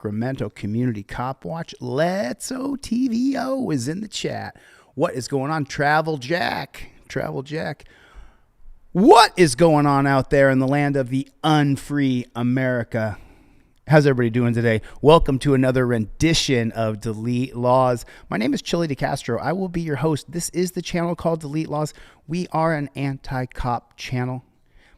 Sacramento Community Cop Watch. Let's OTVO is in the chat. What is going on? Travel Jack. What is going on out there in the land of the unfree America? How's everybody doing today? Welcome to another rendition of Delete Lawz. My name is ChilleDeCastro. I will be your host. This is the channel called Delete Lawz. We are an anti-cop channel.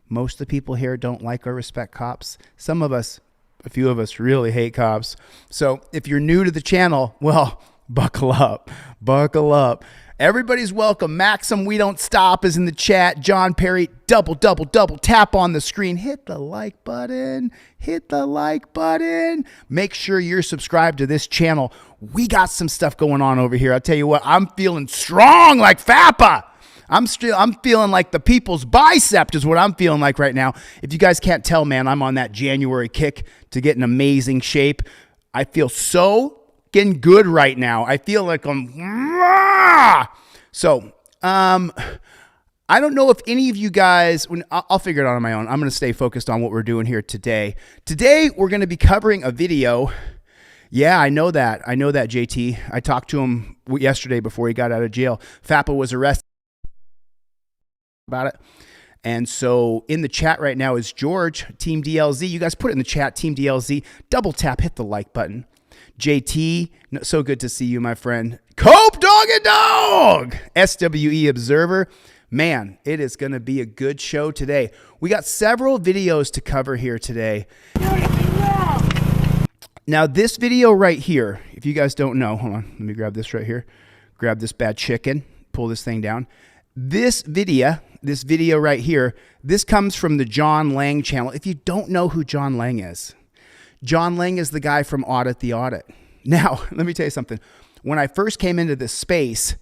Most of the people here don't like or respect cops. Some of us, a few of us, really hate cops. So if you're new to the channel, well, buckle up. Everybody's welcome. Maxim, we don't stop, is in the chat. John Perry, double tap on the screen. Hit the like button. Make sure you're subscribed to this channel. We got some stuff going on over here. I'll tell you what, I'm feeling strong like FAPA. I'm feeling like the people's bicep is what I'm feeling like right now. If you guys can't tell, man, I'm on that January kick to get in amazing shape. I feel so getting good right now. I feel like so I don't know if any of you guys, I'll figure it out on my own. I'm going to stay focused on what we're doing here today. Today, we're going to be covering a video. Yeah, I know that, JT. I talked to him yesterday before he got out of jail. FAPA was arrested about it. And so in the chat right now is George, Team DLZ. You guys put it in the chat, Team DLZ. Double tap, hit the like button. JT, so good to see you, my friend. Cope Dog, SWE Observer. Man, it is going to be a good show today. We got several videos to cover here today. Now, this video right here, if you guys don't know, hold on, let me grab this right here. Grab this bad chicken, pull this thing down. This video right here, this comes from the John Lang channel. If you don't know who John Lang is the guy from Audit the Audit. Now, let me tell you something. When I first came into this space,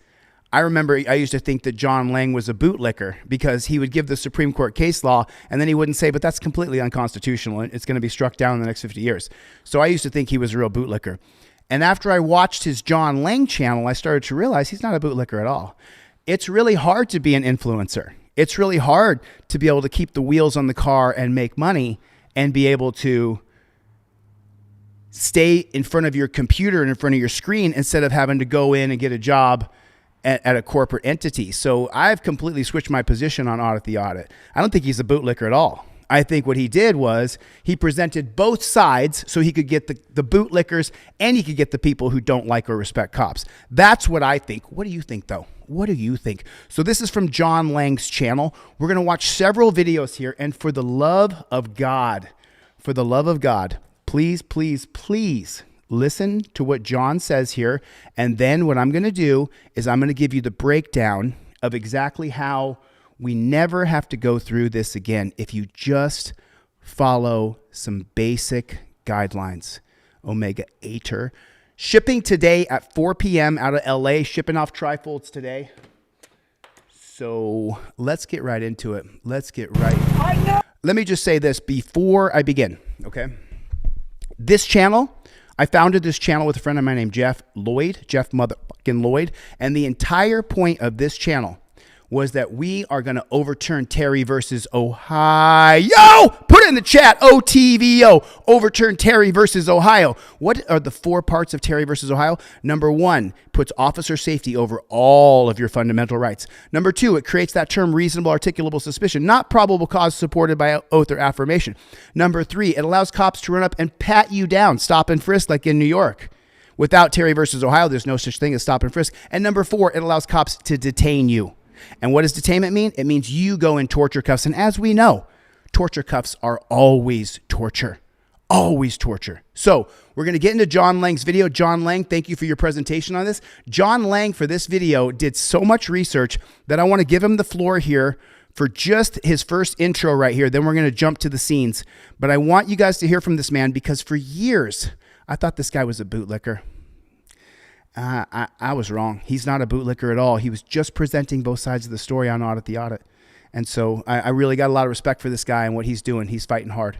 I remember I used to think that John Lang was a bootlicker because he would give the Supreme Court case law and then he wouldn't say, but that's completely unconstitutional. It's going to be struck down in the next 50 years. So I used to think he was a real bootlicker. And after I watched his John Lang channel, I started to realize he's not a bootlicker at all. It's really hard to be an influencer. It's really hard to be able to keep the wheels on the car and make money and be able to stay in front of your computer and in front of your screen instead of having to go in and get a job at a corporate entity. So I've completely switched my position on Audit the Audit. I don't think he's a bootlicker at all. I think what he did was he presented both sides so he could get the bootlickers and he could get the people who don't like or respect cops. That's what I think. What do you think, though? What do you think? So this is from John Lang's channel. We're going to watch several videos here. And for the love of God, please listen to what John says here. And then what I'm going to do is I'm going to give you the breakdown of exactly how we never have to go through this again if you just follow some basic guidelines. Omega 8er. Shipping today at 4 p.m. out of LA. Shipping off trifolds today. So let's get right into it. Let me just say this before I begin, okay? This channel, I founded this channel with a friend of mine named Jeff motherfucking Lloyd. And the entire point of this channel was that we are going to overturn Terry versus Ohio. Put it in the chat, OTVO, overturn Terry versus Ohio. What are the 4 parts of Terry versus Ohio? Number 1, puts officer safety over all of your fundamental rights. Number 2, it creates that term reasonable articulable suspicion, not probable cause supported by oath or affirmation. Number 3, it allows cops to run up and pat you down, stop and frisk like in New York. Without Terry versus Ohio, there's no such thing as stop and frisk. And number 4, it allows cops to detain you. And what does detainment mean? It means you go in torture cuffs. And as we know, torture cuffs are always torture. Always torture. So we're going to get into John Lang's video. John Lang, thank you for your presentation on this. John Lang, for this video, did so much research that I want to give him the floor here for just his first intro right here. Then we're going to jump to the scenes. But I want you guys to hear from this man because for years, I thought this guy was a bootlicker. I was wrong. He's not a bootlicker at all. He was just presenting both sides of the story on Audit the Audit. And so I really got a lot of respect for this guy and what he's doing. He's fighting hard.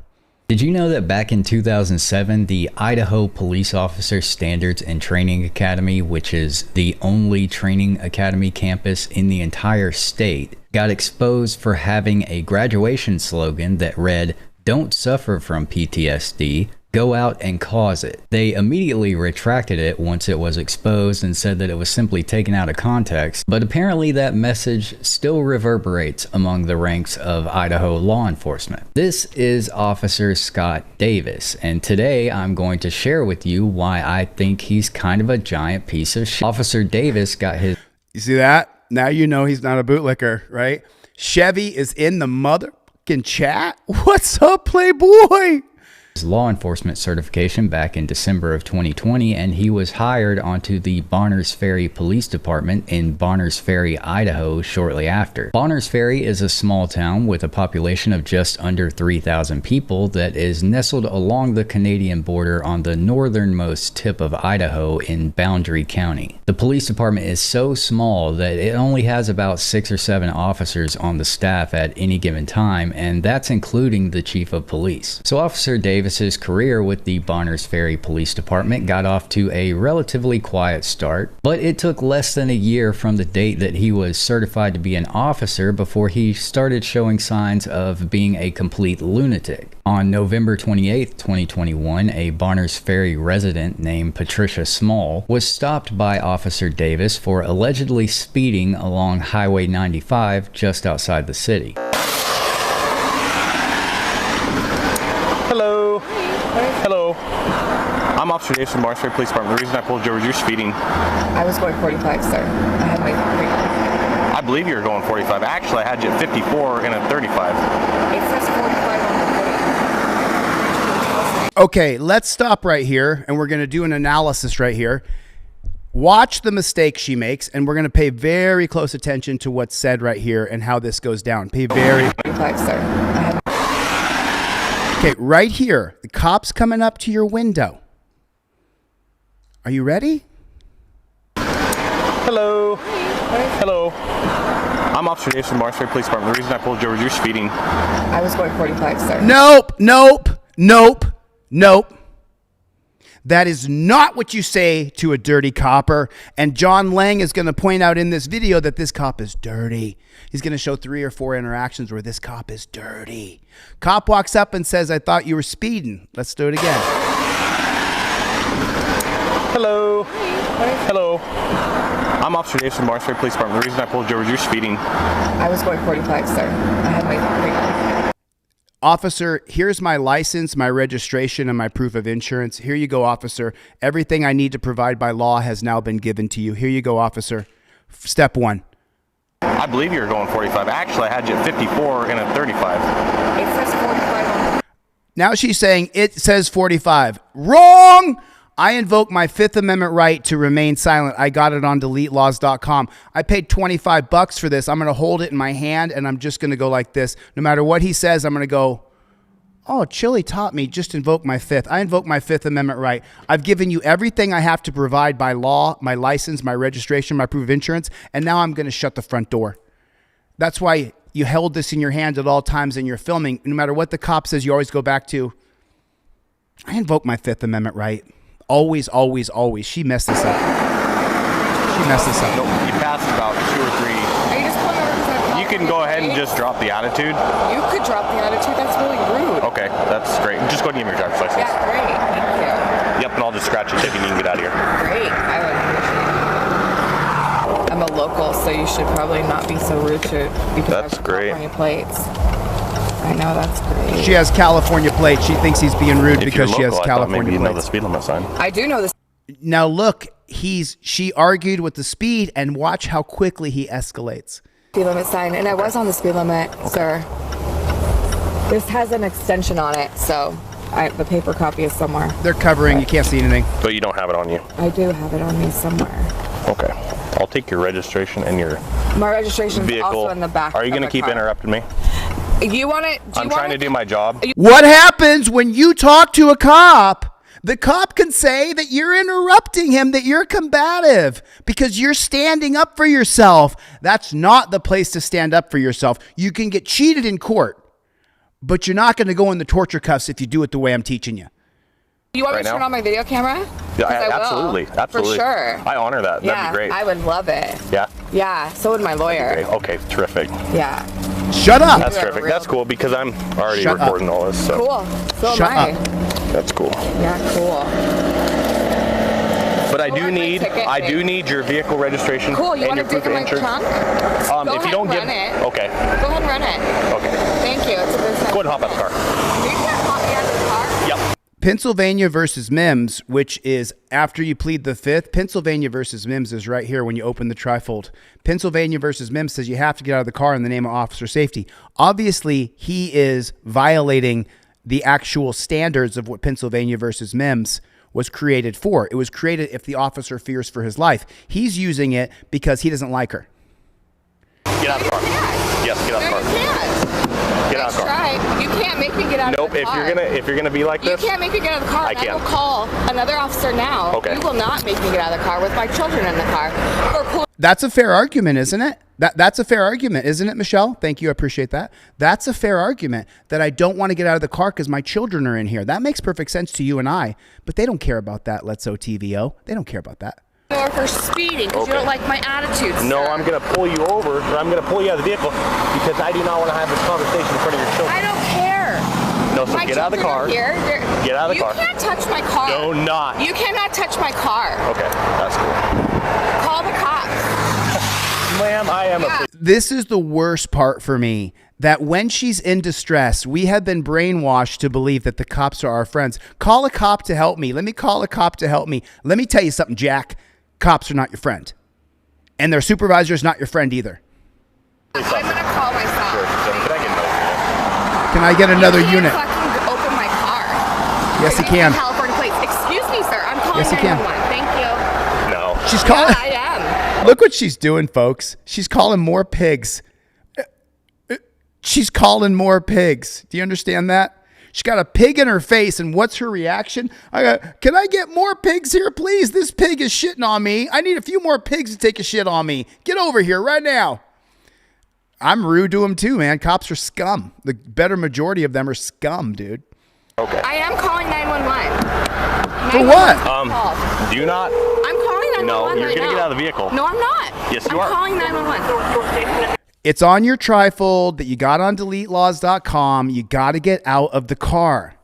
Did you know that back in 2007, the Idaho Police Officer Standards and Training Academy, which is the only training academy campus in the entire state, got exposed for having a graduation slogan that read, "Don't suffer from PTSD, go out and cause it. They immediately retracted it once it was exposed and said that it was simply taken out of context, but apparently that message still reverberates among the ranks of Idaho law enforcement. This is Officer Scott Davis, and today I'm going to share with you why I think he's kind of a giant piece of shit. Officer Davis got his... You see that? Now you know he's not a bootlicker, right? Chevy is in the motherfucking chat. What's up, Playboy? Law enforcement certification back in December of 2020, and he was hired onto the Bonners Ferry Police Department in Bonners Ferry, Idaho shortly after. Bonners Ferry is a small town with a population of just under 3,000 people that is nestled along the Canadian border on the northernmost tip of Idaho in Boundary County. The police department is so small that it only has about 6 or 7 officers on the staff at any given time, and that's including the chief of police. So Officer Davis's career with the Bonners Ferry Police Department got off to a relatively quiet start, but it took less than a year from the date that he was certified to be an officer before he started showing signs of being a complete lunatic. On November 28, 2021, a Bonners Ferry resident named Patricia Small was stopped by Officer Davis for allegedly speeding along Highway 95 just outside the city. Hello. Hello. I'm Officer Davis from Bonners Ferry Police Department. The reason I pulled you over is you're speeding. I was going 45, sir. I had my I believe you were going 45. Actually, I had you at 54 and a 35. It says 45 on the Okay, let's stop right here, and we're going to do an analysis right here. Watch the mistake she makes, and we're going to pay very close attention to what's said right here and how this goes down. Pay very... 45, sir. I had Okay, right here, the cop's coming up to your window. Are you ready? Hello. Hello. I'm Officer Davis from Bonners Ferry Police Department. The reason I pulled you over is you're speeding. I was going 45, sir. Nope, nope, nope, nope. That is not what you say to a dirty copper. And John Lang is going to point out in this video that this cop is dirty. He's going to show 3 or 4 interactions where this cop is dirty. Cop walks up and says, I thought you were speeding. Let's do it again. Hello. Hello. I'm Officer Davis from Bonners Ferry Police Department. The reason I pulled you over is you're speeding. I was going 45, sir. I had my Officer, here's my license, my registration, and my proof of insurance. Here you go, officer. Everything I need to provide by law has now been given to you. Here you go, officer. Step 1. I believe you were going 45. Actually, I had you at 54 and a 35. It says 45 on Now she's saying it says 45. Wrong! I invoke my 5th Amendment right to remain silent. I got it on DeleteLawz.com. I paid $25 for this. I'm going to hold it in my hand, and I'm just going to go like this. No matter what he says, I'm going to go, oh, Chille taught me, just invoke my 5th. I invoke my 5th Amendment right. I've given you everything I have to provide by law, my license, my registration, my proof of insurance, and now I'm going to shut the front door. That's why you held this in your hand at all times in your filming. No matter what the cop says, you always go back to, I invoke my 5th Amendment right. Always, always, always. She messed this up. She messed this up. Nope, you passed about 2 or 3. Are you just pulling over because I You can go ahead and just drop the attitude. You could drop the attitude. That's really rude. Okay, that's great. Just go ahead and give me your driver's license. Yeah, great. Thank Yep, and I'll just scratch your ticket and you can get out of here. you. Great. I would appreciate it. I'm a local, so you should probably not be so rude to because That's I have great. California plates. I know, that's great. She has California plates. She thinks he's being rude If because you're she local, has I thought maybe California you know the plates. speed limit sign. I do know this. Now look, she argued with the speed, and watch how quickly he escalates. Speed limit sign, and I was on the speed limit, sir. This has an extension on it, so the paper copy is somewhere. They're covering. You can't see anything. But you don't have it on you. I do have it on me somewhere. Okay. I'll take your registration and your My registration is vehicle. also in the back. Are you going to keep interrupting me? You want it? I'm trying to do my job. What happens when you talk to a cop? The cop can say that you're interrupting him, that you're combative because you're standing up for yourself. That's not the place to stand up for yourself. You can get cheated in court, but you're not going to go in the torture cuffs if you do it the way I'm teaching you. You want me Right to turn now? on my video camera? Yeah, I will. absolutely. Absolutely. For sure. I honor that. Yeah, That'd be great. I would love it. Yeah? Yeah, so would my lawyer. Great. Okay, terrific. Yeah. Shut up. That's You have a terrific. real- That's cool because I'm already Shut up. recording all this. So. Cool. So Shut am I. up. That's cool. Yeah, cool. But I do need your vehicle registration. Cool. You and want to your dig in my insurance. trunk? Go If ahead you don't and give run it. okay. Go ahead and run it. Okay. Thank you. It's a business. Go ahead and hop out the car. You can't hop me out of the car. Yep. Pennsylvania versus Mims, which is after you plead the fifth. Pennsylvania versus Mims is right here when you open the trifold. Pennsylvania versus Mims says you have to get out of the car in the name of officer safety. Obviously, he is violating the actual standards of what Pennsylvania versus Mims was created for. It was created if the officer fears for his life. He's using it because he doesn't like her. Get out of the car. Yes, get out of the car. You can't. Get out of the car. Right. You can't make me get out of the car. Nope, if you're gonna be like this. You can't make me get out of the car. I can. I will call another officer now. Okay. You will not make me get out of the car with my children in the car. That's a fair argument, isn't it? That's a fair argument, isn't it, Michelle? Thank you. I appreciate that. That's a fair argument that I don't want to get out of the car because my children are in here. That makes perfect sense to you and I, but they don't care about that, Let's TVO. They don't care about that. Or for speeding because you don't like my attitude, sir. No, I'm going to pull you over, or I'm going to pull you out of the vehicle because I do not want to have this conversation in front of your children. I don't care. No, so My get out of the car. Here. Get out of the car. You can't touch my car. No, not. You cannot touch my car. Okay, that's cool. Call the cops. Ma'am, I am a... This is the worst part for me, that when she's in distress, we have been brainwashed to believe that the cops are our friends. Call a cop to help me. Let me call a cop to help me. Let me tell you something, Jack. Cops are not your friend. And their supervisor is not your friend either. I'm going to call myself. Sure. Can I get another? Can I get another You unit? can't fucking open my car. Yes, you can. California plates. Excuse me, sir. I'm calling Yes, you can. 911. Thank you. No. She's calling. Yeah, I am. Look what she's doing, folks. She's calling more pigs. She's calling more pigs. Do you understand that? She's got a pig in her face, and what's her reaction? Can I get more pigs here, please? This pig is shitting on me. I need a few more pigs to take a shit on me. Get over here right now. I'm rude to them too, man. Cops are scum. The better majority of them are scum, dude. Okay. I am calling 911. For what? Do not... I'm calling 911 No, you're right going to now. get out of the vehicle. No, I'm not. Yes, you are. I'm calling 911. It's on your trifold that you got on DeleteLawz.com. You got to get out of the car.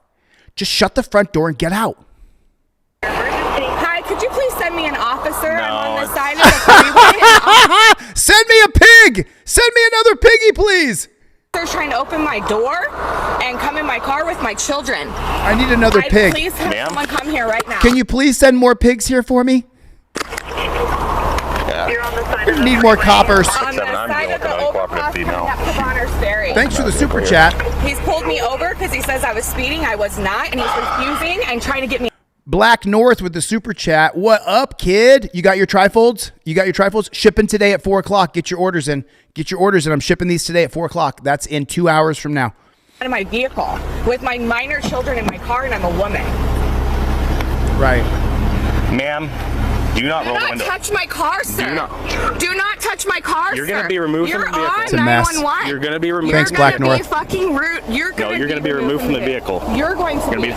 Just shut the front door and get out. Hi, could you please send me an officer? No, I'm on the side of the freeway. Send me a pig. Send me another piggy, please. They're trying to open my door and come in my car with my children. I need another pig. Please have Ma'am? someone come here right now. Can you please send more pigs here for me? You're on the side of the Need more coppers. On the I'm side dealing of the with an uncooperative overpass female. coming up to Bonner's Ferry. Thanks for the super chat. He's pulled me over because he says I was speeding. I was not, and he's refusing and trying to get me. Black North with the super chat. What up, kid? You got your trifolds? You got your trifolds? Shipping today at 4 o'clock. Get your orders in. Get your orders in. I'm shipping these today at 4 o'clock. That's in 2 hours from now. Out of my vehicle with my minor children in my car, and I'm a woman. Right. Ma'am, do not roll the Do window. not touch my car, sir. Do not touch my car, You're sir. going to be removed from the vehicle. You're It's a on mess. 911. You're going to be removed. Thanks, You're Black gonna North. be fucking rude. You're going to be removed from the vehicle. You're going to be.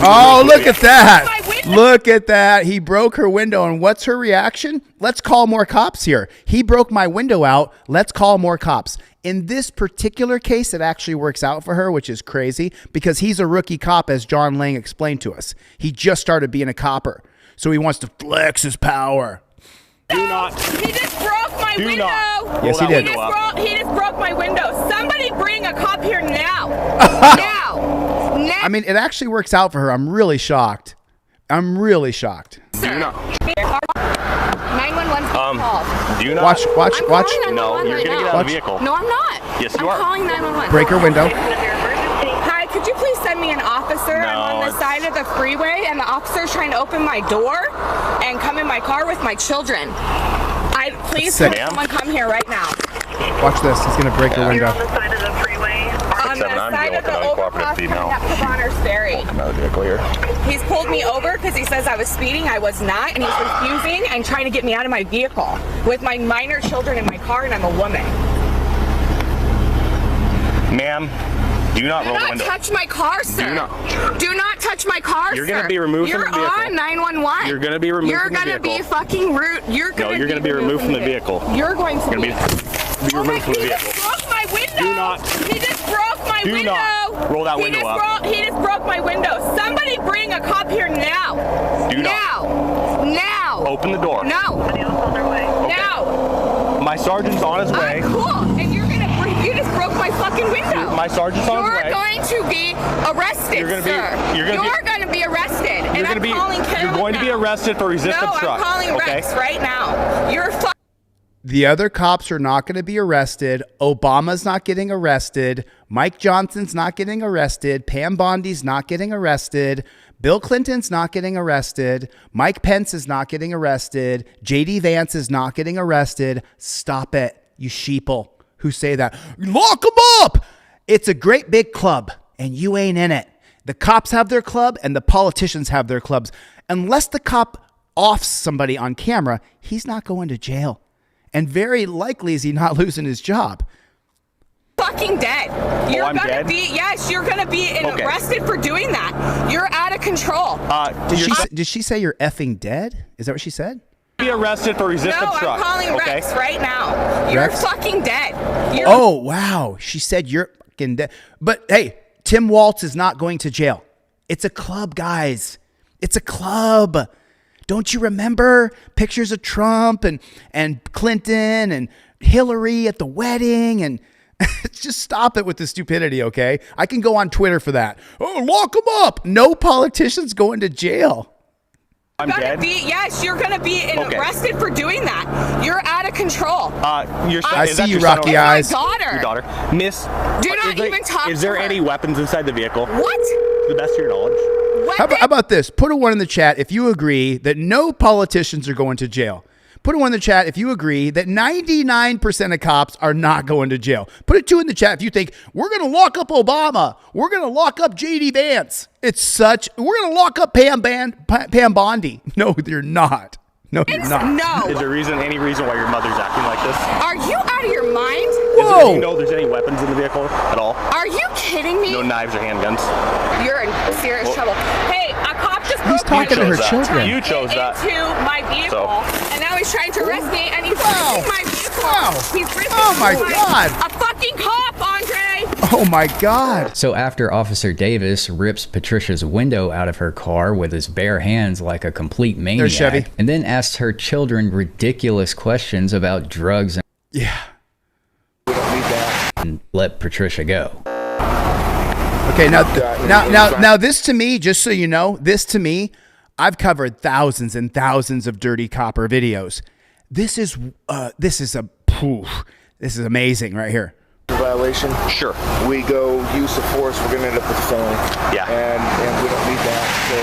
Oh, look at that. My window. Look at that. He broke her window. And what's her reaction? Let's call more cops here. He broke my window out. Let's call more cops. In this particular case, it actually works out for her, which is crazy because he's a rookie cop, as John Lang explained to us. He just started being a copper. So he wants to flex his power. Do not. He just broke my Do window. not. Yes, he Roll that did. window up. He just broke my window. Somebody bring a cop here now. Now. I mean, it actually works out for her. I'm really shocked. I'm really shocked. Do not. 911 call. Do not. Watch. I'm Watch. calling 911 No, you're right going to now. get out of the vehicle. No, I'm not. Yes, you I'm are. calling 911. Break her window. Hi, could you please send me an officer? No, I'm on the side of the freeway, and the officer's trying to open my door and come in my car with my children. Please sick. have someone come here right now. Watch this. He's going to break her You're window. on the side of the freeway. On the I'm side dealing of the with an uncooperative overpass female. coming up to Bonner's Ferry. Another vehicle here. He's pulled me over because he says I was speeding. I was not, and he's refusing and trying to get me out of my vehicle with my minor children in my car, and I'm a woman. Ma'am, do not roll the Do not window. touch my car, sir. Do not touch my car, You're sir. going to be removed from the vehicle. You're on 911. You're going to be removed You're from the gonna vehicle. be fucking rude. You're gonna be removed from the vehicle. You're going to You're be. going to be Oh my, removed from the he vehicle. just broke my window. Do not. He just broke my my Do window. not roll that window up. He just broke my window. Somebody bring a cop here now. Do not. Now. Open the door. No. On their way. Now. My sergeant's on his way. Cool. And you just broke my fucking window. My sergeant's on his way. You're going to be arrested, You're gonna be- sir. you're gonna be- going to be arrested. And You're I'm calling Caleb You're going to be now. arrested for resisting No, obstruct. I'm calling okay? Rex right now. You're The other cops are not going to be arrested. Obama's not getting arrested. Mike Johnson's not getting arrested. Pam Bondi's not getting arrested. Bill Clinton's not getting arrested. Mike Pence is not getting arrested. JD Vance is not getting arrested. Stop it, you sheeple who say that. Lock them up! It's a great big club, and you ain't in it. The cops have their club, and the politicians have their clubs. Unless the cop offs somebody on camera, he's not going to jail. And very likely is he not losing his job. fucking dead. You're I'm gonna dead? you're gonna be Okay. arrested for doing that. You're out of control. Did she say you're effing dead? Is that what she said? Be arrested for resisting No, obstruct. I'm calling okay? Rex right now. You're Rex? fucking dead. You're Oh, wow. She said you're fucking dead. But hey, Tim Walz is not going to jail. It's a club, guys. It's a club. Don't you remember pictures of Trump and Clinton and Hillary at the wedding? And just stop it with the stupidity, okay? I can go on Twitter for that. Oh, lock them up. No politician's going to jail. I'm dead. You're gonna be Okay. arrested for doing that. You're out of control. I is that see you, your son Rocky or- eyes. My daughter. Your daughter. Miss. Do not even talk Is to there her. any weapons inside the vehicle? What? To the best of your knowledge. How about this? Put a one in the chat if you agree that no politicians are going to jail. Put a one in the chat if you agree that 99% of cops are not going to jail. Put a two in the chat if you think we're going to lock up Obama. We're going to lock up JD Vance. We're going to lock up Pam Bondi. No, you're not. No, you're not. No. Is there any reason why your mother's acting like this? Are you out of your mind? Whoa. Do you know there's any weapons in the vehicle at all? Are you kidding me? No knives or handguns. You're in serious trouble. Hey, a cop just broke talking to her chose that. children. You chose that. into my vehicle, So- and now he's trying to arrest me, and he's risking my vehicle. Wow. He's risking Oh, my life. God. A fucking cop, Andre. Oh, my God. So after Officer Davis rips Patricia's window out of her car with his bare hands like a complete maniac, There's Chevy. and then asks her children ridiculous questions about drugs Yeah. and let Patricia go. Okay, now this to me, just so you know, this to me, I've covered thousands and thousands of dirty copper videos. This is amazing right here. Violation. Sure. We go use of force. We're gonna end up with a felony. Yeah. And we don't need that. So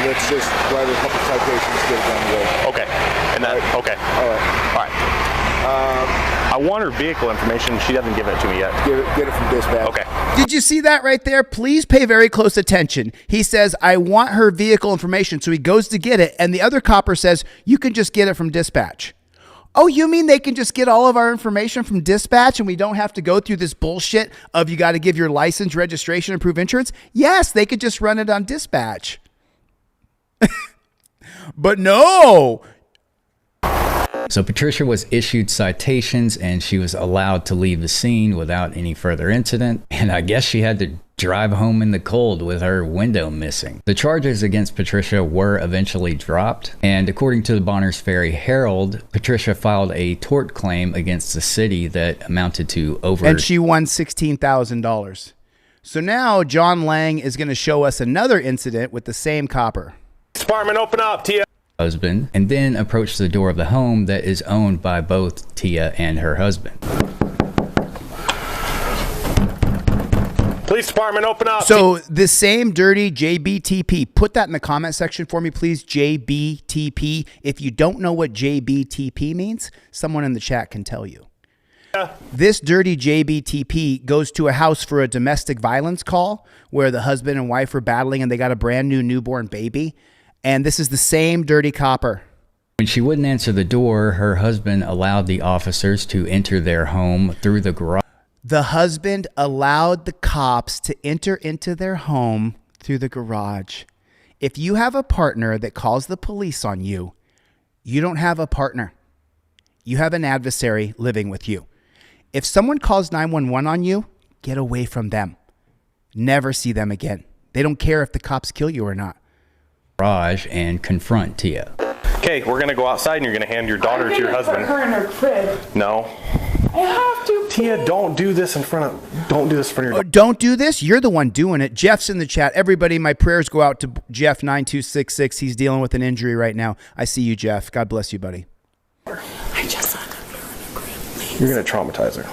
let's just write a couple citations, get it down the road. Okay. And then, okay. All right. All right. I want her vehicle information. She doesn't give it to me yet. Get it from dispatch. Okay. Did you see that right there? Please pay very close attention. He says, I want her vehicle information. So he goes to get it. And the other copper says, you can just get it from dispatch. Oh, you mean they can just get all of our information from dispatch and we don't have to go through this bullshit of you got to give your license, registration, and proof insurance? Yes, they could just run it on dispatch. But no. So Patricia was issued citations and she was allowed to leave the scene without any further incident. And I guess she had to drive home in the cold with her window missing. The charges against Patricia were eventually dropped. And according to the Bonners Ferry Herald, Patricia filed a tort claim against the city that amounted to over... And she won $16,000. So now John Lang is going to show us another incident with the same copper. Department, open up, Tia. husband, and then approached the door of the home that is owned by both Tia and her husband. Police department, open up. So the same dirty JBTP, put that in the comment section for me, please. JBTP. If you don't know what JBTP means, someone in the chat can tell you. This dirty JBTP goes to a house for a domestic violence call where the husband and wife are battling and they got a brand new newborn baby. And this is the same dirty copper. When she wouldn't answer the door, her husband allowed the officers to enter their home through the garage. The husband allowed the cops to enter into their home through the garage. If you have a partner that calls the police on you, you don't have a partner. You have an adversary living with you. If someone calls 911 on you, get away from them. Never see them again. They don't care if the cops kill you or not. Garage and confront Tia. Okay, we're gonna go outside and you're gonna hand your daughter to your husband. Put her in her crib. No. I have to. Tia, don't do this in front of your Oh, don't do this. You're the one doing it. Jeff's in the chat. Everybody, my prayers go out to Jeff 9266. He's dealing with an injury right now. I see you, Jeff. God bless you, buddy. I just saw her in her crib. Please. You're gonna traumatize her.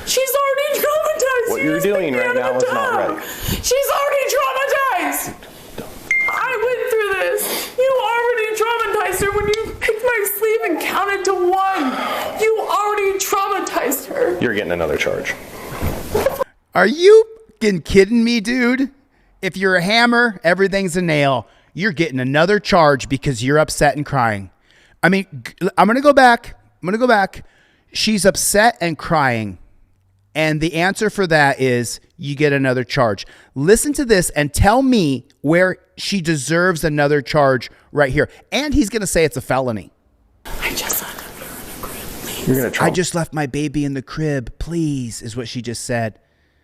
She's already traumatized. What you're doing right now is not right. She's already traumatized. I went through this. You already traumatized her when you picked my sleeve and counted to 1. You already traumatized her. You're getting another charge. Are you fucking kidding me, dude? If you're a hammer, everything's a nail. You're getting another charge because you're upset and crying. I mean, I'm going to go back. She's upset and crying. And the answer for that is you get another charge. Listen to this and tell me where she deserves another charge right here. And he's going to say it's a felony. I just left her in the crib. Please. You're gonna I just left my baby in the crib, please, is what she just said.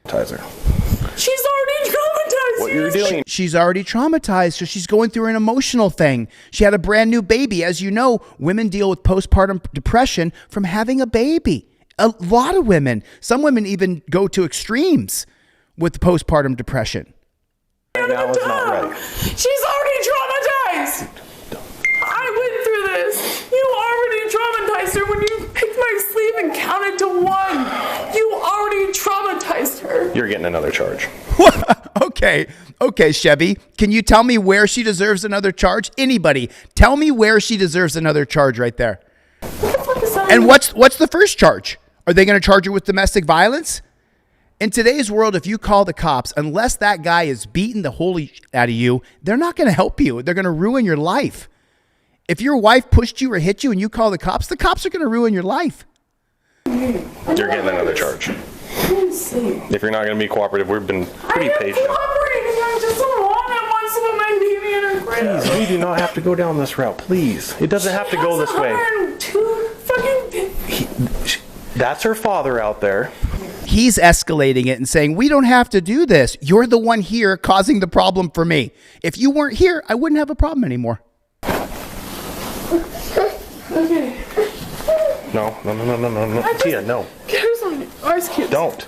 traumatize her. She's already traumatized. What you're doing. She's already traumatized, so she's going through an emotional thing. She had a brand new baby. As you know, women deal with postpartum depression from having a baby. A lot of women. Some women even go to extremes with postpartum depression. Right now is not right. She's already traumatized. I went through this. You already traumatized her when you picked my sleeve and counted to 1. You already traumatized her. You're getting another charge. Okay, Chevy. Can you tell me where she deserves another charge? Anybody, tell me where she deserves another charge right there. What the fuck is that? And what's the first charge? Are they going to charge her with domestic violence? In today's world, if you call the cops, unless that guy is beating the holy out of you, they're not going to help you. They're going to ruin your life. If your wife pushed you or hit you and you call the cops are going to ruin your life. You're getting another charge. If you're not going to be cooperative, we've been pretty patient. Cooperating. I just don't want it. Wants to put my baby in her crib. Please, we do not have to go down this route. Please. It doesn't have to go this way. That's her father out there. He's escalating it and saying, we don't have to do this. You're the one here causing the problem for me. If you weren't here, I wouldn't have a problem anymore. Okay. No. Tia, no. Get her some ice cubes. Don't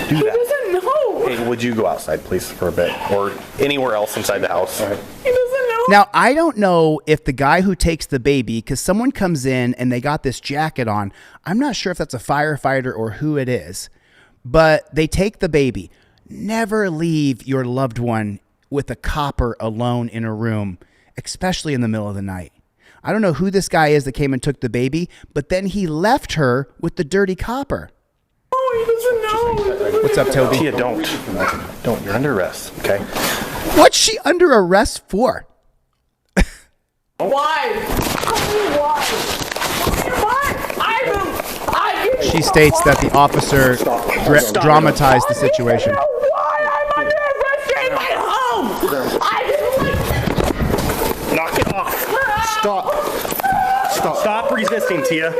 do He that. doesn't know. Hey, would you go outside, please, for a bit? Or anywhere else inside the house? He doesn't know. Now, I don't know if the guy who takes the baby, because someone comes in and they got this jacket on, I'm not sure if that's a firefighter or who it is, but they take the baby. Never leave your loved one with a copper alone in a room, especially in the middle of the night. I don't know who this guy is that came and took the baby, but then he left her with the dirty copper. Oh, he doesn't know. What's up, Toby? Tia, don't. You're under arrest, okay? What's she under arrest for? Why? Why? She states that the officer dramatized the situation. Why? I'm under arrest in my home. Knock it off. Stop resisting, Tia.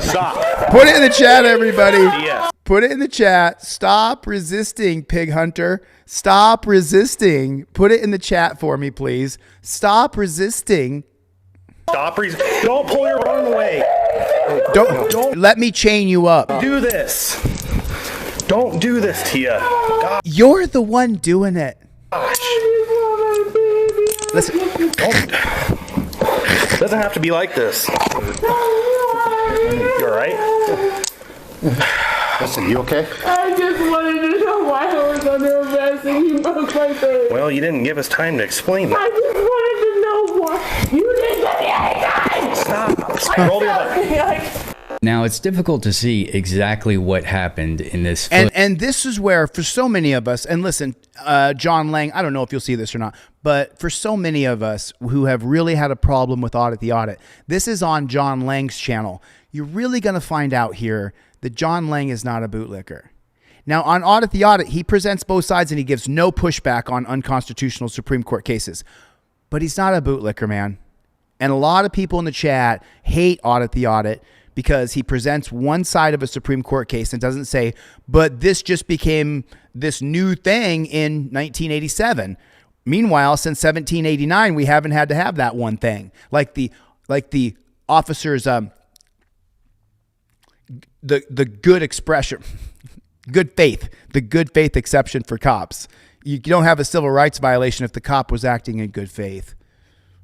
Stop. Put it in the chat, everybody. Yes. Put it in the chat. Stop resisting, Pig Hunter. Stop resisting. Put it in the chat for me, please. Stop resisting. Don't pull your arm away. Don't let me chain you up. Do this. Don't do this, Tia. God, You're the one doing it. gosh. Listen, It doesn't have to be like this. You all right? Listen, you okay? I just wanted to know why I was under arrest and you broke my face. Well, you didn't give us time to explain that. I just wanted to know why. You didn't give me any time. Stop. Roll your butt. Now, it's difficult to see exactly what happened in this and this is where, for so many of us, and listen, John Lang, I don't know if you'll see this or not, but for so many of us who have really had a problem with Audit the Audit, this is on John Lang's channel. You're really going to find out here that John Lang is not a bootlicker. Now, on Audit the Audit, he presents both sides and he gives no pushback on unconstitutional Supreme Court cases. But he's not a bootlicker, man. And a lot of people in the chat hate Audit the Audit because he presents one side of a Supreme Court case and doesn't say, but this just became this new thing in 1987. Meanwhile, since 1789, we haven't had to have that one thing. Like the officers, the good expression, good faith, the good faith exception for cops. You don't have a civil rights violation if the cop was acting in good faith.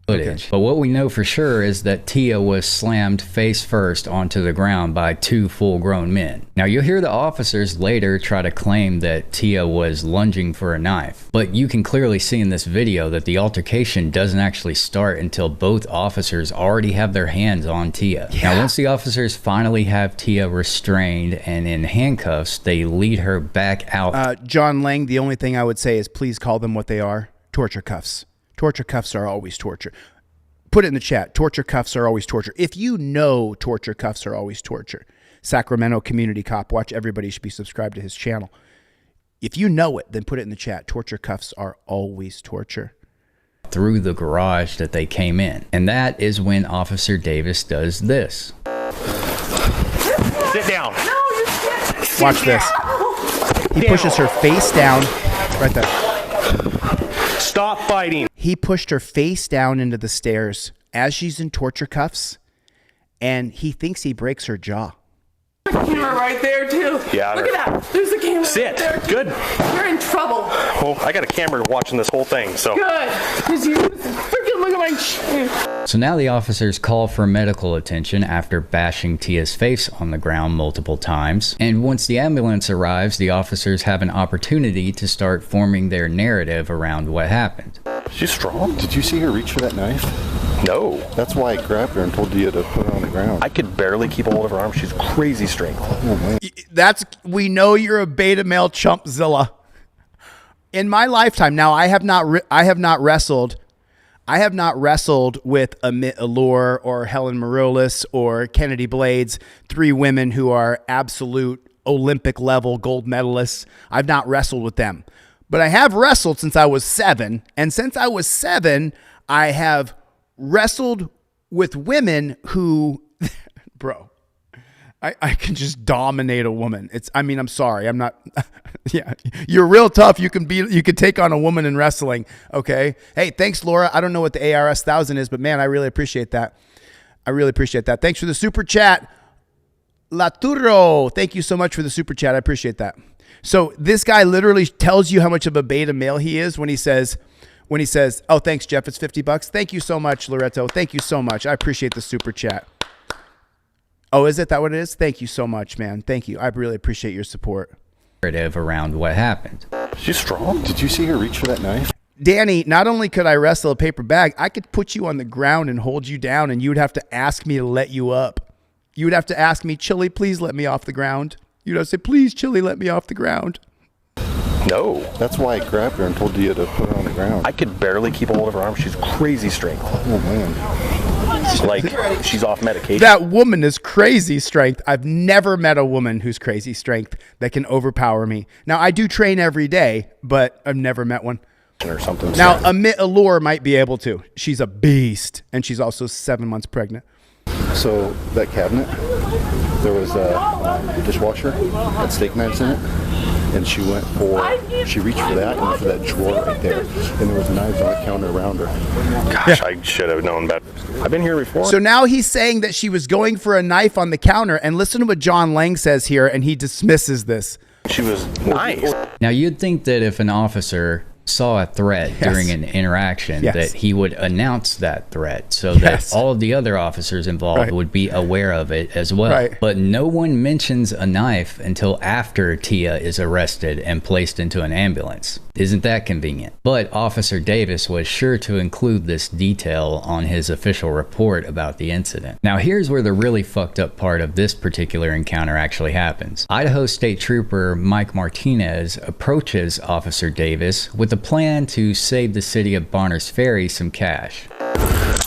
Footage. But what we know for sure is that Tia was slammed face first onto the ground by 2 full-grown men. Now you'll hear the officers later try to claim that Tia was lunging for a knife, but you can clearly see in this video that the altercation doesn't actually start until both officers already have their hands on Tia. Yeah. Now once the officers finally have Tia restrained and in handcuffs, they lead her back out. John Lang, the only thing I would say is please call them what they are: torture cuffs. Torture cuffs are always torture. Put it in the chat. Torture cuffs are always torture. If you know torture cuffs are always torture, Sacramento community cop, watch, everybody should be subscribed to his channel. If you know it, then put it in the chat. Torture cuffs are always torture. Through the garage that they came in. And that is when Officer Davis does this. Sit down. No, you can't. Watch this. He pushes her face down. Right there. Stop fighting. He pushed her face down into the stairs as she's in torture cuffs, and he thinks he breaks her jaw. Camera right there too. Yeah. Look at that. There's a camera. Sit. Right there. Good. You're in trouble. Well, I got a camera watching this whole thing, so. Good. Because you freaking look at my chin. So now the officers call for medical attention after bashing Tia's face on the ground multiple times. And once the ambulance arrives, the officers have an opportunity to start forming their narrative around what happened. She's strong. Did you see her reach for that knife? No. That's why I grabbed her and told you to put her on the ground. I could barely keep a hold of her arm. She's crazy strength. Oh, man. We know you're a beta male chumpzilla. In my lifetime, now I have not wrestled with Amit Allure or Helen Maroulis or Kennedy Blades, 3 women who are absolute Olympic level gold medalists. I've not wrestled with them, but I have wrestled since I was 7. And since I was 7, I have wrestled with women who, bro, I can just dominate a woman. I'm sorry. I'm not, yeah, you're real tough. You can take on a woman in wrestling. Okay. Hey, thanks, Laura. I don't know what the ARS 1000 is, but man, I really appreciate that. Thanks for the super chat. Laturo, thank you so much for the super chat. I appreciate that. So this guy literally tells you how much of a beta male he is when he says, oh, thanks, Jeff. It's $50. Thank you so much, Loretto. Thank you so much. I appreciate the super chat. Oh, is that what it is? Thank you so much, man. Thank you. I really appreciate your support. Narrative around what happened. She's strong. Did you see her reach for that knife? Danny, not only could I wrestle a paper bag, I could put you on the ground and hold you down, and you would have to ask me to let you up. You would have to ask me, Chille, please let me off the ground. You'd have to say, please, Chille, let me off the ground. No. That's why I grabbed her and told you to put her on the ground. I could barely keep a hold of her arm. She's crazy strength. Oh, man. Like, she's off medication. That woman is crazy strength. I've never met a woman who's crazy strength that can overpower me. Now, I do train every day, but I've never met one. Or something. Now, Amit Allure might be able to. She's a beast, and she's also 7 months pregnant. So, that cabinet, there was a dishwasher, had steak knives in it, and she reached for that and went for that drawer right there, and there was knives on the counter around her. Gosh, yeah. I should have known better. I've been here before. So now he's saying that she was going for a knife on the counter, and listen to what John Lang says here, and he dismisses this. She was nice. Now, you'd think that if an officer saw a threat during an interaction, that he would announce that threat so that all of the other officers involved would be aware of it as well. But no one mentions a knife until after Tia is arrested and placed into an ambulance. Isn't that convenient? But Officer Davis was sure to include this detail on his official report about the incident. Now, here's where the really fucked up part of this particular encounter actually happens. Idaho State Trooper Mike Martinez approaches Officer Davis with a plan to save the city of Bonners Ferry some cash.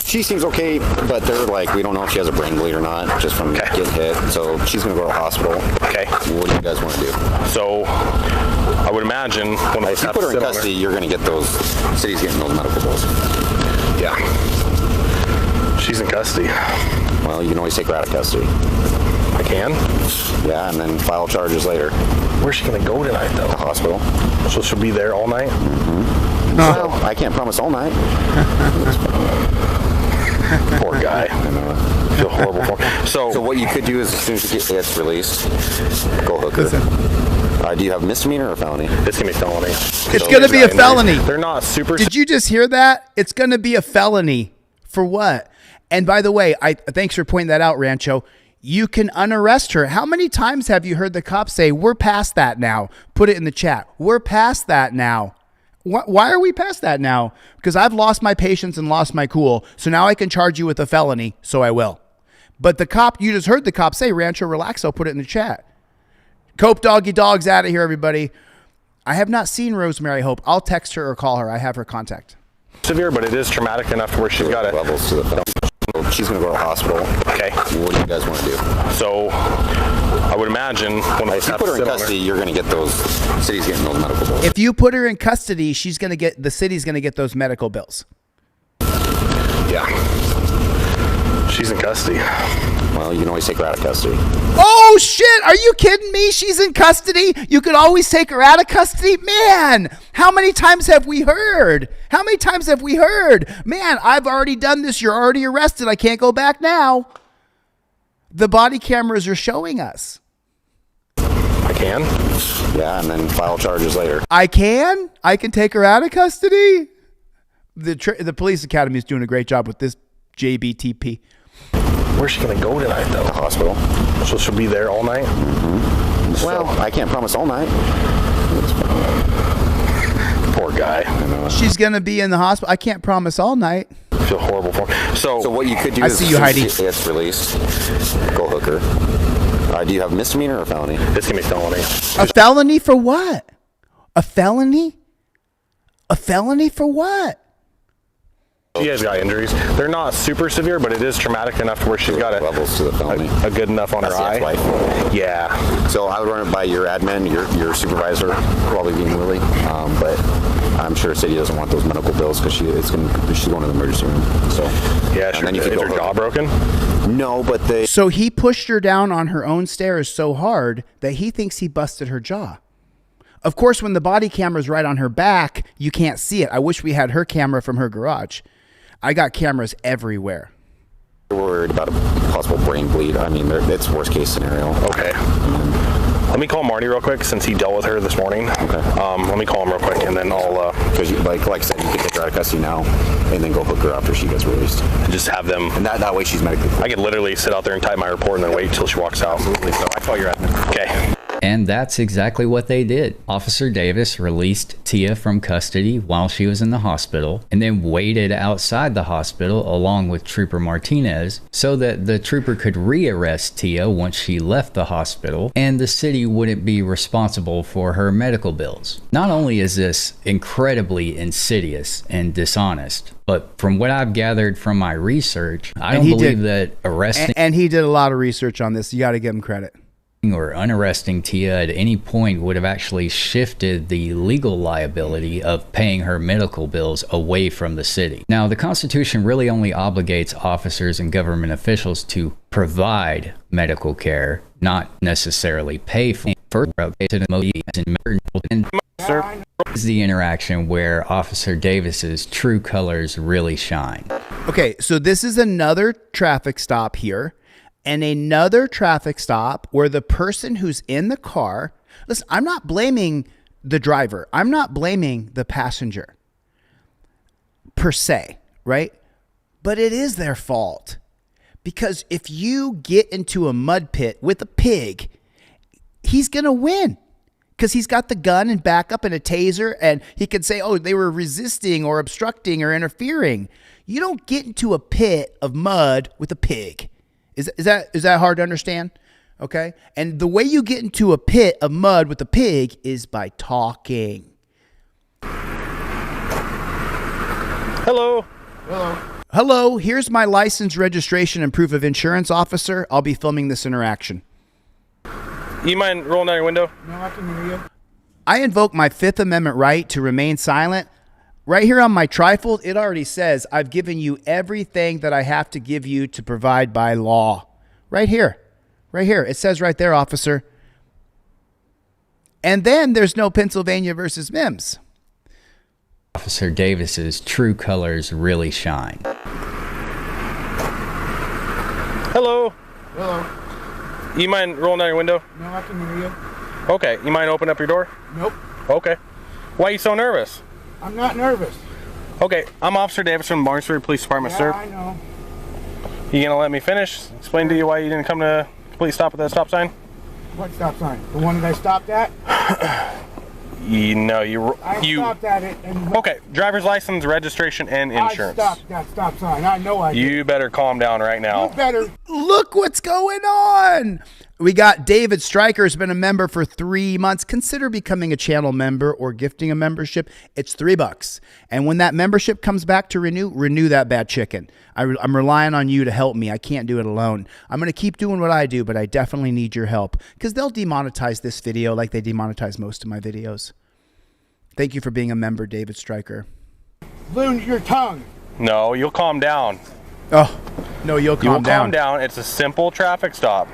She seems okay, but they're like, we don't know if she has a brain bleed or not, just from getting hit. So she's going to go to the hospital. Okay. What do you guys want to do? So I would imagine when if you put her in custody, you're going to get those, city's getting those medical bills. Yeah. She's in custody. Well, you can always take her out of custody. I can? Yeah, and then file charges later. Where's she going to go tonight, though? The hospital. So she'll be there all night? Well, I can't promise all night. Poor guy. I feel horrible for him. So what you could do is as soon as she gets released, go hook her. Do you have misdemeanor or felony? It's going to be felony. It's going to be a felony. They're not super... Did you just hear that? It's going to be a felony. For what? And by the way, thanks for pointing that out, Rancho. You can unarrest her. How many times have you heard the cops say, we're past that now? Put it in the chat. We're past that now. Why are we past that now? Because I've lost my patience and lost my cool. So now I can charge you with a felony. So I will. But the cop, you just heard the cop say, Rancho, relax. I'll put it in the chat. Cope Doggy Dog's out of here, everybody. I have not seen Rosemary Hope. I'll text her or call her. I have her contact. Severe, but it is traumatic enough to where she's got it. Levels to the felony. She's going to go to the hospital. Okay. What do you guys want to do? So, I would imagine when If you put her in custody, you're going to get those, the city's getting those medical bills. If you put her in custody, the city's going to get those medical bills. Yeah. She's in custody. Well, you can always take her out of custody. Oh, shit. Are you kidding me? She's in custody. You could always take her out of custody. Man, how many times have we heard? How many times have we heard? Man, I've already done this. You're already arrested. I can't go back now. The body cameras are showing us. I can? Yeah, and then file charges later. I can take her out of custody. The police academy is doing a great job with this JBTP. Where's she going to go tonight, though? The hospital. So she'll be there all night? Well, I can't promise all night. Poor guy. She's going to be in the hospital. I can't promise all night. I feel horrible for him. So what you could do I is see you, Heidi. as soon as she gets released, go hook her. Do you have misdemeanor or felony? It's going to be felony. A felony for what? A felony? A felony for what? She has got injuries. They're not super severe, but it is traumatic enough to where she's got levels to the felony. a good enough on her eye. Ex-wife. Yeah. So I would run it by your admin, your supervisor, probably being Willie. But I'm sure City doesn't want those medical bills because she's going to the emergency room. So Yeah, sure. Is her jaw broken? No, but they. So he pushed her down on her own stairs so hard that he thinks he busted her jaw. Of course, when the body camera's right on her back, you can't see it. I wish we had her camera from her garage. I got cameras everywhere. We're worried about a possible brain bleed. I mean, it's worst case scenario. Okay. Let me call Marty real quick since he dealt with her this morning. Okay. Let me call him real quick and then I'll... Because like I said, you can take her out of custody now and then go hook her after she gets released. just have them... And that way she's medically clear. I could literally sit out there and type my report and then wait till she walks out. Absolutely. So I call your admin. Okay. And that's exactly what they did. Officer Davis released Tia from custody while she was in the hospital and then waited outside the hospital along with Trooper Martinez so that the trooper could rearrest Tia once she left the hospital and the city wouldn't be responsible for her medical bills. Not only is this incredibly insidious and dishonest, but from what I've gathered from my research, I don't believe that arresting... And he did a lot of research on this. You got to give him credit. Or unarresting Tia at any point would have actually shifted the legal liability of paying her medical bills away from the city. Now, the Constitution really only obligates officers and government officials to provide medical care, not necessarily pay for is the interaction where Officer Davis's true colors really shine. Okay, so this is another traffic stop here. And another traffic stop where the person who's in the car, listen, I'm not blaming the driver. I'm not blaming the passenger per se, right? But it is their fault. Because if you get into a mud pit with a pig, he's going to win. Because he's got the gun and backup and a taser, and he could say, oh, they were resisting or obstructing or interfering. You don't get into a pit of mud with a pig. Is that hard to understand? Okay. And the way you get into a pit of mud with a pig is by talking. Hello. Hello. Here's my license, registration, and proof of insurance, officer. I'll be filming this interaction. You mind rolling down your window? No, I can hear you. I invoke my Fifth Amendment right to remain silent. Right here on my trifold, it already says, I've given you everything that I have to give you to provide by law. Right here. Right here. It says right there, officer. And then there's no Pennsylvania versus Mims. Officer Davis's true colors really shine. Hello. Hello. You mind rolling down your window? No, I can hear you. Okay. You mind opening up your door? Nope. Okay. Why are you so nervous? I'm not nervous. Okay. I'm Officer Davis from the Martinsburg Police Department, sir. I know. You gonna let me finish? Explain to you why you didn't come to a complete stop at that stop sign? What stop sign? The one that I stopped at? You know, I stopped at it. And Okay, driver's license, registration, and insurance. I stopped that stop sign. I know I did. You better calm down right now. You better. Look what's going on. We got David Stryker has been a member for 3 months. Consider becoming a channel member or gifting a membership. It's $3. And when that membership comes back to renew that bad chicken. I'm relying on you to help me. I can't do it alone. I'm going to keep doing what I do, but I definitely need your help because they'll demonetize this video like they demonetize most of my videos. Thank you for being a member, David Stryker. Loon your tongue. No, you'll calm down. Oh, no, you'll calm down. Calm down. It's a simple traffic stop.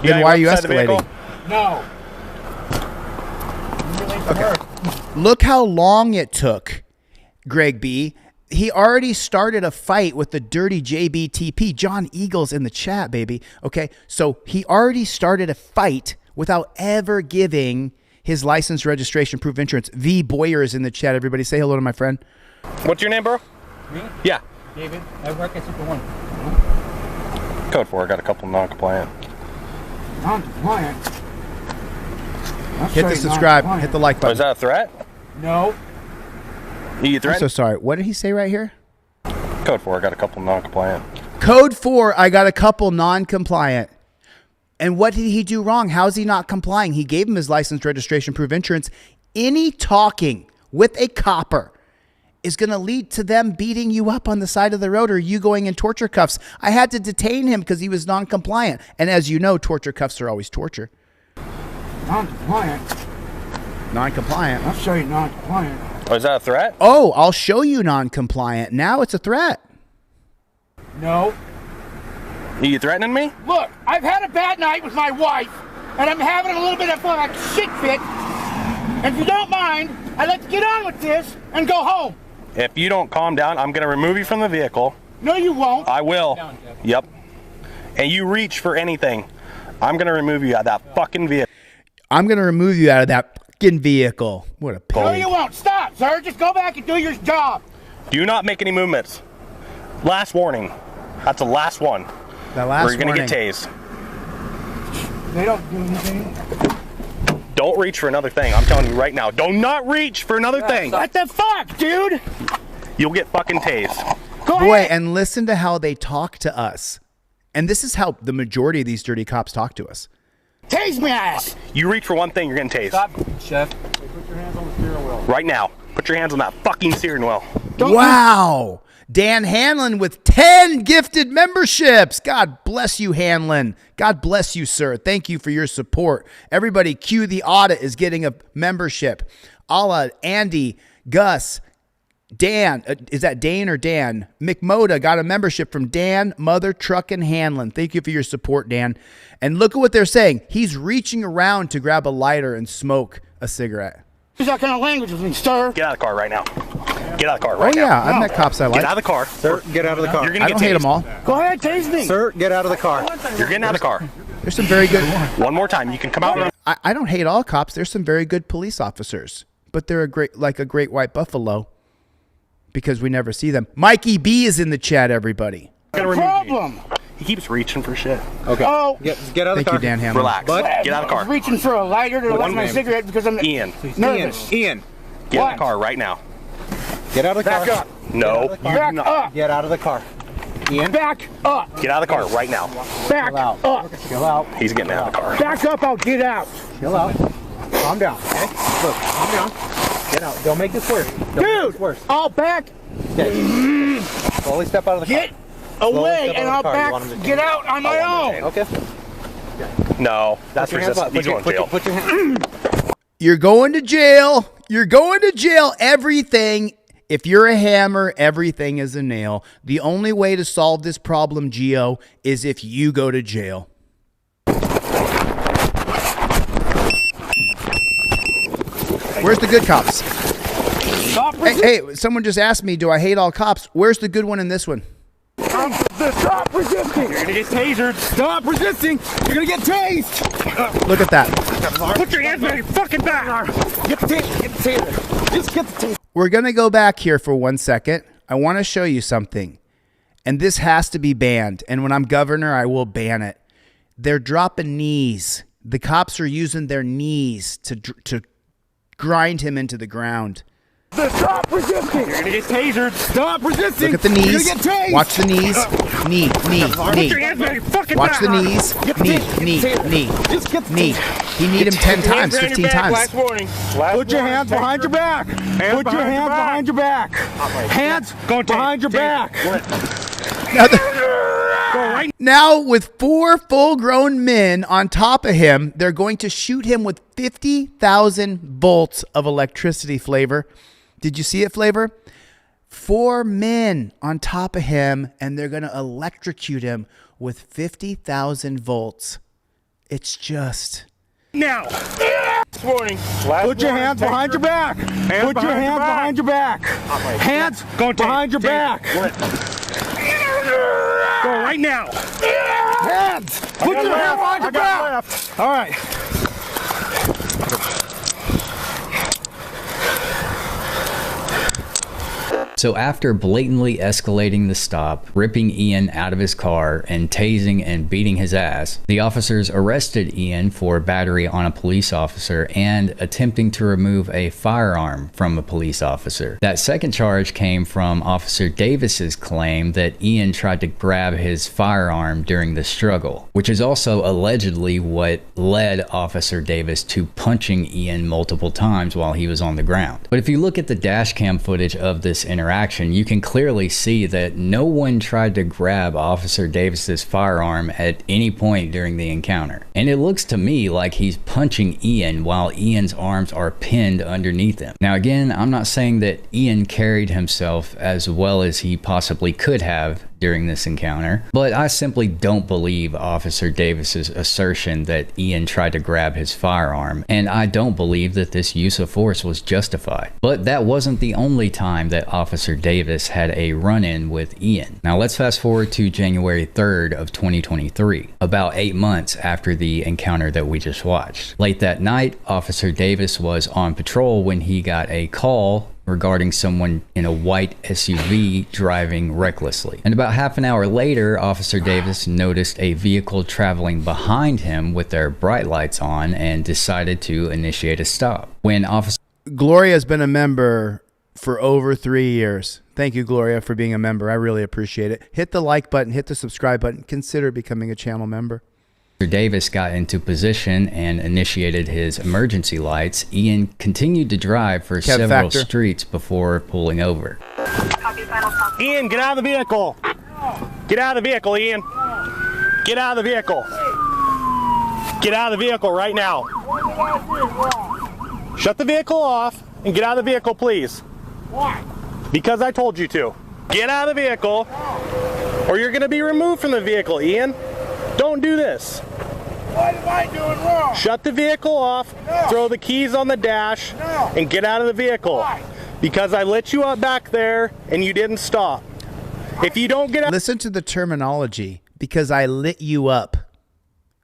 Then why are you escalating? No. Okay. Look how long it took, Greg B. He already started a fight with the dirty JBTP. John Eagles in the chat, baby. Okay, so he already started a fight without ever giving his license, registration, proof of insurance. V. Boyer is in the chat. Everybody say hello to my friend. What's your name, bro? Me? Yeah. David. I work at Super One. Code 4. I got a couple non-compliant. Non-compliant? Hit the subscribe. Hit the like button. Oh, is that a threat? No. You I'm threatened? so sorry. What did he say right here? Code 4. I got a couple non-compliant. Code 4. I got a couple non-compliant. And what did he do wrong? How's he not complying? He gave him his license, registration, proof of insurance. Any talking with a copper is going to lead to them beating you up on the side of the road or you going in torture cuffs. I had to detain him because he was non-compliant. And as you know, torture cuffs are always torture. Non-compliant? Non-compliant. I'll show you non-compliant. Oh, is that a threat? Oh, I'll show you non-compliant. Now it's a threat. No. You threatening me? Look, I've had a bad night with my wife, and I'm having a little bit of a shit fit. And if you don't mind, I'd like to get on with this and go home. If you don't calm down, I'm going to remove you from the vehicle. No, you won't. I will. Yep. And you reach for anything, I'm going to remove you out of that fucking vehicle. I'm going to remove you out of that fucking vehicle. What a pig. No, you won't. Stop, sir. Just go back and do your job. Do not make any movements. Last warning. That's the last one. The last We're going to get tased. They don't do anything. Don't reach for another thing. I'm telling you right now. Do not reach for another thing. What the fuck, dude? You'll get fucking tased. Boy, and listen to how they talk to us. And this is how the majority of these dirty cops talk to us. Tase me ass. You reach for one thing, you're getting tased. Stop, Chef. Put your hands on the steering wheel. Right now. Put your hands on that fucking steering wheel. Wow. Dan Hanlon with 10 gifted memberships. God bless you, Hanlon. God bless you, sir. Thank you for your support. Everybody, Q the Audit is getting a membership. Alla, Andy, Gus, Dan. Is that Dane or Dan? McModa got a membership from Dan, Mother, Truck, and Hanlon. Thank you for your support, Dan. And look at what they're saying. He's reaching around to grab a lighter and smoke a cigarette. Use that kind of language with me, sir. Get out of the car right now. Get out of the car right now. Oh, yeah. I've met cops I like. Get out of the car. Sir, get out of the car. You're gonna I get don't hate them all. Go ahead, tase me. Sir, get out of the car. You're getting out of the car. There's some very good... One more time. You can come out. I don't hate all cops. There's some very good police officers. But they're a great white buffalo. Because we never see them. Mikey B is in the chat, everybody. No problem. He keeps reaching for shit. Okay. Oh. Get out of the car. Thank you, Dan Hanlon. Relax. Get out of the I was car. reaching for a lighter to light my name? cigarette because I'm Ian. nervous. Ian. Get out of the car right now. Get out of the car. Back up. No. Back up. Get out of the car. Ian. Back up. Get out of the car right now. Back up. Chill out. He's getting out of the car. Back up. I'll get out. Chill out. Calm down. Okay. Look. Calm down. Get out. Don't make this worse. Don't make Dude, this worse. I'll back. Okay. Slowly step out of the car. Get away step and out I'll of the car. You back. want him to Get out on my own. Okay. No. That's Put your hands resistance. up. He's going to jail. Put your hands. You're going to jail. You're going to jail. Everything if you're a hammer, everything is a nail. The only way to solve this problem, Gio, is if you go to jail. Where's the good cops? Hey, someone just asked me, do I hate all cops? Where's the good one in this one? Stop resisting! You're gonna get tasered! Stop resisting! You're gonna get tased! Look at that. Put your hands behind your fucking back! Get the taser! Get the taser! Just get the taser! We're going to go back here for 1 second. I want to show you something. And this has to be banned. And when I'm governor, I will ban it. They're dropping knees. The cops are using their knees to grind him into the ground. Stop resisting! You're gonna get tasered! Stop resisting! Look at the knees. You're gonna get tased! Watch the knees. Knee. Put your hands behind your fucking Watch back! the knees. Knee. Just get the Knee. He need him 10 times, 15 times. Last warning. Put your hands behind your back! Put your hands behind your back! Hands behind your back! Now, with 4 full-grown men on top of him, they're going to shoot him with 50,000 volts of electricity, Flavor. Did you see it, Flavor? 4 men on top of him, and they're going to electrocute him with 50,000 volts. It's just... Now. Warning. Put your hands behind your back. Put your hands behind your back. Hands behind your back. Go right now. Hands. Put your hands behind your back. All right. So after blatantly escalating the stop, ripping Ian out of his car, and tasing and beating his ass, the officers arrested Ian for battery on a police officer and attempting to remove a firearm from a police officer. That second charge came from Officer Davis's claim that Ian tried to grab his firearm during the struggle, which is also allegedly what led Officer Davis to punching Ian multiple times while he was on the ground. But if you look at the dash cam footage of this interaction, you can clearly see that no one tried to grab Officer Davis's firearm at any point during the encounter. And it looks to me like he's punching Ian while Ian's arms are pinned underneath him. Now again, I'm not saying that Ian carried himself as well as he possibly could have during this encounter, but I simply don't believe Officer Davis's assertion that Ian tried to grab his firearm, and I don't believe that this use of force was justified. But that wasn't the only time that Officer Davis had a run-in with Ian. Now let's fast forward to January 3rd of 2023, about 8 months after the encounter that we just watched. Late that night, Officer Davis was on patrol when he got a call regarding someone in a white SUV driving recklessly. And about half an hour later, Officer Davis noticed a vehicle traveling behind him with their bright lights on and decided to initiate a stop. When Officer Gloria's been a member for over 3 years. Thank you, Gloria, for being a member. I really appreciate it. Hit the like button, hit the subscribe button. Consider becoming a channel member. Davis got into position and initiated his emergency lights, Ian continued to drive for several streets before pulling over. Ian, get out of the vehicle. Get out of the vehicle, Ian. Get out of the vehicle. Get out of the vehicle right now. Shut the vehicle off and get out of the vehicle, please. Why? Because I told you to. Get out of the vehicle or you're going to be removed from the vehicle, Ian. Don't do this. What am I doing wrong? Shut the vehicle off, throw the keys on the dash, and get out of the vehicle. Why? Because I let you out back there and you didn't stop. If you don't get out... Listen to the terminology, because I lit you up.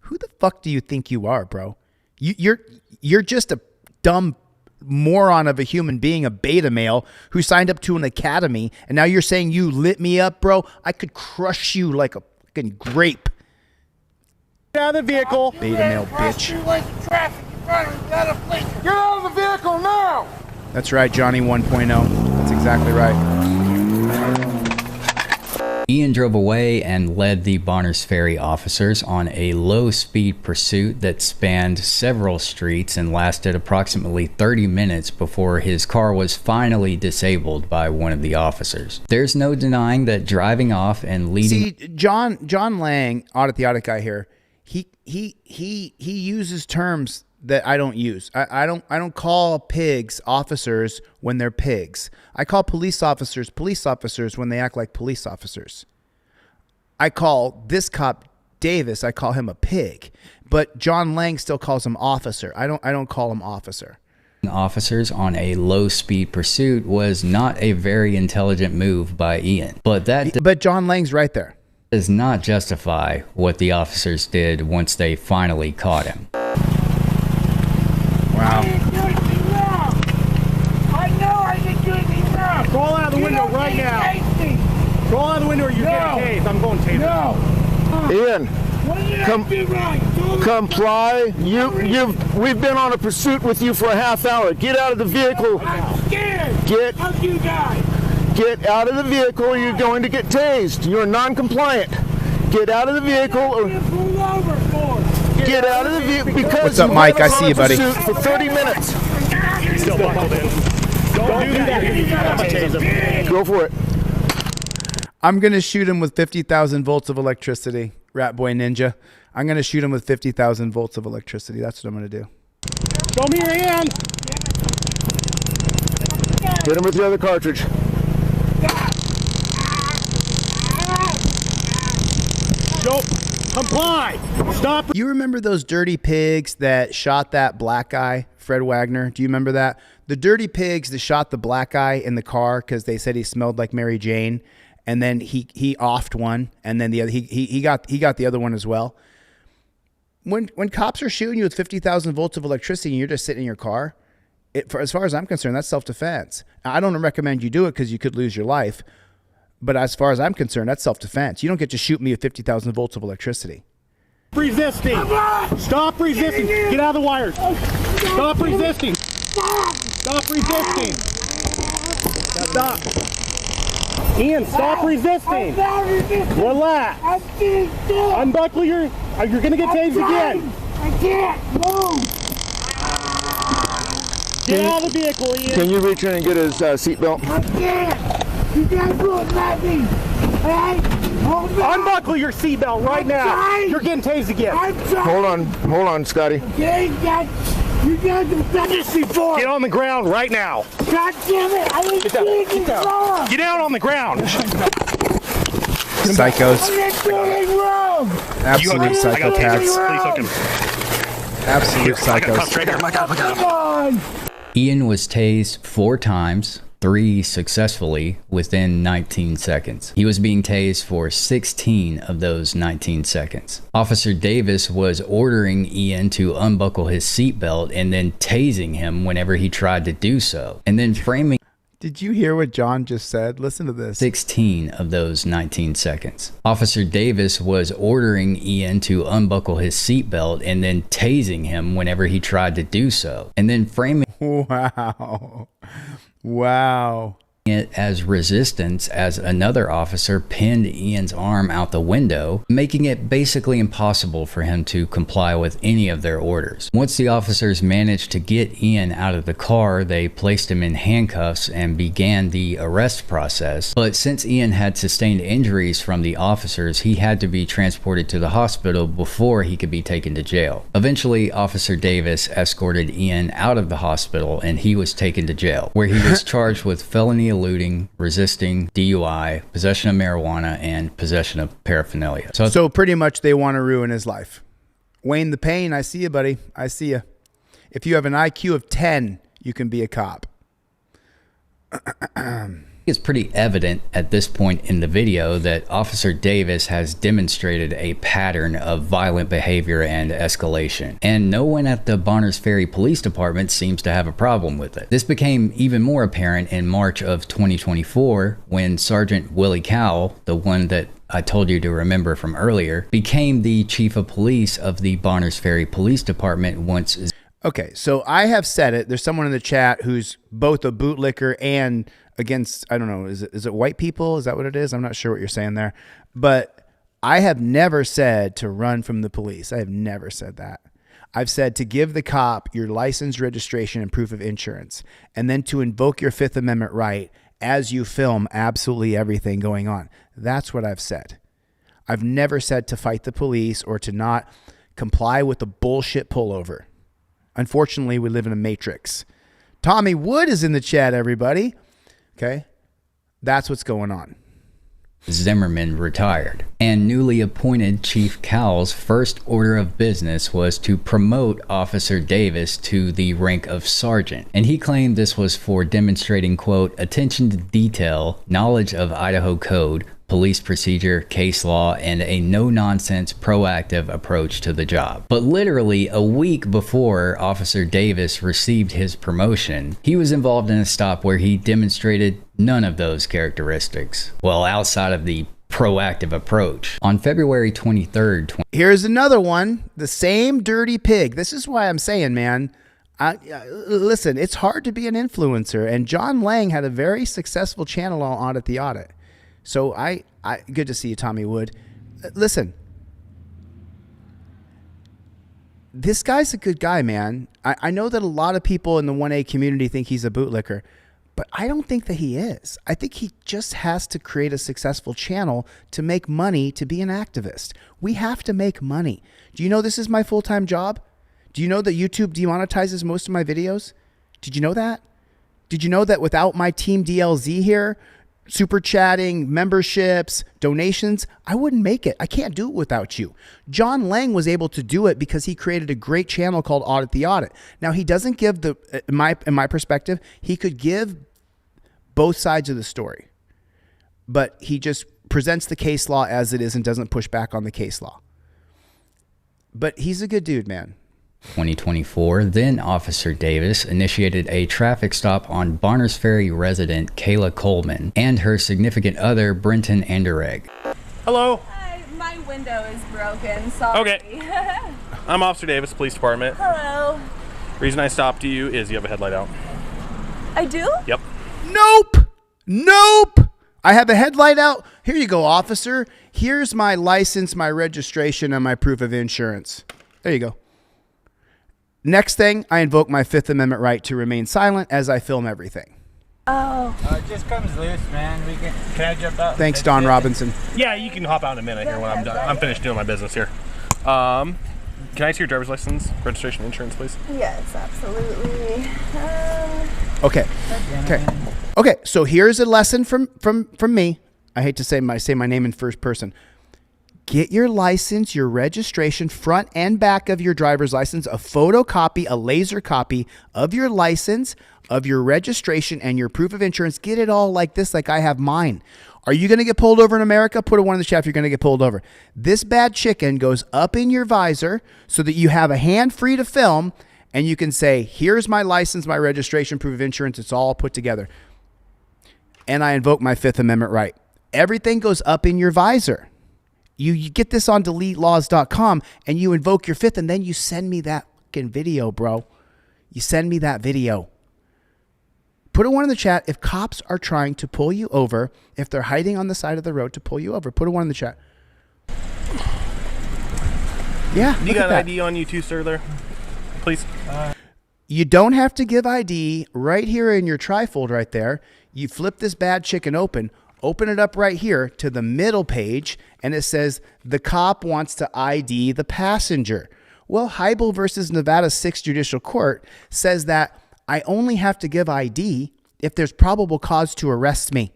Who the fuck do you think you are, bro? You're just a dumb moron of a human being, a beta male who signed up to an academy, and now you're saying you lit me up, bro? I could crush you like a fucking grape. Get out of the vehicle. Beta male bitch. Get out of the vehicle now! That's right, Johnny 1.0. That's exactly right. Ian drove away and led the Bonners Ferry officers on a low-speed pursuit that spanned several streets and lasted approximately 30 minutes before his car was finally disabled by one of the officers. There's no denying that driving off and leading... See, John Lang, audit the audit guy here, he uses terms that I don't use. I don't call pigs officers when they're pigs. I call police officers when they act like police officers. I call this cop Davis, I call him a pig, but John Lang still calls him officer. I don't call him officer. Officers on a low-speed pursuit was not a very intelligent move by Ian, but John Lang's right there. Does not justify what the officers did once they finally caught him. Wow. I know I didn't do anything wrong. Crawl out of the window right now. Crawl out of the window or you're getting tased. I'm going taser. No. Ian, What did I do wrong? comply. We've been on a pursuit with you for a half hour. Get out of the vehicle. I'm scared. Fuck you guys. Get out of the vehicle or you're going to get tased. You're non-compliant. Get out of the vehicle or Pull over for. get out of the vehicle because What's up, Mike? I see you, buddy. For 30 minutes. Still buckled in. Don't do that. I'm gonna tase him. Go for it. I'm going to shoot him with 50,000 volts of electricity, Rat Boy Ninja. I'm going to shoot him with 50,000 volts of electricity. That's what I'm going to do. Show me your hand. Hit him with the other cartridge. Nope. Comply. Stop. You remember those dirty pigs that shot that black guy, Fred Wagner? Do you remember that? The dirty pigs that shot the black guy in the car because they said he smelled like Mary Jane, and then he offed one, and then the other he got the other one as well. When cops are shooting you with 50,000 volts of electricity and you're just sitting in your car, as far as I'm concerned, that's self-defense. I don't recommend you do it because you could lose your life. But as far as I'm concerned, that's self-defense. You don't get to shoot me with 50,000 volts of electricity. Resisting. Stop resisting. Get out of the wires. Stop resisting. Stop resisting. Stop. Ian, stop resisting. Relax. Unbuckle your... You're going to get tased again. I can't move. Get out of the vehicle, Ian. Can you reach in and get his seatbelt? I can't. You guys won't let me. Hey, hold on. Unbuckle your seatbelt right now. You're getting tased again. I'm sorry. Hold on, Scotty. You guys have done this before. Get on the ground right now. God damn it. I didn't do anything wrong. Get down on the ground. Psychos. I didn't do anything wrong. Absolute psychopaths. Please hook him. Absolute psychos. Come on. Ian was tased 4 times, 3 successfully within 19 seconds. He was being tased for 16 of those 19 seconds. Officer Davis was ordering Ian to unbuckle his seatbelt and then tasing him whenever he tried to do so, and then framing. Did you hear what John just said? Listen to this. 16 of those 19 seconds. Officer Davis was ordering Ian to unbuckle his seatbelt and then tasing him whenever he tried to do so, and then framing. Wow. Wow. It as resistance as another officer pinned Ian's arm out the window, making it basically impossible for him to comply with any of their orders. Once the officers managed to get Ian out of the car, they placed him in handcuffs and began the arrest process. But since Ian had sustained injuries from the officers, he had to be transported to the hospital before he could be taken to jail. Eventually, Officer Davis escorted Ian out of the hospital and he was taken to jail, where he was charged with felony eluding, resisting, DUI, possession of marijuana, and possession of paraphernalia. So pretty much they want to ruin his life. Wayne the Pain, I see you, buddy. I see you. If you have an IQ of 10, you can be a cop. It's pretty evident at this point in the video that Officer Davis has demonstrated a pattern of violent behavior and escalation, and no one at the Bonners Ferry Police Department seems to have a problem with it. This became even more apparent in March of 2024 when Sergeant Willie Cowell, the one that I told you to remember from earlier, became the chief of police of the Bonners Ferry Police Department once. Okay, so I have said it. There's someone in the chat who's both a bootlicker and against, I don't know, is it white people? Is that what it is? I'm not sure what you're saying there. But I have never said to run from the police. I have never said that. I've said to give the cop your license, registration, and proof of insurance, and then to invoke your Fifth Amendment right as you film absolutely everything going on. That's what I've said. I've never said to fight the police or to not comply with the bullshit pullover. Unfortunately, we live in a matrix. Tommy Wood is in the chat, everybody. Okay. That's what's going on. Zimmerman retired, and newly appointed Chief Cowell's first order of business was to promote Officer Davis to the rank of sergeant, and he claimed this was for demonstrating, quote, attention to detail, knowledge of Idaho code, police procedure, case law, and a no-nonsense proactive approach to the job. But literally a week before Officer Davis received his promotion, he was involved in a stop where he demonstrated none of those characteristics. Well, outside of the proactive approach. On February 23rd, here's another one, the same dirty pig. This is why I'm saying, man, listen, it's hard to be an influencer, and John Lang had a very successful channel on Audit the Audit. So I good to see you, Tommy Wood. Listen, this guy's a good guy, man. I know that a lot of people in the 1A community think he's a bootlicker, but I don't think that he is. I think he just has to create a successful channel to make money to be an activist. We have to make money. Do you know this is my full-time job? Do you know that YouTube demonetizes most of my videos? Did you know that? Did you know that without my team DLZ here, super chatting, memberships, donations, I wouldn't make it. I can't do it without you. John Lang was able to do it because he created a great channel called Audit the Audit. Now, he doesn't give in my perspective, he could give both sides of the story, but he just presents the case law as it is and doesn't push back on the case law. But he's a good dude, man. 2024, then Officer Davis initiated a traffic stop on Bonners Ferry resident Kayla Coleman and her significant other Brenton Anderegg. Hello. Hi, my window is broken. Sorry. Okay. I'm Officer Davis, Police Department. Hello. Reason I stopped you is you have a headlight out. I do? Yep. Nope. Nope. I have a headlight out. Here you go, officer. Here's my license, my registration, and my proof of insurance. There you go. Next thing, I invoke my Fifth Amendment right to remain silent as I film everything. Oh. It just comes loose, man. Can I jump out? Thanks, Don Robinson. Yeah, you can hop out in a minute here when I'm done. I'm finished doing my business here. Can I see your driver's license, registration, insurance, please? Yes, absolutely. Okay. So here's a lesson from me. I hate to say my name in first person. Get your license, your registration, front and back of your driver's license, a photocopy, a laser copy of your license, of your registration, and your proof of insurance. Get it all like this, like I have mine. Are you going to get pulled over in America? Put a 1 in the chat if you're going to get pulled over. This bad chicken goes up in your visor so that you have a hand free to film, and you can say, here's my license, my registration, proof of insurance. It's all put together. And I invoke my Fifth Amendment right. Everything goes up in your visor. You get this on DeleteLawz.com and you invoke your fifth, and then you send me that fucking video, bro. You send me that video. Put a 1 in the chat if cops are trying to pull you over, if they're hiding on the side of the road to pull you over. Put a 1 in the chat. Yeah. You got an ID on you too, sir, there? Please. You don't have to give ID right here in your trifold right there. You flip this bad chicken open it up right here to the middle page, and it says the cop wants to ID the passenger. Well, Heibel versus Nevada 6th Judicial Court says that I only have to give ID if there's probable cause to arrest me.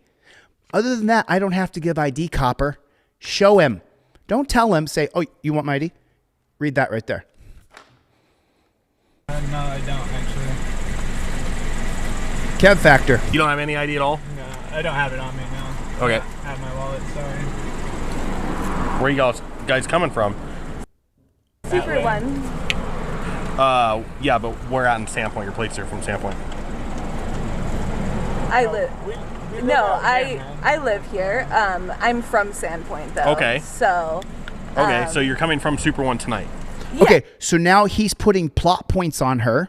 Other than that, I don't have to give ID, copper. Show him. Don't tell him, say, oh, you want my ID? Read that right there. No, I don't, actually. Kev Factor. You don't have any ID at all? No, I don't have it on me, no. Okay. I have my wallet, sorry. Where are you guys coming from? Super one. Yeah, but we're out in Sandpoint. Your plates are from Sandpoint. I live. I live here. I'm from Sandpoint though. Okay. So. Okay, so you're coming from Super One tonight. Yeah. Okay, so now he's putting plot points on her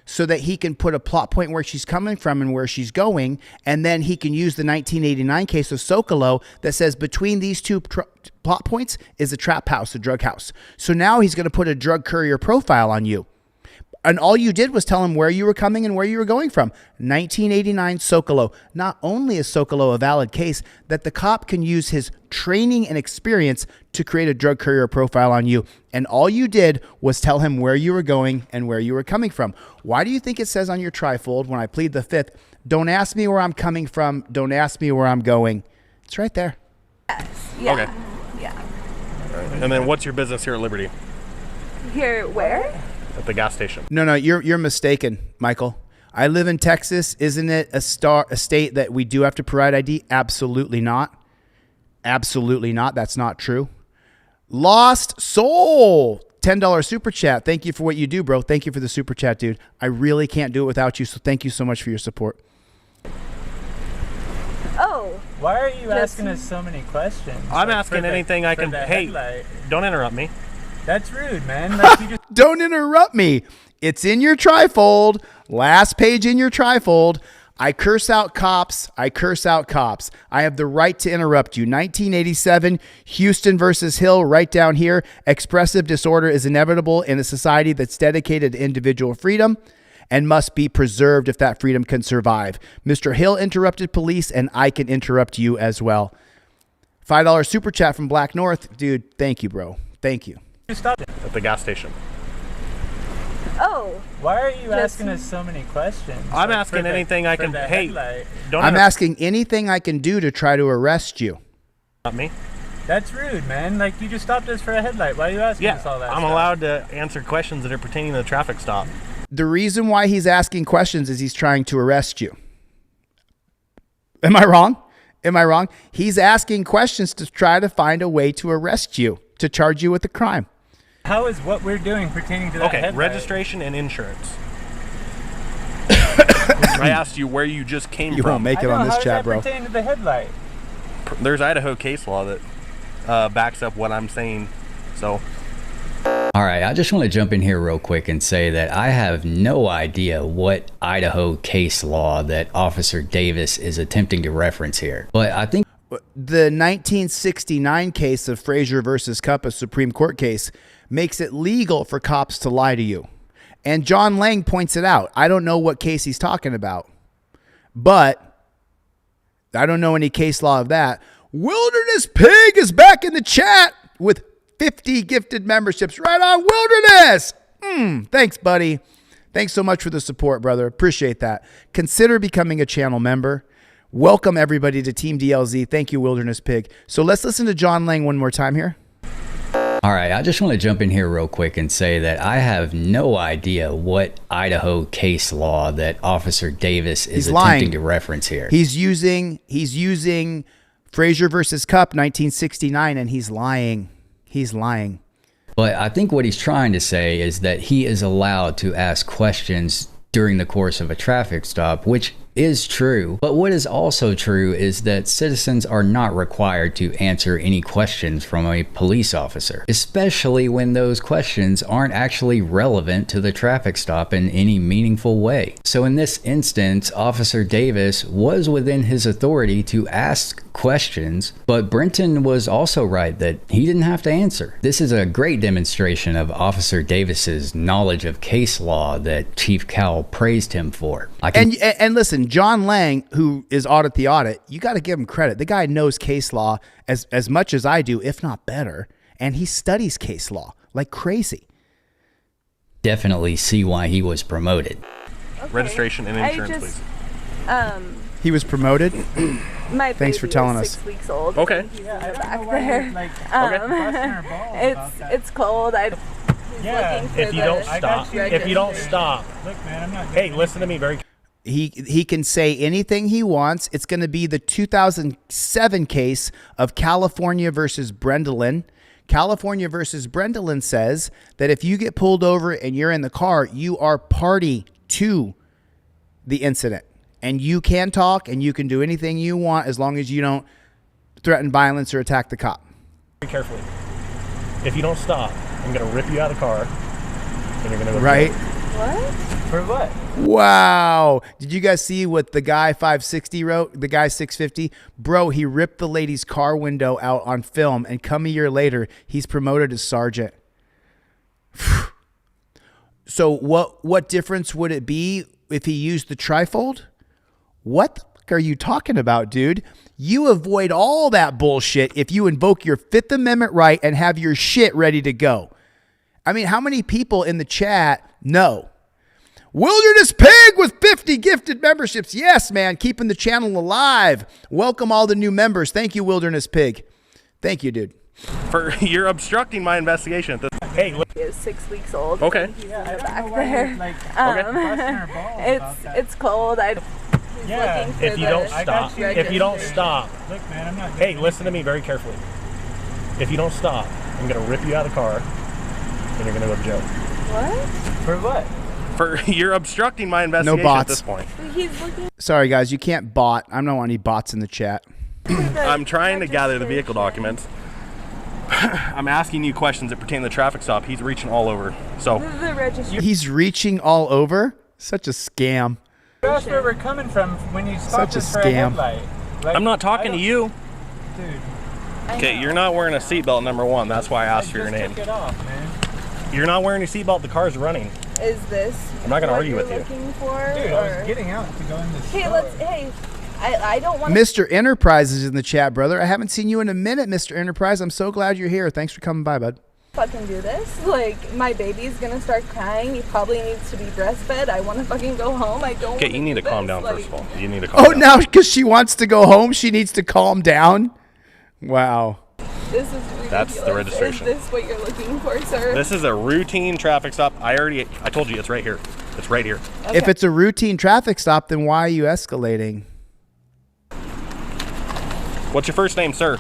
so that he can put a plot point where she's coming from and where she's going, and then he can use the 1989 case of Socolow that says between these two plot points is a trap house, a drug house. So now he's going to put a drug courier profile on you. And all you did was tell him where you were coming and where you were going from. 1989 Socolow. Not only is Socolow a valid case, that the cop can use his training and experience to create a drug courier profile on you. And all you did was tell him where you were going and where you were coming from. Why do you think it says on your trifold, when I plead the fifth, don't ask me where I'm coming from, don't ask me where I'm going? It's right there. Yes. Yeah. Okay. Yeah. And then what's your business here at Liberty? Here, where? At the gas station. No, you're mistaken, Michael. I live in Texas. Isn't it a state that we do have to provide ID? Absolutely not. Absolutely not. That's not true. Lost Soul, $10 super chat. Thank you for what you do, bro. Thank you for the super chat, dude. I really can't do it without you, so thank you so much for your support. Oh. Why are you asking us so many questions? I'm asking anything I can. Hey, don't interrupt me. That's rude, man. Like you just Don't interrupt me. It's in your trifold. Last page in your trifold. I curse out cops. I curse out cops. I have the right to interrupt you. 1987, Houston versus Hill, right down here. Expressive disorder is inevitable in a society that's dedicated to individual freedom and must be preserved if that freedom can survive. Mr. Hill interrupted police, and I can interrupt you as well. $5 super chat from Black North. Dude, thank you, bro. Thank you. Stop it. At the gas station. Oh. Why are you asking us so many questions? I'm asking anything I can. Hey, don't. I'm asking anything I can do to try to arrest you. Not me. That's rude, man. Like you just stopped us for a headlight. Why are you asking us all that? I'm stuff? allowed to answer questions that are pertaining to the traffic stop. The reason why he's asking questions is he's trying to arrest you. Am I wrong? Am I wrong? He's asking questions to try to find a way to arrest you, to charge you with a crime. How is what we're doing pertaining to that headlight? Registration and insurance. I asked you where you just came from. You won't make it on this chat, bro. How does that pertain to the headlight? There's Idaho case law that backs up what I'm saying. So. All right, I just want to jump in here real quick and say that I have no idea what Idaho case law that Officer Davis is attempting to reference here. But I think the 1969 case of Frazier versus Cupp, a Supreme Court case, makes it legal for cops to lie to you. And John Lang points it out. I don't know what case he's talking about, but I don't know any case law of that. Wilderness Pig is back in the chat with 50 gifted memberships. Right on, Wilderness. Thanks, buddy. Thanks so much for the support, brother. Appreciate that. Consider becoming a channel member. Welcome, everybody, to Team DLZ. Thank you, Wilderness Pig. So let's listen to John Lang one more time here. All right, I just want to jump in here real quick and say that I have no idea what Idaho case law that Officer Davis is attempting to reference here. He's using Frazier versus Cupp, 1969, and he's lying. He's lying. But I think what he's trying to say is that he is allowed to ask questions during the course of a traffic stop, which is true. But what is also true is that citizens are not required to answer any questions from a police officer, especially when those questions aren't actually relevant to the traffic stop in any meaningful way. So in this instance, Officer Davis was within his authority to ask questions, but Brenton was also right that he didn't have to answer. This is a great demonstration of Officer Davis's knowledge of case law that Chief Cowell praised him for. And listen, John Lang, who is Audit the Audit, you got to give him credit. The guy knows case law as much as I do, if not better, and he studies case law like crazy. Definitely see why he was promoted. Okay. Registration and insurance, please. He was promoted? My Thanks for baby telling is us. 6 weeks old. Okay. Back there. It's cold. If you don't stop. Look, man, I'm not. Hey, listen to me very. He can say anything he wants. It's going to be the 2007 case of California versus Brendelin. California versus Brendelin says that if you get pulled over and you're in the car, you are party to the incident. And you can talk and you can do anything you want as long as you don't threaten violence or attack the cop. Very carefully. If you don't stop, I'm going to rip you out of the car. And you're going to go. Right? What? For what? Wow. Did you guys see what the guy 560 wrote? The guy 650? Bro, he ripped the lady's car window out on film, and come a year later, he's promoted as sergeant. So what difference would it be if he used the trifold? What the fuck are you talking about, dude? You avoid all that bullshit if you invoke your Fifth Amendment right and have your shit ready to go. I mean, how many people in the chat know? Wilderness Pig with 50 gifted memberships. Yes, man, keeping the channel alive. Welcome all the new members. Thank you, Wilderness Pig. Thank you, dude. You're obstructing my investigation. Hey, he is 6 weeks old. Okay. He's in the back there. It's cold. If you don't stop. If you don't stop. Look, man, I'm not. Hey, listen to me very carefully. If you don't stop, I'm gonna rip you out of the car, and you're gonna go to jail. What? For what? You're obstructing my investigation No bots. at this point. He's looking. Sorry, guys, you can't bot. I don't want any bots in the chat. I'm trying to gather the vehicle documents. I'm asking you questions that pertain to the traffic stop. He's reaching all over. So The registry. He's reaching all over? Such a scam. That's where we're coming from when you stopped Such a us for a scam. headlight. Like, I'm not talking to you. Dude. Okay, you're not wearing a seatbelt, number one. That's why I asked for your name. Took it off, man. You're not wearing your seatbelt. The car's running. Is this? I'm not gonna what argue you're with you. Looking for, Dude, I was getting out to go in this. Hey, I don't want. Mr. Enterprise is in the chat, brother. I haven't seen you in a minute, Mr. Enterprise. I'm so glad you're here. Thanks for coming by, bud. Fucking do this. Like, my baby's gonna start crying. He probably needs to be breastfed. I want to fucking go home. I don't. Okay, you need to calm down like, first of all. You need to calm down. Now because she wants to go home, she needs to calm down? Wow. This is ridiculous. That's the registration. Is this what you're looking for, sir? This is a routine traffic stop. I told you it's right here. It's right here. Okay. If it's a routine traffic stop, then why are you escalating? What's your first name, sir?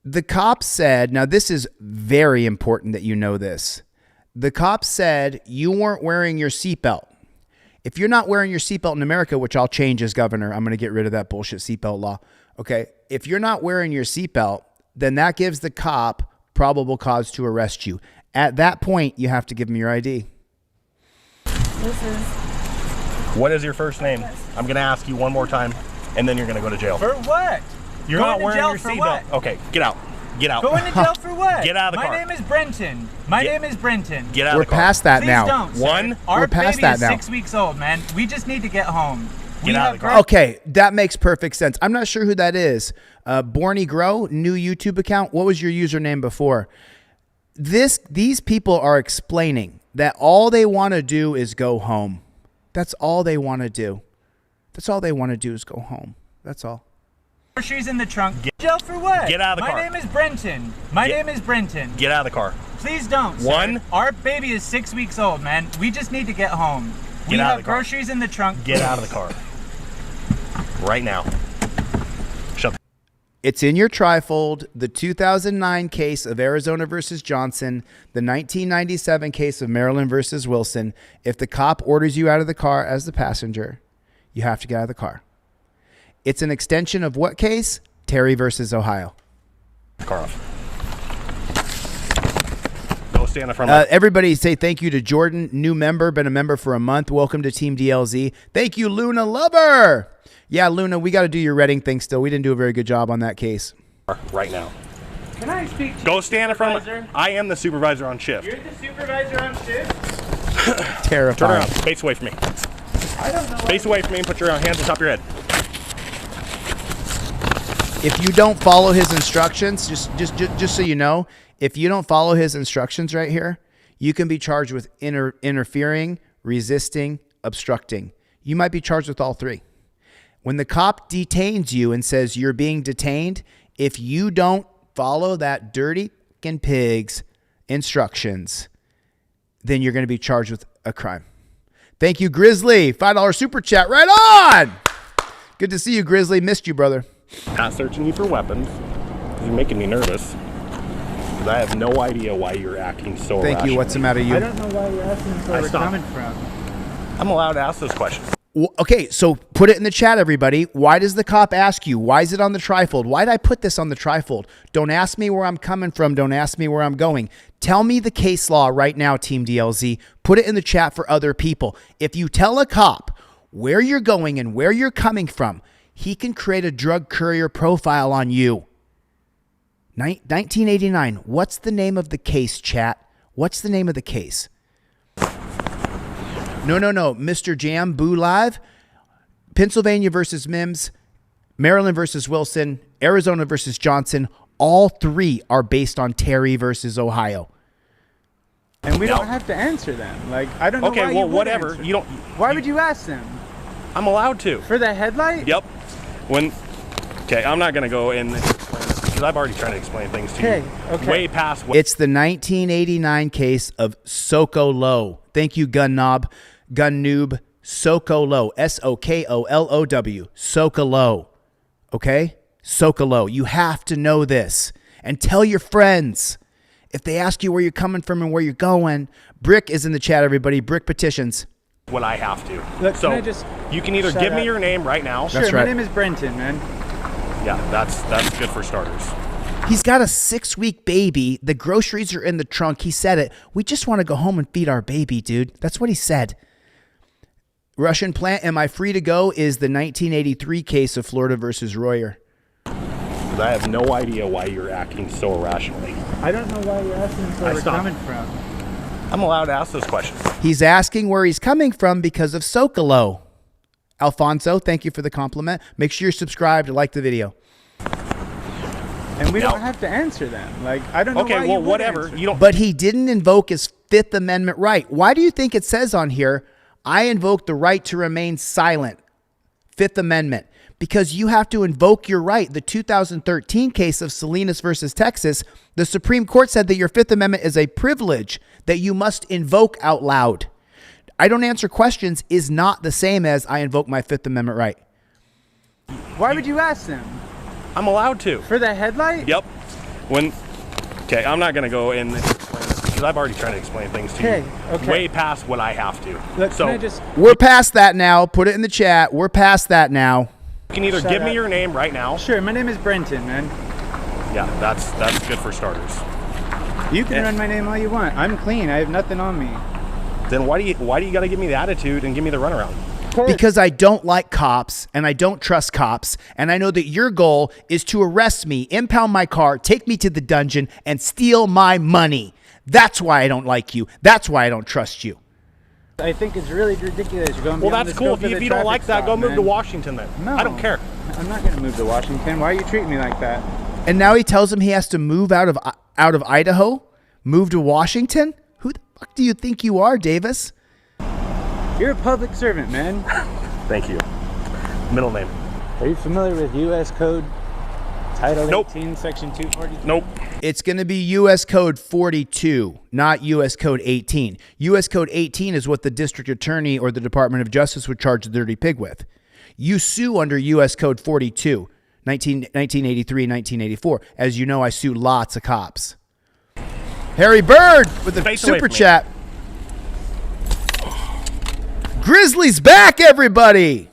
The cop said, now this is very important that you know this. The cop said you weren't wearing your seatbelt. If you're not wearing your seatbelt in America, which I'll change as governor, I'm going to get rid of that bullshit seatbelt law. Okay. If you're not wearing your seatbelt, then that gives the cop probable cause to arrest you. At that point, you have to give him your ID. What is your first name? I'm going to ask you one more time, and then you're going to go to jail. For what? You're Going not to wearing jail your for seatbelt. what? Okay, get out. Get out. Going to jail for what? Get out of the car. My name is Brenton. My name is Brenton. Get out We're of the car. past that Please now. don't, sir. One. Our We're past baby that is now. 6 weeks old, man. We just need to get home. Get out of the car. Okay, that makes perfect sense. I'm not sure who that is. Borny Grow, new YouTube account. What was your username before? These people are explaining that all they want to do is go home. That's all they want to do. That's all they want to do is go home. That's all. Groceries in the trunk. Jail for what? Get out of the car. My name is Brenton. My name is Brenton. Get out of the car. Please don't, sir. One. Our baby is 6 weeks old, man. We just need to get home. Get we out have of the car. groceries in the trunk. Get out of the car. Right now. Shut the It's in your trifold, the 2009 case of Arizona versus Johnson, the 1997 case of Maryland versus Wilson. If the cop orders you out of the car as the passenger, you have to get out of the car. It's an extension of what case? Terry versus Ohio. car off. Go stand in front of Everybody say thank you to Jordan, new member, been a member for a month. Welcome to Team DLZ. Thank you, Luna Lover. Yeah, Luna, we got to do your Reading thing still. We didn't do a very good job on that case. Right now. Can I speak to Go you, stand in front of supervisor? I am the supervisor on shift. You're the supervisor on shift? Terrifying. Turn around. Face away from me. I don't know. Face away from me and put your hands on top of your head. If you don't follow his instructions, just so you know, if you don't follow his instructions right here, you can be charged with interfering, resisting, obstructing. You might be charged with all three. When the cop detains you and says you're being detained, if you don't follow that dirty fucking pig's instructions, then you're going to be charged with a crime. Thank you, Grizzly. $5 super chat. Right on. Good to see you, Grizzly. Missed you, brother. Not searching you for weapons. You're making me nervous. Because I have no idea why you're acting so Thank you. What's the matter, you? I don't know why you're asking us where we're coming from. I'm allowed to ask those questions. Okay, so put it in the chat, everybody. Why does the cop ask you? Why is it on the trifold? Why did I put this on the trifold? Don't ask me where I'm coming from. Don't ask me where I'm going. Tell me the case law right now, Team DLZ. Put it in the chat for other people. If you tell a cop where you're going and where you're coming from, he can create a drug courier profile on you. 1989. What's the name of the case, chat? What's the name of the case? No. Mr. Jam Boo Live. Pennsylvania versus Mims. Maryland versus Wilson. Arizona versus Johnson. All three are based on Terry versus Ohio. And we don't have to answer them. Like, I don't know Okay, why well, you would whatever. answer. You don't. Why would you ask them? I'm allowed to. For the headlight? Yep. Okay, I'm not gonna go in because I've already tried to explain things to you. Way past what. It's the 1989 case of Sokolow. Thank you, gun noob. Sokolow. Sokolow. Sokolow. Okay? Sokolow. You have to know this. And tell your friends. If they ask you where you're coming from and where you're going, Brick is in the chat, everybody. Brick petitions. What I have to. Look, so can I just you can either give me your name right now. Sure, my name is Brenton, man. Yeah, that's good for starters. He's got a 6-week baby. The groceries are in the trunk. He said it. We just want to go home and feed our baby, dude. That's what he said. Russian plant, am I free to go? Is the 1983 case of Florida versus Royer. I have no idea why you're acting so irrationally. I don't know why you're asking where we're coming from. I'm allowed to ask those questions. He's asking where he's coming from because of Sokolow. Alfonso, thank you for the compliment. Make sure you're subscribed and like the video. And we don't have to answer them. Like, I don't know why Okay, well, you would whatever. answer. You don't. But he didn't invoke his Fifth Amendment right. Why do you think it says on here, I invoke the right to remain silent? Fifth Amendment. Because you have to invoke your right. The 2013 case of Salinas versus Texas, the Supreme Court said that your Fifth Amendment is a privilege that you must invoke out loud. I don't answer questions is not the same as I invoke my Fifth Amendment right. Why would you ask them? I'm allowed to. For the headlight? Yep. Okay, I'm not gonna go in because I've already tried to explain things to you. Way past what I have to. Look, so can I just... We're past that now. Put it in the chat. We're past that now. You can either give me your name right now. Sure, my name is Brenton, man. Yeah, that's good for starters. You can run my name all you want. I'm clean. I have nothing on me. Then why do you got to give me the attitude and give me the runaround? Because I don't like cops and I don't trust cops. And I know that your goal is to arrest me, impound my car, take me to the dungeon, and steal my money. That's why I don't like you. That's why I don't trust you. I think it's really ridiculous. You're going Well, beyond that's the cool. scope of If the you don't like traffic that, stop, go move man. to Washington then. No. I don't care. I'm not going to move to Washington. Why are you treating me like that? And now he tells him he has to move out of Idaho, move to Washington? Who the fuck do you think you are, Davis? You're a public servant, man. Thank you. Middle name. Are you familiar with U.S. Code Title Nope. 18, Section 242? Nope. It's going to be U.S. Code 42, not U.S. Code 18. U.S. Code 18 is what the district attorney or the Department of Justice would charge the dirty pig with. You sue under U.S. Code 42, 1983, 1984. As you know, I sue lots of cops. Harry Bird with a super chat. Grizzly's back, everybody.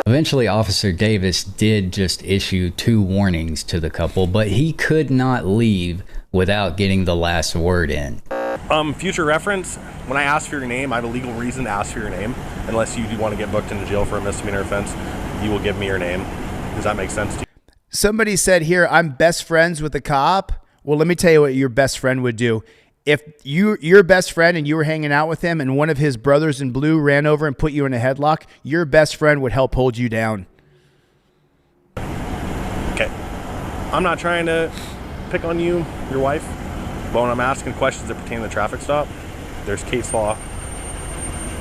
Eventually, Officer Davis did just issue 2 warnings to the couple, but he could not leave without getting the last word in. Future reference, when I ask for your name, I have a legal reason to ask for your name. Unless you do want to get booked into jail for a misdemeanor offense, you will give me your name. Does that make sense to you? Somebody said here, I'm best friends with a cop. Well, let me tell you what your best friend would do. If your best friend and you were hanging out with him and one of his brothers in blue ran over and put you in a headlock, your best friend would help hold you down. Okay. I'm not trying to pick on you, your wife, but when I'm asking questions that pertain to the traffic stop, there's case law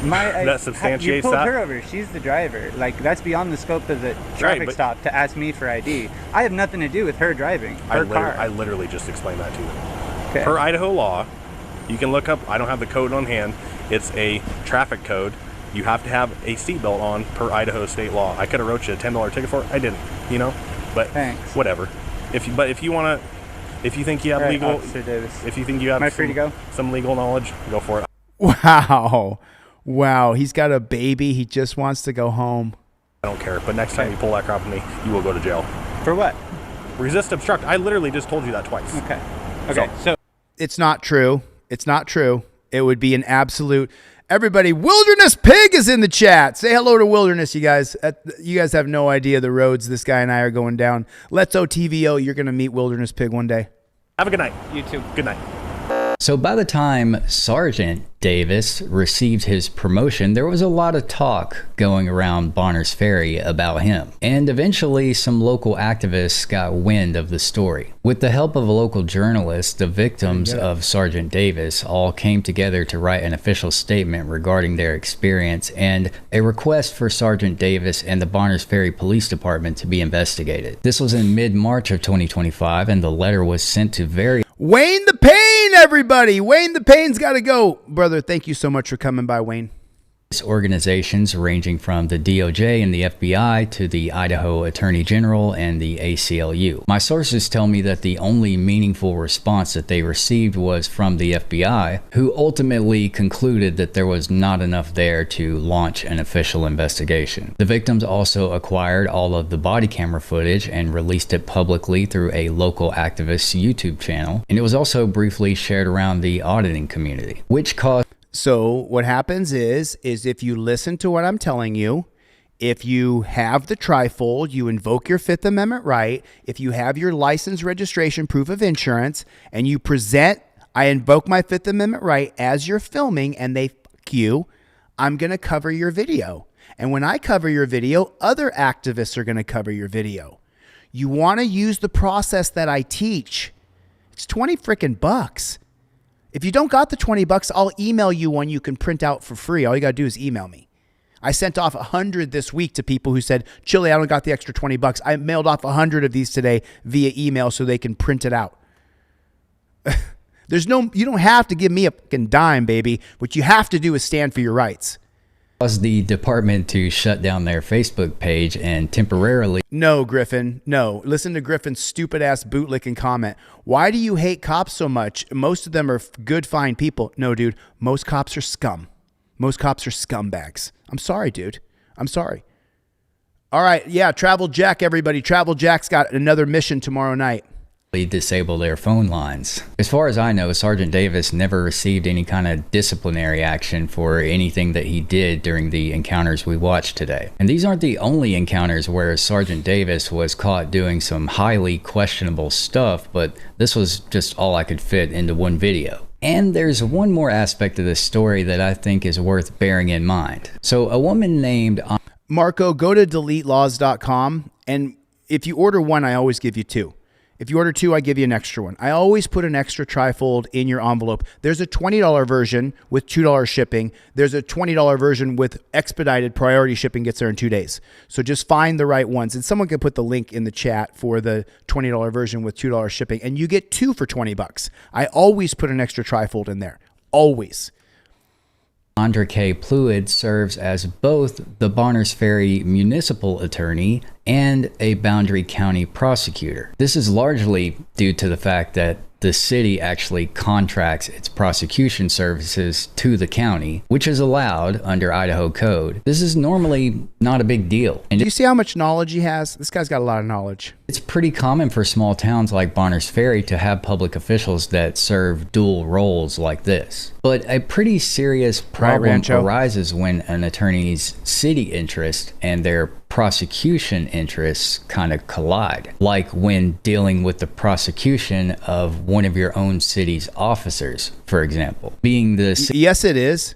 that substantiates you pulled that. her over. She's the driver. Like, that's beyond the scope of the traffic but- stop to ask me for ID. I have nothing to do with her driving. Her car. I literally just explained that to you. Okay. Per Idaho law, you can look up, I don't have the code on hand, it's a traffic code. You have to have a seatbelt on per Idaho state law. I could have wrote you a $10 ticket for it. I didn't, but Thanks. whatever. If you think you have All right, legal, Officer Davis. if you think you have Am I free to go? some legal knowledge, go for it. Wow. He's got a baby. He just wants to go home. I don't care, but next time you pull that crap on me, you will go to jail. For what? Resist, obstruct. I literally just told you that twice. Okay. So It's not true. It's not true. It would be an absolute Everybody, Wilderness Pig is in the chat. Say hello to Wilderness, you guys. You guys have no idea the roads this guy and I are going down. Let's OTVO. You're going to meet Wilderness Pig one day. Have a good night. You too. Good night. So by the time Sergeant Davis received his promotion, there was a lot of talk going around Bonners Ferry about him. And eventually some local activists got wind of the story. With the help of a local journalist, the victims of Sergeant Davis all came together to write an official statement regarding their experience and a request for Sergeant Davis and the Bonners Ferry Police Department to be investigated. This was in mid-March of 2025, and the letter was sent to various... Wayne the Pain, everybody. Wayne the Pain's got to go. Brother, thank you so much for coming by, Wayne. Organizations ranging from the DOJ and the FBI to the Idaho Attorney General and the ACLU. My sources tell me that the only meaningful response that they received was from the FBI, who ultimately concluded that there was not enough there to launch an official investigation. The victims also acquired all of the body camera footage and released it publicly through a local activist's YouTube channel, and it was also briefly shared around the auditing community, which caused... So what happens is if you listen to what I'm telling you, if you have the trifold, you invoke your Fifth Amendment right, if you have your license, registration, proof of insurance, and you present, I invoke my Fifth Amendment right as you're filming and they fuck you, I'm going to cover your video. And when I cover your video, other activists are going to cover your video. You want to use the process that I teach. It's 20 freaking bucks. If you don't got the 20 bucks, I'll email you one you can print out for free. All you got to do is email me. I sent off 100 this week to people who said, Chille, I don't got the extra 20 bucks. I mailed off 100 of these today via email so they can print it out. You don't have to give me a fucking dime, baby. What you have to do is stand for your rights. Caused the department to shut down their Facebook page and temporarily... No, Griffin, no. Listen to Griffin's stupid-ass bootlicking comment. Why do you hate cops so much? Most of them are good, fine people. No, dude, most cops are scum. Most cops are scumbags. I'm sorry, dude. I'm sorry. All right, yeah, Travel Jack, everybody. Travel Jack's got another mission tomorrow night. Disable their phone lines. As far as I know, Sergeant Davis never received any kind of disciplinary action for anything that he did during the encounters we watched today. And these aren't the only encounters where Sergeant Davis was caught doing some highly questionable stuff, but this was just all I could fit into one video. And there's one more aspect of this story that I think is worth bearing in mind. So a woman named... Marco, go to DeleteLawz.com, and if you order one, I always give you two. If you order two, I give you an extra one. I always put an extra trifold in your envelope. There's a $20 version with $2 shipping. There's a $20 version with expedited priority shipping, gets there in 2 days. So just find the right ones. And someone can put the link in the chat for the $20 version with $2 shipping. And you get two for 20 bucks. I always put an extra trifold in there. Always. Andra K. Pluid serves as both the Bonners Ferry municipal attorney and a Boundary County prosecutor. This is largely due to the fact that the city actually contracts its prosecution services to the county, which is allowed under Idaho code. This is normally not a big deal. And do you see how much knowledge he has? This guy's got a lot of knowledge. It's pretty common for small towns like Bonners Ferry to have public officials that serve dual roles like this. But a pretty serious problem arises when an attorney's city interest and their prosecution interests kind of collide, like when dealing with the prosecution of one of your own city's officers, for example. Being the... Yes, it is.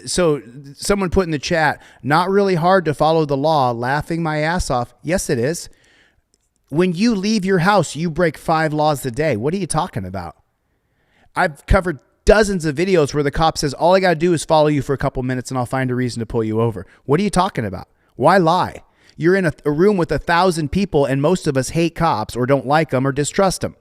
So someone put in the chat, not really hard to follow the law, laughing my ass off. Yes, it is. When you leave your house, you break 5 laws a day. What are you talking about? I've covered dozens of videos where the cop says, all I got to do is follow you for a couple minutes and I'll find a reason to pull you over. What are you talking about? Why lie? You're in a room with 1,000 people and most of us hate cops or don't like them or distrust them.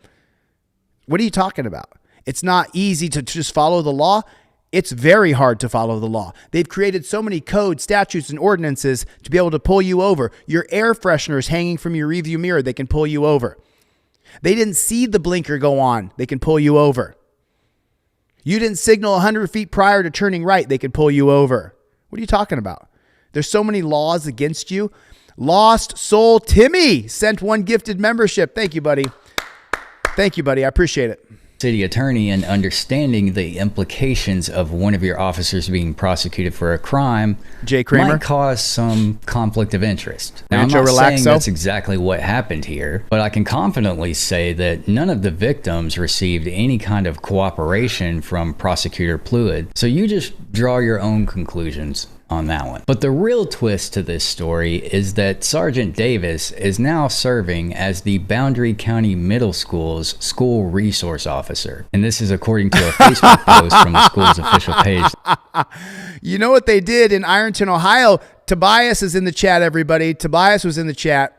What are you talking about? It's not easy to just follow the law. It's very hard to follow the law. They've created so many codes, statutes, and ordinances to be able to pull you over. Your air freshener is hanging from your rearview mirror. They can pull you over. They didn't see the blinker go on. They can pull you over. You didn't signal 100 feet prior to turning right. They could pull you over. What are you talking about? There's so many laws against you. Lost Soul Timmy sent 1 gifted membership. Thank you, buddy. Thank you, buddy. I appreciate it. city attorney and understanding the implications of one of your officers being prosecuted for a crime Jay Kramer might cause some conflict of interest. Now, Rancho I'm not saying Relaxo. that's exactly what happened here, but I can confidently say that none of the victims received any kind of cooperation from Prosecutor Pluid. So you just draw your own conclusions on that one. But the real twist to this story is that Sergeant Davis is now serving as the Boundary County Middle School's school resource officer. And this is according to a Facebook post from the school's official page. You know what they did in Ironton, Ohio? Tobias is in the chat, everybody. Tobias was in the chat.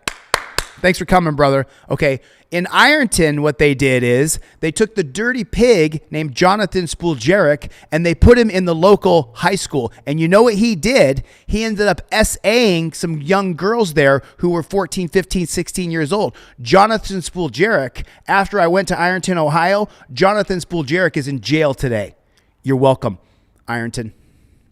Thanks for coming, brother. Okay. In Ironton, what they did is they took the dirty pig named Jonathan Spuljarek and they put him in the local high school. And you know what he did? He ended up SAing some young girls there who were 14, 15, 16 years old. Jonathan Spuljarek, after I went to Ironton, Ohio, Jonathan Spuljarek is in jail today. You're welcome, Ironton.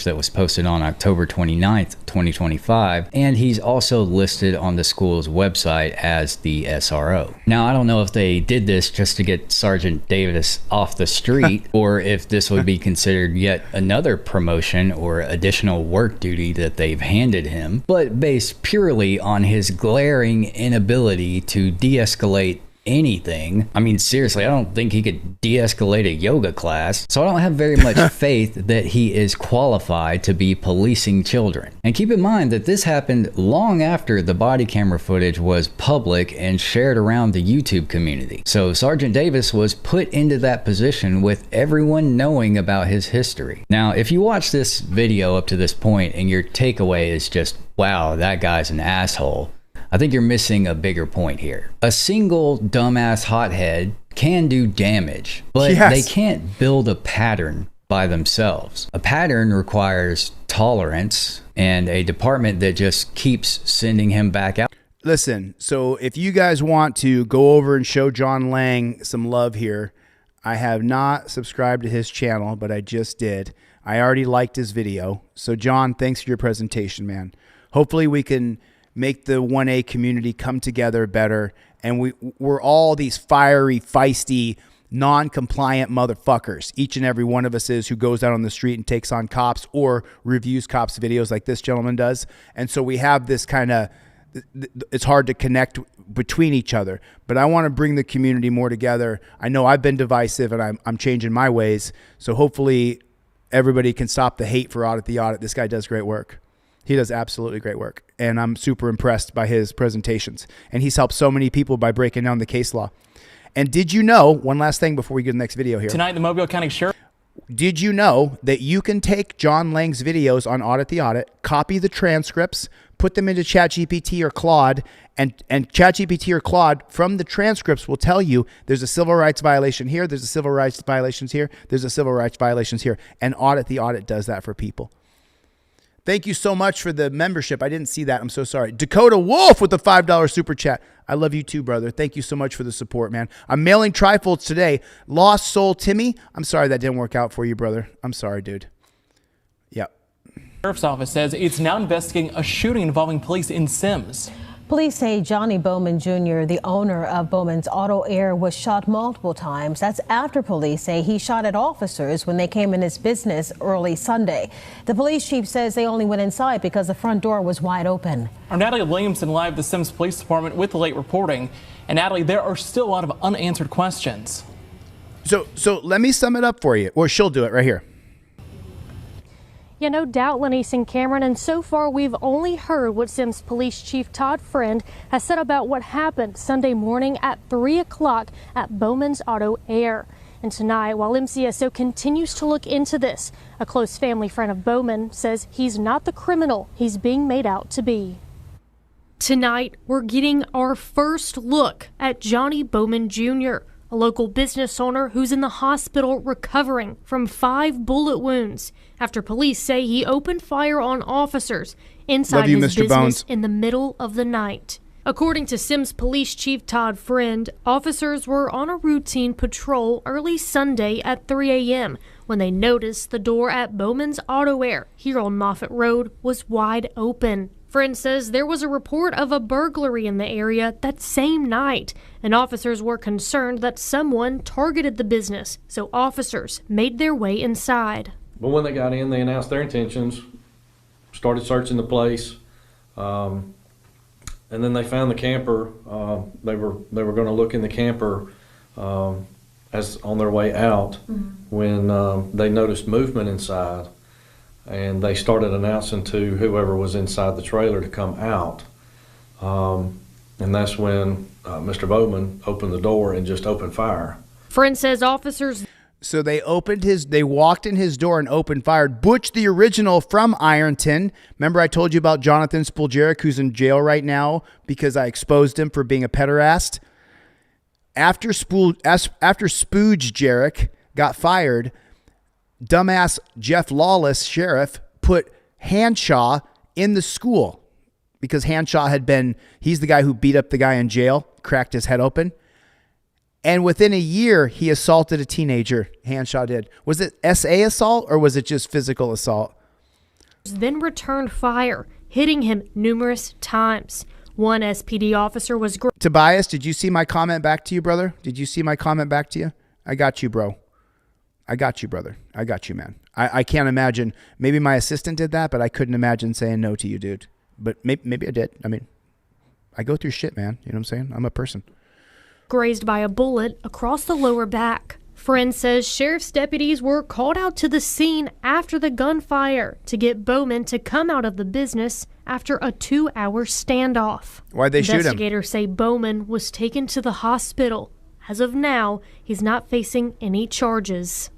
That was posted on October 29th, 2025, and he's also listed on the school's website as the SRO. Now, I don't know if they did this just to get Sergeant Davis off the street or if this would be considered yet another promotion or additional work duty that they've handed him, but based purely on his glaring inability to de-escalate anything. I mean, seriously, I don't think he could de-escalate a yoga class, so I don't have very much faith that he is qualified to be policing children. And keep in mind that this happened long after the body camera footage was public and shared around the YouTube community. So Sergeant Davis was put into that position with everyone knowing about his history. Now, if you watch this video up to this point and your takeaway is just, wow, that guy's an asshole, I think you're missing a bigger point here. A single dumbass hothead can do damage, but they can't build a pattern by themselves. A pattern requires tolerance and a department that just keeps sending him back out. Listen, so if you guys want to go over and show John Lang some love here, I have not subscribed to his channel, but I just did. I already liked his video. So John, thanks for your presentation, man. Hopefully we can make the 1A community come together better. And we're all these fiery, feisty, non-compliant motherfuckers. Each and every one of us is, who goes out on the street and takes on cops or reviews cops' videos like this gentleman does. And so we have this kind of, it's hard to connect between each other. But I want to bring the community more together. I know I've been divisive and I'm changing my ways. So hopefully everybody can stop the hate for Audit the Audit. This guy does great work. He does absolutely great work, and I'm super impressed by his presentations. And he's helped so many people by breaking down the case law. And did you know, one last thing before we get to the next video here. Tonight, the Mobile County Sheriff. Did you know that you can take John Lang's videos on Audit the Audit, copy the transcripts, put them into ChatGPT or Claude, and ChatGPT or Claude from the transcripts will tell you there's a civil rights violation here, there's a civil rights violations here, there's a civil rights violations here. And Audit the Audit does that for people. Thank you so much for the membership. I didn't see that. I'm so sorry. Dakota Wolf with the $5 super chat. I love you too, brother. Thank you so much for the support, man. I'm mailing trifolds today. Lost Soul Timmy. I'm sorry that didn't work out for you, brother. I'm sorry, dude. Yep. Sheriff's Office says it's now investigating a shooting involving police in Sims. Police say Johnny Bowman Jr., the owner of Bowman's Auto Air, was shot multiple times. That's after police say he shot at officers when they came in his business early Sunday. The police chief says they only went inside because the front door was wide open. Our Natalie Williamson live at the Sims Police Department with the late reporting. And Natalie, there are still a lot of unanswered questions. So let me sum it up for you, or she'll do it right here. Yeah, no doubt, Lenise and Cameron, and so far we've only heard what Sims Police Chief Todd Friend has said about what happened Sunday morning at 3 o'clock at Bowman's Auto Air. And tonight, while MCSO continues to look into this, a close family friend of Bowman says he's not the criminal he's being made out to be. Tonight, we're getting our first look at Johnny Bowman Jr., a local business owner who's in the hospital recovering from 5 bullet wounds after police say he opened fire on officers inside his business in the middle of the night. According to Sims Police Chief Todd Friend, officers were on a routine patrol early Sunday at 3 a.m. when they noticed the door at Bowman's Auto Air here on Moffett Road was wide open. Friend says there was a report of a burglary in the area that same night, and officers were concerned that someone targeted the business, so officers made their way inside. But when they got in, they announced their intentions, started searching the place, and then they found the camper. They were going to look in the camper as on their way out when they noticed movement inside. And they started announcing to whoever was inside the trailer to come out. And that's when Mr. Bowman opened the door and just opened fire. Friend says officers... So they walked in his door and opened fire. Butch, the original from Ironton. Remember I told you about Jonathan Spoljarek, who's in jail right now because I exposed him for being a pederast? After Spooge Jarek got fired, dumbass Jeff Lawless, sheriff, put Hanshaw in the school because Hanshaw he's the guy who beat up the guy in jail, cracked his head open. And within a year, he assaulted a teenager. Hanshaw did. Was it SA assault or was it just physical assault? Then returned fire, hitting him numerous times. One SPD officer was... Tobias, did you see my comment back to you, brother? Did you see my comment back to you? I got you, bro. I got you, brother. I got you, man. I can't imagine. Maybe my assistant did that, but I couldn't imagine saying no to you, dude. But maybe I did. I mean, I go through shit, man. You know what I'm saying? I'm a person. Grazed by a bullet across the lower back. Friend says sheriff's deputies were called out to the scene after the gunfire to get Bowman to come out of the business after a 2-hour standoff. Why'd they shoot him? Investigators say Bowman was taken to the hospital. As of now, he's not facing any charges.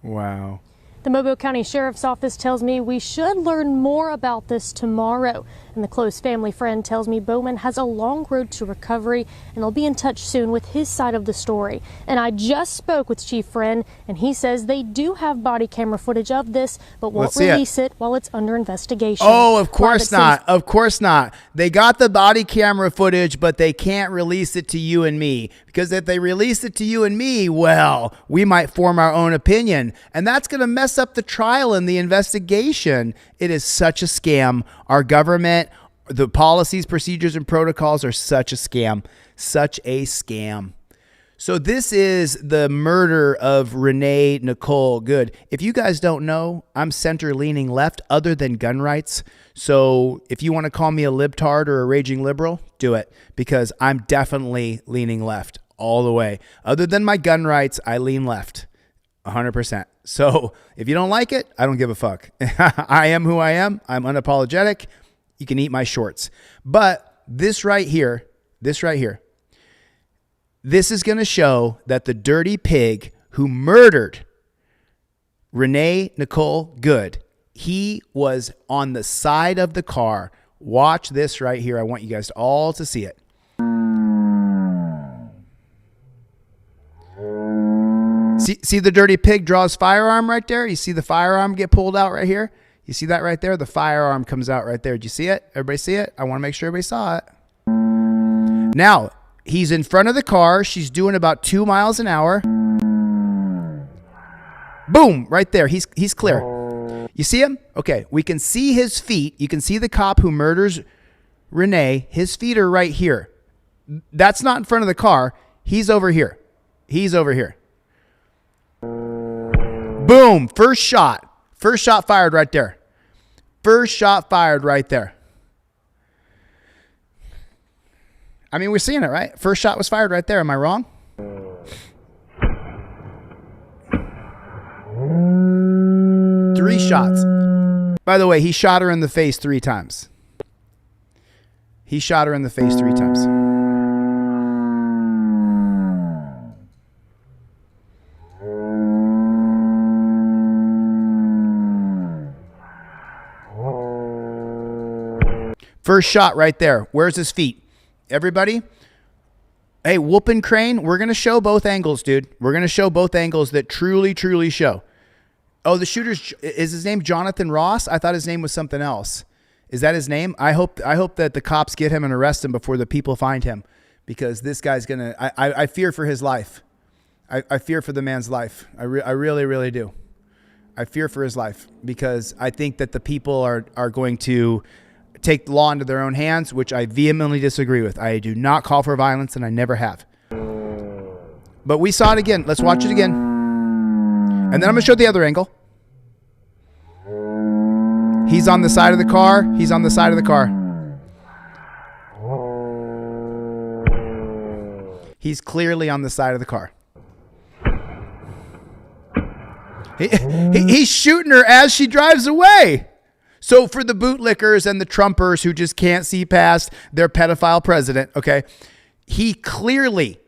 Wow. The Mobile County Sheriff's Office tells me we should learn more about this tomorrow. And the close family friend tells me Bowman has a long road to recovery and he'll be in touch soon with his side of the story. And I just spoke with Chief Friend and he says they do have body camera footage of this, but won't release it while it's under investigation. Oh, of course not. Of course not. They got the body camera footage, but they can't release it to you and me. Because if they release it to you and me, well, we might form our own opinion. And that's going to mess up the trial and the investigation. It is such a scam. Our government, the policies, procedures, and protocols are such a scam. Such a scam. So this is the murder of Renee Nicole Good. If you guys don't know, I'm center-leaning left other than gun rights. So if you want to call me a libtard or a raging liberal, do it. Because I'm definitely leaning left all the way. Other than my gun rights, I lean left 100%. So if you don't like it, I don't give a fuck. I am who I am. I'm unapologetic. You can eat my shorts. But this right here, this is going to show that the dirty pig who murdered Renee Nicole Good, he was on the side of the car. Watch this right here. I want you guys all to see it. See the dirty pig draws firearm right there? You see the firearm get pulled out right here? You see that right there? The firearm comes out right there. Did you see it? Everybody see it? I want to make sure everybody saw it. Now, he's in front of the car. She's doing about 2 miles an hour. Boom, right there. He's clear. You see him? Okay, we can see his feet. You can see the cop who murders Renee. His feet are right here. That's not in front of the car. He's over here. He's over here. Boom, first shot. First shot fired right there. First shot fired right there. I mean, we're seeing it, right? First shot was fired right there. Am I wrong? Three shots. By the way, he shot her in the face 3 times. He shot her in the face 3 times. First shot right there. Where's his feet? Everybody? Hey, whooping crane, we're going to show both angles, dude. We're going to show both angles that truly, truly show. Oh, the shooter's, is his name Jonathan Ross? I thought his name was something else. Is that his name? I hope that the cops get him and arrest him before the people find him, because this guy's going to, I fear for his life. I fear for the man's life. I really, really do. I fear for his life because I think that the people are going to take the law into their own hands, which I vehemently disagree with. I do not call for violence, and I never have. But we saw it again. Let's watch it again. And then I'm going to show the other angle. He's on the side of the car. He's on the side of the car. He's clearly on the side of the car. He's shooting her as she drives away. So for the bootlickers and the Trumpers who just can't see past their pedophile president, okay, he clearly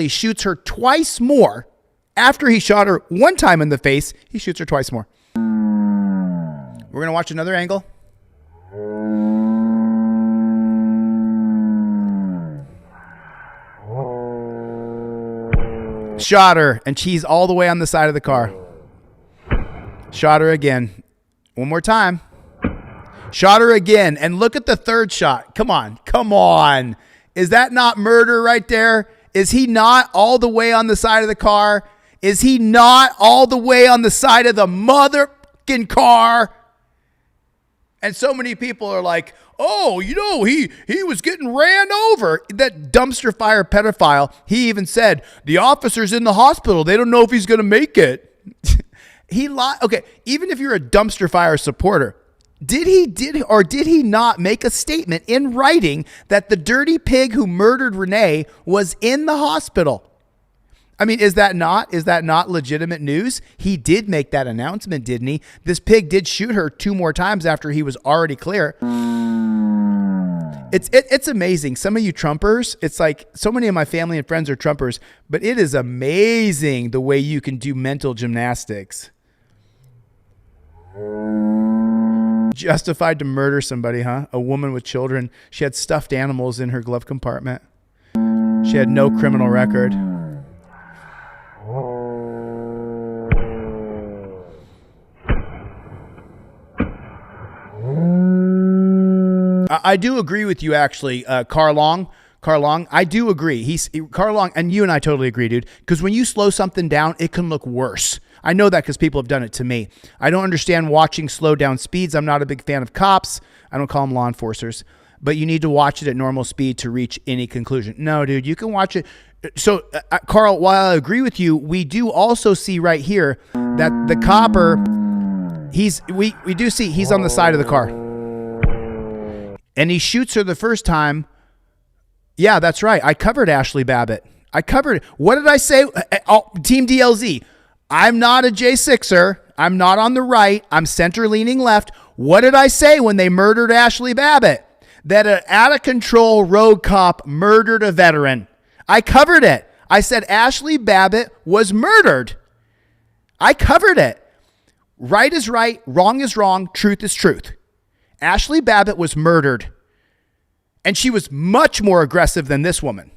shoots her twice more. After he shot her one time in the face, he shoots her twice more. We're going to watch another angle. Shot her, and she's all the way on the side of the car. Shot her again. One more time. Shot her again. And look at the third shot. Come on. Come on. Is that not murder right there? Is he not all the way on the side of the car? Is he not all the way on the side of the motherfucking car? And so many people are like, oh, you know, he was getting ran over. That dumpster fire pedophile, he even said, the officer's in the hospital. They don't know if he's going to make it. He lied. Okay, even if you're a dumpster fire supporter, did he not make a statement in writing that the dirty pig who murdered Renee was in the hospital? I mean, is that not legitimate news? He did make that announcement, didn't he? This pig did shoot her 2 more times after he was already clear. It's amazing. Some of you Trumpers, it's like so many of my family and friends are Trumpers, but it is amazing the way you can do mental gymnastics. Justified to murder somebody, huh? A woman with children. She had stuffed animals in her glove compartment. She had no criminal record. I do agree with you, actually, Carlong. I do agree. Carlong, and you and I totally agree, dude. Because when you slow something down, it can look worse. I know that because people have done it to me. I don't understand watching slow down speeds. I'm not a big fan of cops. I don't call them law enforcers. But you need to watch it at normal speed to reach any conclusion. No, dude, you can watch it. So, Carl, while I agree with you, we do also see right here that the copper, we do see he's on the side of the car. And he shoots her the first time. Yeah, that's right. I covered Ashley Babbitt. What did I say? Oh, Team DLZ. I'm not a J6er. I'm not on the right. I'm center-leaning left. What did I say when they murdered Ashley Babbitt? That an out-of-control road cop murdered a veteran. I covered it. I said Ashley Babbitt was murdered. I covered it. Right is right. Wrong is wrong. Truth is truth. Ashley Babbitt was murdered. And she was much more aggressive than this woman.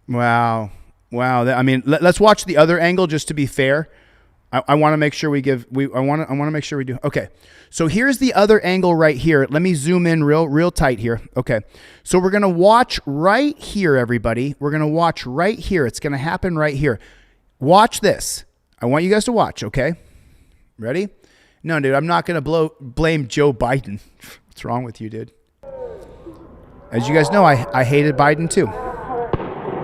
Wow. I mean, let's watch the other angle just to be fair. I want to make sure I want to make sure we do. Okay. So here's the other angle right here. Let me zoom in real tight here. Okay. So we're going to watch right here, everybody. We're going to watch right here. It's going to happen right here. Watch this. I want you guys to watch, okay? Ready? No, dude, I'm not going to blame Joe Biden. What's wrong with you, dude? As you guys know, I hated Biden too.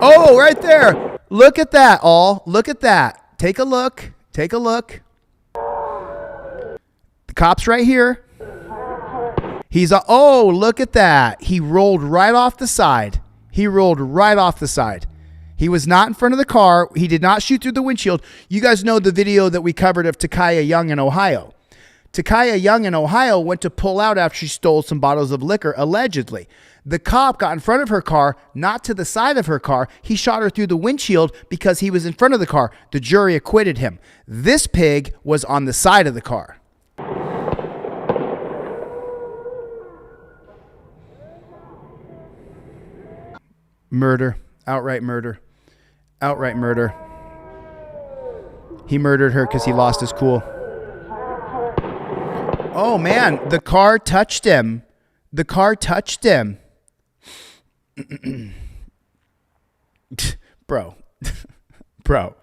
Oh, right there. Look at that, all. Look at that. Take a look. Take a look. The cop's right here. Oh, look at that. He rolled right off the side. He was not in front of the car. He did not shoot through the windshield. You guys know the video that we covered of Takaya Young in Ohio. Takaya Young in Ohio went to pull out after she stole some bottles of liquor, allegedly. The cop got in front of her car, not to the side of her car. He shot her through the windshield because he was in front of the car. The jury acquitted him. This pig was on the side of the car. Murder. Outright murder. Outright murder. He murdered her because he lost his cool. Oh, man. The car touched him. Bro. Bro.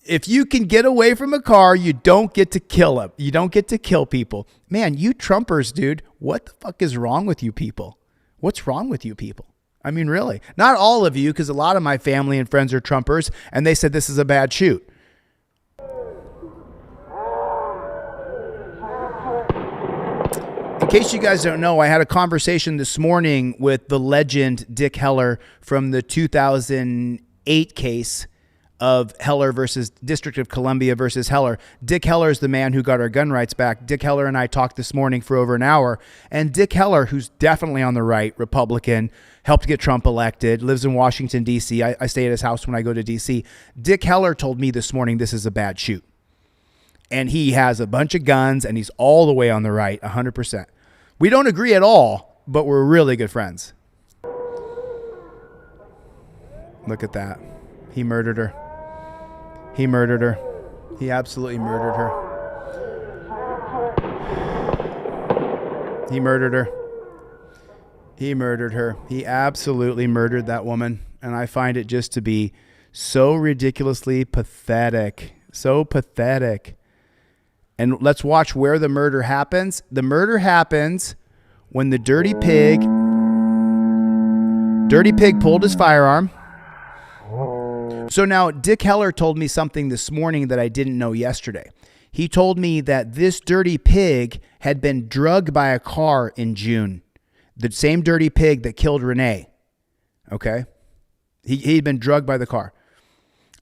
If you can get away from a car, you don't get to kill them. You don't get to kill people. Man, you Trumpers, dude, what the fuck is wrong with you people? What's wrong with you people? I mean, really. Not all of you, because a lot of my family and friends are Trumpers, and they said this is a bad shoot. In case you guys don't know, I had a conversation this morning with the legend Dick Heller from the 2008 case of Heller versus District of Columbia versus Heller. Dick Heller is the man who got our gun rights back. Dick Heller and I talked this morning for over an hour. And Dick Heller, who's definitely on the right, Republican, helped get Trump elected, lives in Washington, D.C. I stay at his house when I go to D.C. Dick Heller told me this morning this is a bad shoot. And he has a bunch of guns, and he's all the way on the right, 100%. We don't agree at all, but we're really good friends. Look at that. He murdered her. He murdered her. He absolutely murdered her. He murdered her. He murdered her. He absolutely murdered that woman. And I find it just to be so ridiculously pathetic. So pathetic. And let's watch where the murder happens. The murder happens when the dirty pig pulled his firearm. So now Dick Heller told me something this morning that I didn't know yesterday. He told me that this dirty pig had been drugged by a car in June. The same dirty pig that killed Renee. Okay? He'd been drugged by the car.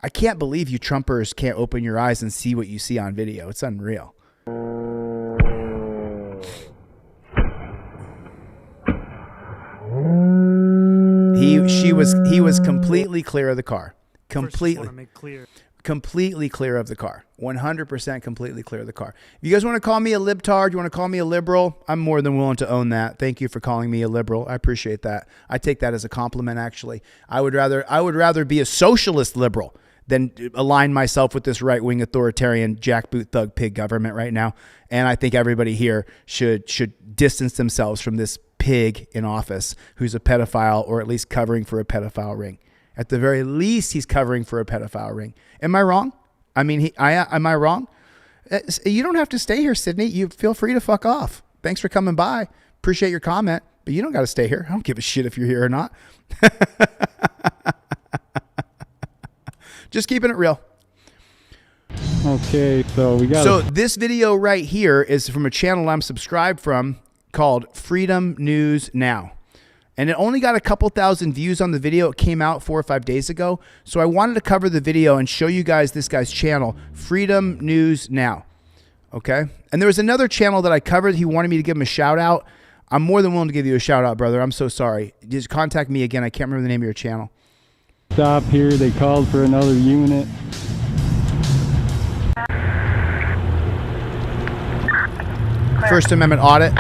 I can't believe you Trumpers can't open your eyes and see what you see on video. It's unreal. He was completely clear of the car. Completely clear of the car. 100% completely clear of the car. If you guys want to call me a libtard, you want to call me a liberal, I'm more than willing to own that. Thank you for calling me a liberal. I appreciate that. I take that as a compliment, actually. I would rather be a socialist liberal than align myself with this right-wing authoritarian jackboot thug pig government right now. And I think everybody here should distance themselves from this pig in office who's a pedophile, or at least covering for a pedophile ring. At the very least, he's covering for a pedophile ring. Am I wrong? I mean, am I wrong? You don't have to stay here, Sydney. You feel free to fuck off. Thanks for coming by. Appreciate your comment, but you don't got to stay here. I don't give a shit if you're here or not. Just keeping it real. Okay, so we got. So this video right here is from a channel I'm subscribed from called Freedom News Now. And it only got a couple thousand views on the video. It came out 4 or 5 days ago. So I wanted to cover the video and show you guys this guy's channel, Freedom News Now. Okay? And there was another channel that I covered. He wanted me to give him a shout out. I'm more than willing to give you a shout out, brother. I'm so sorry. Just contact me again. I can't remember the name of your channel. Stop here. They called for another unit. First Amendment audit.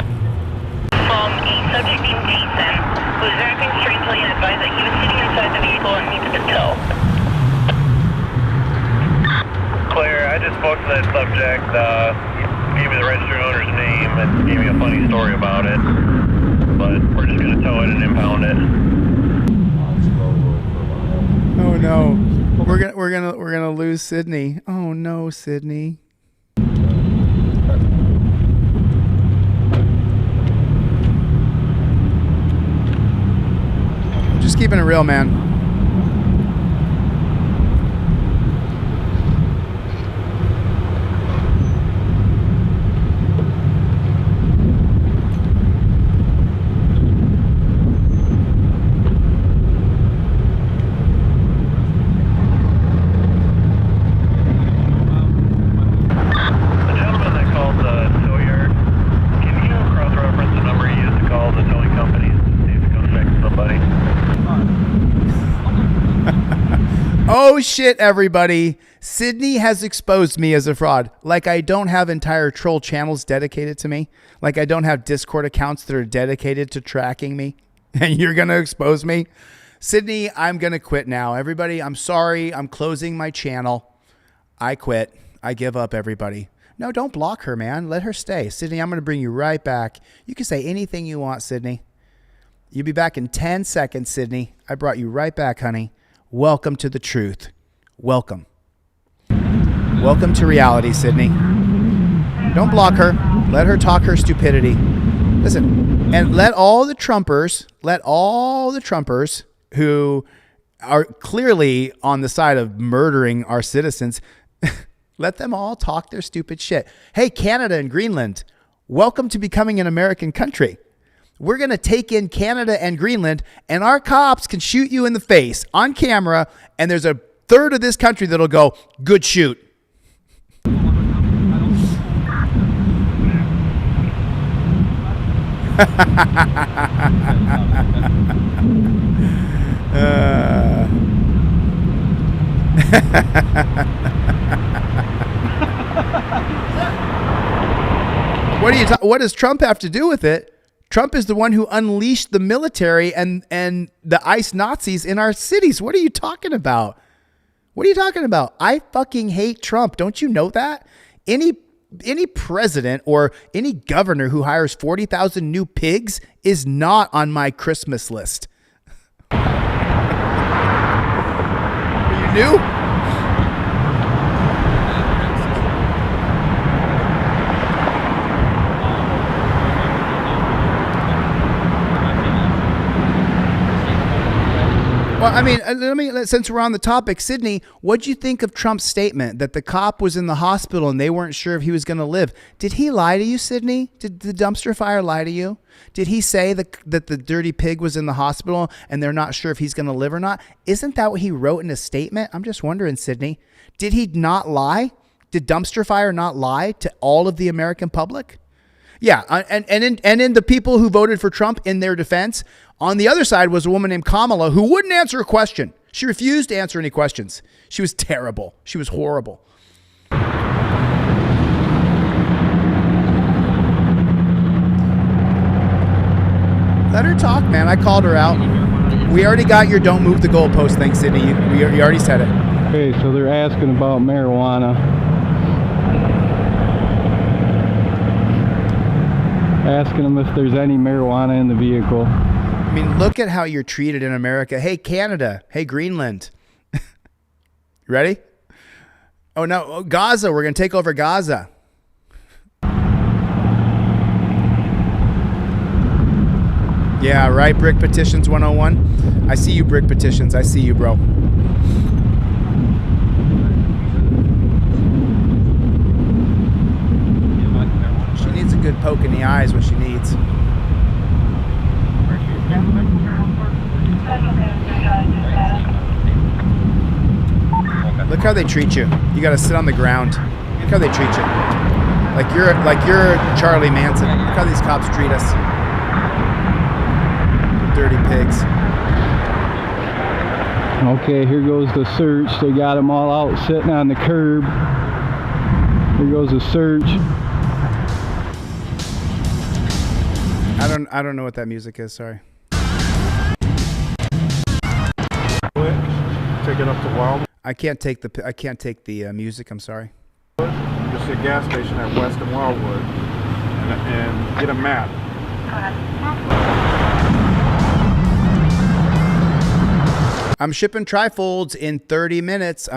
Subject named Jason, who is acting strangely and advised that he was sitting inside the vehicle and needs to tow. Claire, I just spoke to that subject, gave me the registered owner's name and gave me a funny story about it. But we're just gonna tow it and impound it. Oh no. We're gonna lose Sydney. Oh no, Sydney. Just keeping it real, man. Oh shit, everybody. Sydney has exposed me as a fraud. Like I don't have entire troll channels dedicated to me. Like I don't have Discord accounts that are dedicated to tracking me. And you're going to expose me? Sydney, I'm going to quit now. Everybody, I'm sorry. I'm closing my channel. I quit. I give up, everybody. No, don't block her, man. Let her stay. Sydney, I'm going to bring you right back. You can say anything you want, Sydney. You'll be back in 10 seconds, Sydney. I brought you right back, honey. Welcome to the truth. Welcome. Welcome to reality, Sydney. Don't block her. Let her talk her stupidity. Listen, and let all the Trumpers who are clearly on the side of murdering our citizens, let them all talk their stupid shit. Hey, Canada and Greenland, welcome to becoming an American country. We're going to take in Canada and Greenland, and our cops can shoot you in the face on camera, and there's a third of this country that'll go, good shoot. What does Trump have to do with it? Trump is the one who unleashed the military and the ICE Nazis in our cities. What are you talking about? What are you talking about? I fucking hate Trump. Don't you know that? Any president or any governor who hires 40,000 new pigs is not on my Christmas list. You knew? Well, I mean, since we're on the topic, Sydney, what'd you think of Trump's statement that the cop was in the hospital and they weren't sure if he was going to live? Did he lie to you, Sydney? Did the dumpster fire lie to you? Did he say that the dirty pig was in the hospital and they're not sure if he's going to live or not? Isn't that what he wrote in his statement? I'm just wondering, Sydney, did he not lie? Did dumpster fire not lie to all of the American public? Yeah, and in the people who voted for Trump, in their defense, on the other side was a woman named Kamala who wouldn't answer a question. She refused to answer any questions. She was terrible. She was horrible. Let her talk, man. I called her out. We already got your don't move the goalpost thing, Sydney. You already said it. Okay, so they're asking about marijuana. Asking them if there's any marijuana in the vehicle. I mean, look at how you're treated in America. Hey, Canada. Hey, Greenland. Ready? Oh, no. Oh, Gaza. We're going to take over Gaza. Yeah, right. Brick Petitions 101. I see you, Brick Petitions. I see you, bro. She needs a good poke in the eyes when she needs. Look how they treat you. You got to sit on the ground. Look how they treat you. Like you're Charlie Manson. Look how these cops treat us. Dirty pigs. Okay, here goes the search. They got them all out sitting on the curb. Here goes the search. I don't know what that music is. Sorry. Take it up to Wild. I can't take the music. I'm sorry. Just see a gas station at West and Wildwood, and get a map. I'm shipping trifolds in 30 minutes.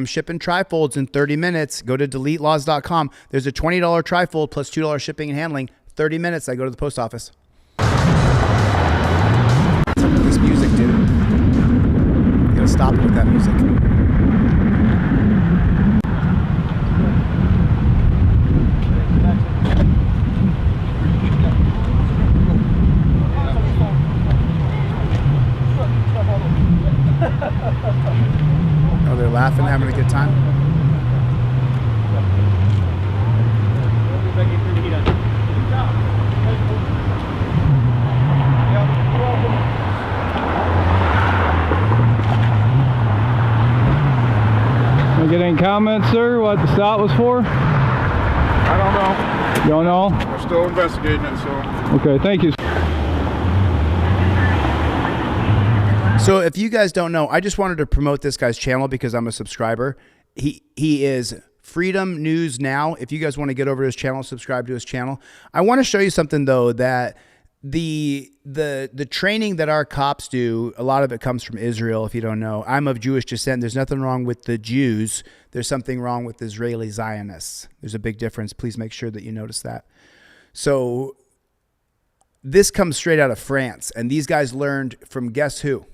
Go to DeleteLawz.com. There's a $20 trifold plus $2 shipping and handling. 30 minutes. I go to the post office. What's up with this music, dude? You gotta stop it with that music. Oh, they're laughing, having a good time. Can I get any comments, sir, what the stop was for? I don't know. You don't know? We're still investigating it, so. Okay, thank you. So if you guys don't know, I just wanted to promote this guy's channel because I'm a subscriber. He is Freedom News Now. If you guys want to get over to his channel, subscribe to his channel. I want to show you something, though, that the training that our cops do, a lot of it comes from Israel, if you don't know. I'm of Jewish descent. There's nothing wrong with the Jews. There's something wrong with Israeli Zionists. There's a big difference. Please make sure that you notice that. So this comes straight out of France, and these guys learned from guess who?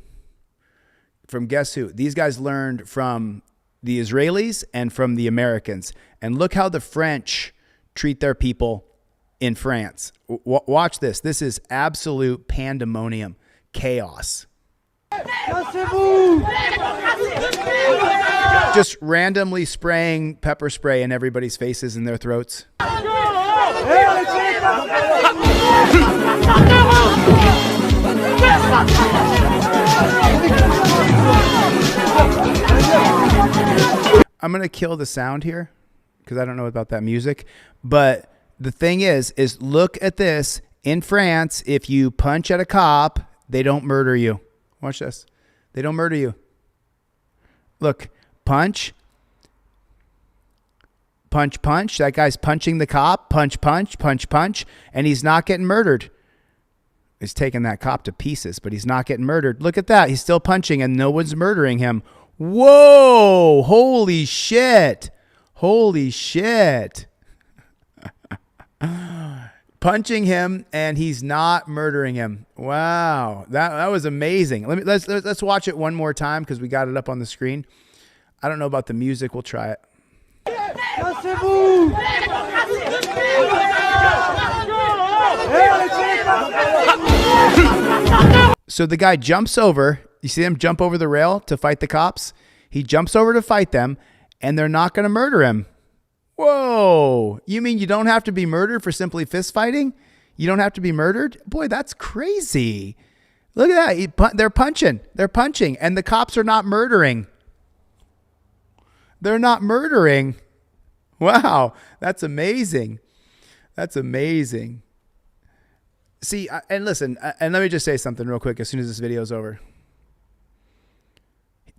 From guess who? These guys learned from the Israelis and from the Americans. And look how the French treat their people in France. Watch this. This is absolute pandemonium, chaos. Just randomly spraying pepper spray in everybody's faces and their throats. I'm going to kill the sound here because I don't know about that music. But the thing is look at this. In France, if you punch at a cop, they don't murder you. Watch this. They don't murder you. Look, punch. Punch, punch. That guy's punching the cop. Punch, punch, punch, punch. And he's not getting murdered. He's taking that cop to pieces, but he's not getting murdered. Look at that. He's still punching and no one's murdering him. Whoa. Holy shit. Holy shit. Punching him and he's not murdering him. Wow. That was amazing. Let's watch it one more time because we got it up on the screen. I don't know about the music. We'll try it. So the guy jumps over. You see him jump over the rail to fight the cops? He jumps over to fight them, and they're not going to murder him. Whoa. You mean you don't have to be murdered for simply fist fighting? You don't have to be murdered? Boy, that's crazy. Look at that. They're punching. They're punching, and the cops are not murdering. They're not murdering. Wow, that's amazing. That's amazing. See, and listen, and let me just say something real quick as soon as this video is over.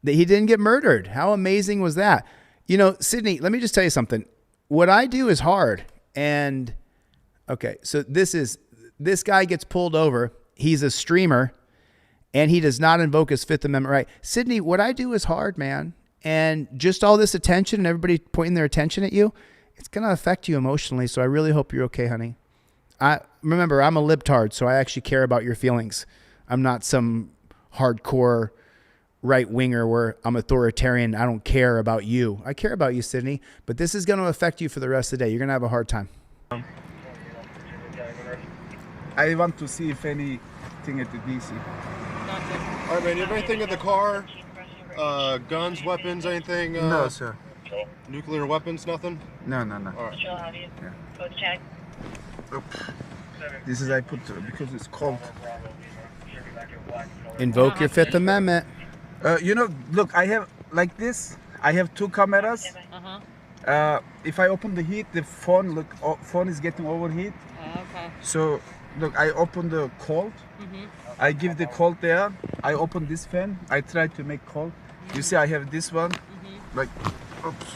He didn't get murdered. How amazing was that? You know, Sydney, let me just tell you something. What I do is hard. And, okay, so this guy gets pulled over. He's a streamer, and he does not invoke his Fifth Amendment right. Sydney, what I do is hard, man. And just all this attention and everybody pointing their attention at you, it's going to affect you emotionally. So I really hope you're okay, honey. Remember, I'm a libtard, so I actually care about your feelings. I'm not some hardcore right-winger where I'm authoritarian. I don't care about you. I care about you, Sydney. But this is going to affect you for the rest of the day. You're going to have a hard time. I want to see if anything at the DC. All right, man. You have anything in the car? Guns, weapons, anything? No, sir. Nuclear weapons, nothing? No. All right. Yeah. Oops. This is I put because it's cold. Invoke your Fifth Amendment. You know, look, I have like this. I have two cameras. If I open the heat, the phone phone is getting overheat. Okay. So look, I open the cold. I give the cold there. I open this fan. I try to make cold. You see, I have this one. Like, oops.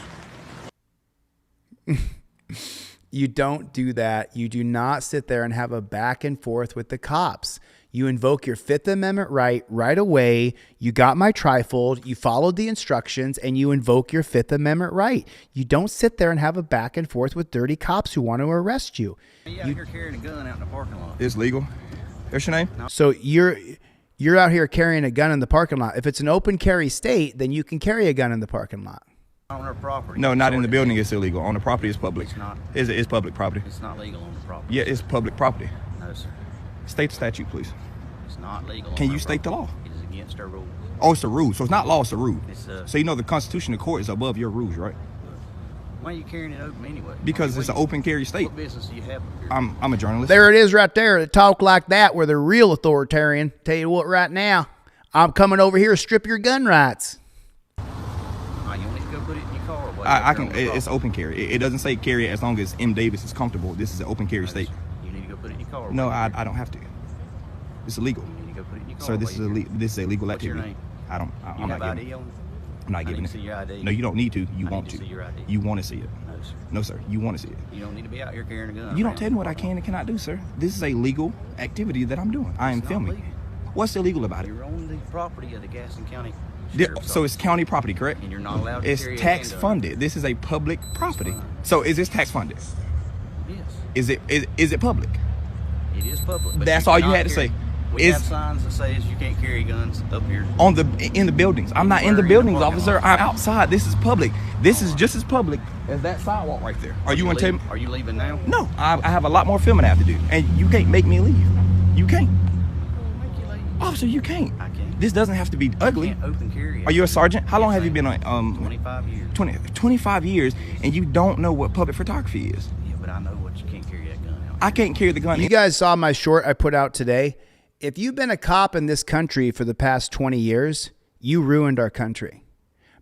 You don't do that. You do not sit there and have a back and forth with the cops. You invoke your Fifth Amendment right away. You got my trifold. You followed the instructions, and you invoke your Fifth Amendment right. You don't sit there and have a back and forth with dirty cops who want to arrest you. You're carrying a gun out in the parking lot. It's legal. What's your name? So you're out here carrying a gun in the parking lot. If it's an open carry state, then you can carry a gun in the parking lot. On our property. No, not in the building. It's illegal. On the property, it's public. It's not. It's public property. It's not legal on the property. Yeah, it's public property. No, sir. State the statute, please. It's not legal. Can you state the law? It is against our rules. Oh, it's a rule. So it's not law, it's a rule. It's so you know the Constitution of court is above your rules, right? Why are you carrying it open anyway? Because it's an open carry state. What business do you have? I'm a journalist. There it is right there. To talk like that where they're real authoritarian. Tell you what, right now, I'm coming over here to strip your gun rights. You want to go put it in your car? I can. It's open carry. It doesn't say carry as long as M. Davis is comfortable. This is an open carry state. You need to go put it in your car. No, I don't have to. It's illegal. You need to go put it in your car. Sir, this is a legal activity. What's your name? I'm not giving it. I'm not giving it. See your ID. No, you don't need to. You want to. See your ID. You want to see it. No, this. No, sir. You want to see it. You don't need to be out here carrying a gun. You don't around. tell me what I can and cannot do, sir. This is a legal activity that I'm doing. I am filming. What's illegal about it? You're on the property of the Gaston County. So it's county property, correct? And you're not allowed to It's carry a tax handgun. funded. This is a public property. So is this tax funded? Yes. Is it public? It is public. But That's you all you cannot had to carry- say. We have signs that says you can't carry guns up here. In the buildings. I'm not in the buildings, officer. I'm outside. This is public. This is just as public as that sidewalk right there. Are you going to tell me? Are you leaving now? No, I have a lot more filming I have to do, and you can't make me leave. You can't. Officer, you can't. I can't. This doesn't have to be ugly. Can't open carry. Are you a sergeant? How long have you been on? 25 years. 25 years, and you don't know what public photography is. Yeah, but I know what you can't carry that gun out. I can't carry the gun. You guys saw my short I put out today. If you've been a cop in this country for the past 20 years, you ruined our country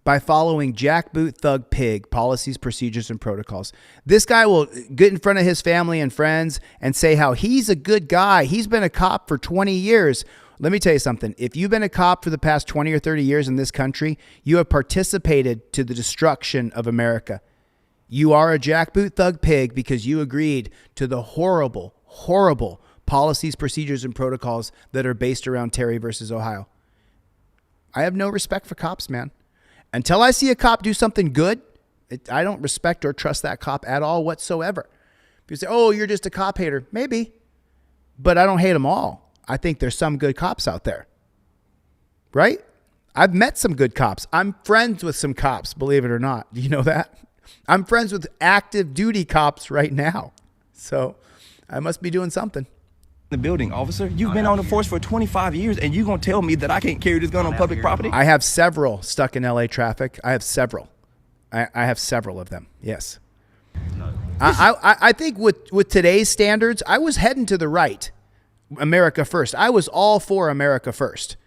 by following jackboot thug pig policies, procedures, and protocols. This guy will get in front of his family and friends and say how he's a good guy. He's been a cop for 20 years. Let me tell you something. If you've been a cop for the past 20 or 30 years in this country, you have participated to the destruction of America. You are a jackboot thug pig because you agreed to the horrible, horrible policies, procedures, and protocols that are based around Terry versus Ohio. I have no respect for cops, man. Until I see a cop do something good, I don't respect or trust that cop at all whatsoever. People say, oh, you're just a cop hater. Maybe, but I don't hate them all. I think there's some good cops out there, right? I've met some good cops. I'm friends with some cops, believe it or not. Do you know that? I'm friends with active duty cops right now. So I must be doing something. The building, officer. You've been on the force for 25 years, and you gonna tell me that I can't carry this gun on public property? I have several stuck in LA traffic. I have several. I have several of them. Yes. I think with today's standards, I was heading to the right. America first. I was all for America first.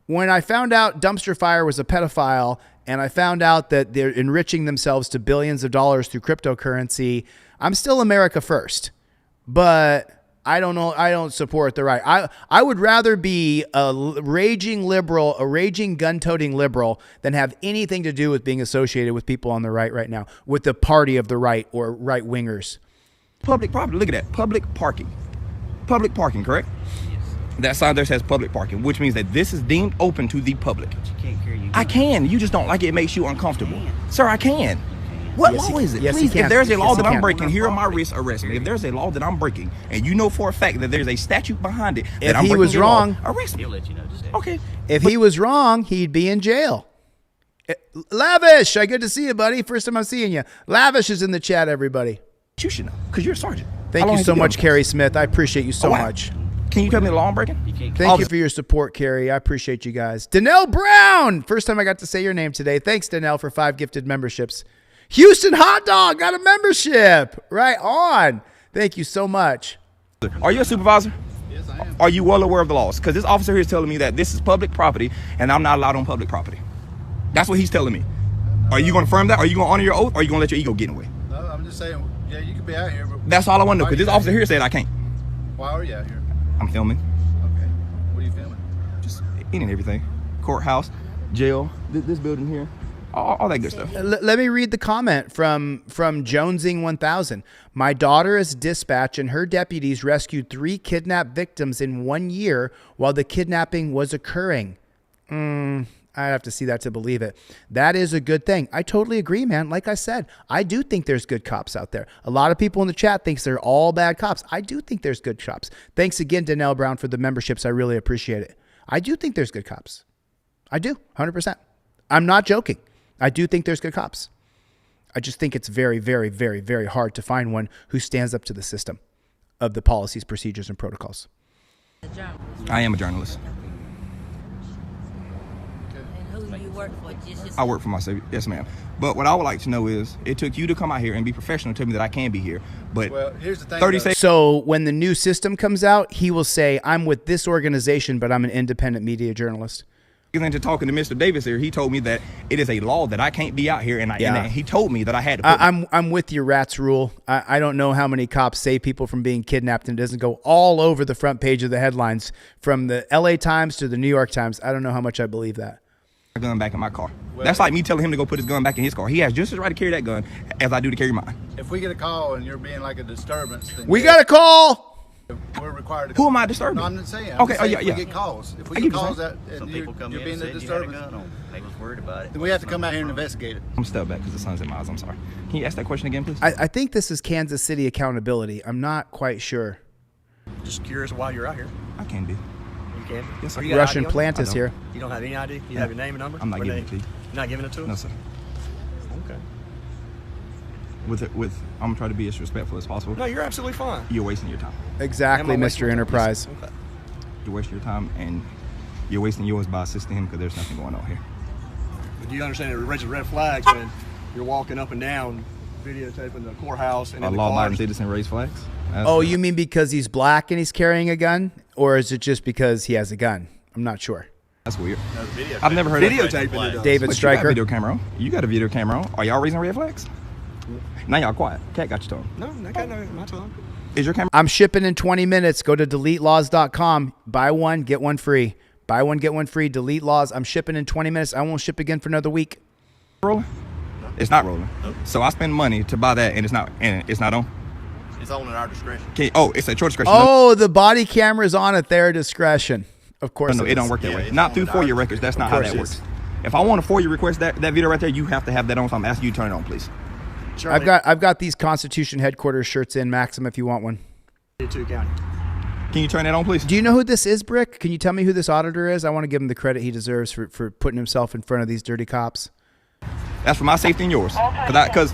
When I found out Dumpster Fire was a pedophile, and I found out that they're enriching themselves to billions of dollars through cryptocurrency, I'm still America first. But I don't know. I don't support the right. I would rather be a raging liberal, a raging gun-toting liberal than have anything to do with being associated with people on the right now, with the party of the right or right-wingers. Public property. Look at that. Public parking. Public parking, correct? Yes. That sign there says public parking, which means that this is deemed open to the public. But you can't carry your gun. I can. You just don't like it. It makes you uncomfortable. Sir, I can. What law is it? Please, if there's a law that I'm breaking, here on my wrist, arrest me. If there's a law that I'm breaking, and you know for a fact that there's a statute behind it that I'm breaking, if he was wrong, arrest me. He'll let you know. Just okay. If he was wrong, he'd be in jail. Lavish, good to see you, buddy. First time I'm seeing you. Lavish is in the chat, everybody. You should know, because you're a sergeant. Thank you so much, Carrie Smith. I appreciate you so much. Can you tell me the law I'm breaking? Thank you for your support, Carrie. I appreciate you guys. Danelle Brown. First time I got to say your name today. Thanks, Danelle, for 5 gifted memberships. Houston Hot Dog got a membership. Right on. Thank you so much. Are you a supervisor? Yes, I am. Are you well aware of the laws? Because this officer here is telling me that this is public property and I'm not allowed on public property. That's what he's telling me. Are you going to affirm that? Are you going to honor your oath? Or are you going to let your ego get in the way? No, I'm just saying, yeah, you could be out here. But that's all I want to know, because this officer here said I can't. Why are you out here? I'm filming. Okay. What are you filming? Just any and everything. Courthouse, jail, this building here. All that good stuff. Let me read the comment from Jonesing 1000. My daughter is dispatched and her deputies rescued 3 kidnapped victims in 1 year while the kidnapping was occurring. I have to see that to believe it. That is a good thing. I totally agree, man. Like I said, I do think there's good cops out there. A lot of people in the chat thinks they're all bad cops. I do think there's good cops. Thanks again, Danelle Brown, for the memberships. I really appreciate it. I do think there's good cops. I do, 100%. I'm not joking. I do think there's good cops. I just think it's very, very, very, very hard to find one who stands up to the system of the policies, procedures, and protocols. I am a journalist. And who you work for? I work for myself. Yes, ma'am. But what I would like to know is, it took you to come out here and be professional, tell me that I can be here. But well, here's the thing. 30 seconds. So when the new system comes out, he will say, I'm with this organization, but I'm an independent media journalist. Into talking to Mr. Davis here, he told me that it is a law that I can't be out here, and he told me that I had to. I'm with your rats rule. I don't know how many cops save people from being kidnapped and it doesn't go all over the front page of the headlines from the LA Times to the New York Times. I don't know how much I believe that. Gun back in my car. That's like me telling him to go put his gun back in his car. He has just as right to carry that gun as I do to carry mine. If we get a call and you're being like a disturbance, then We got a call. we're required to. Who am I disturbing? No, I'm not saying. Okay, Saying yeah, if yeah. we get calls, if we I get get what calls you're that saying. and Some people come you're in and being a said you had a disturbance, gun on. They was worried about it. then we have to come out here and investigate it. I'm step back because the sun's in my eyes. I'm sorry. Can you ask that question again, please? I think this is Kansas City accountability. I'm not quite sure. Just curious why you're out here. I can be. You can? Yes, sir. You got Russian ID on you? plant is I don't. here. You don't have any ID? You No. have your name and number? I'm not Or giving name? it to you. You're not giving it to us? No, sir. Okay. I'm gonna try to be as respectful as possible. No, you're absolutely fine. You're wasting your time. Exactly, Am I wasting Mr. my time? Enterprise. Okay. You're wasting your time, and you're wasting yours by assisting him because there's nothing going on here. But do you understand it raises red flags when you're walking up and down videotaping the courthouse and A in the law-abiding cars? citizen raise flags? Oh, you mean because he's black and he's carrying a gun? Or is it just because he has a gun? I'm not sure. That's weird. No, I've never heard videotaping of it does. David But Stryker. You got a video camera on. You got a video camera on. Are y'all raising red flags? Now y'all quiet. Cat got your tone. No, I got no my time. Is your camera? I'm shipping in 20 minutes. Go to DeleteLawz.com. Buy one, get one free. Buy one, get one free. Delete Lawz. I'm shipping in 20 minutes. I won't ship again for another week. Rolling? It's not rolling. So I spend money to buy that, and it's not on. It's all in our discretion. It's at your discretion. Oh, the body camera's on at their discretion. Of course. No, it don't work that way. Not through FOIA records. That's not how that works. If I want to FOIA request that video right there, you have to have that on. So I'm asking you to turn it on, please. I've got these Constitution headquarters shirts in, Maxim, if you want one. County. Can you turn that on, please? Do you know who this is, Brick? Can you tell me who this auditor is? I want to give him the credit he deserves for putting himself in front of these dirty cops. That's for my safety and yours. Because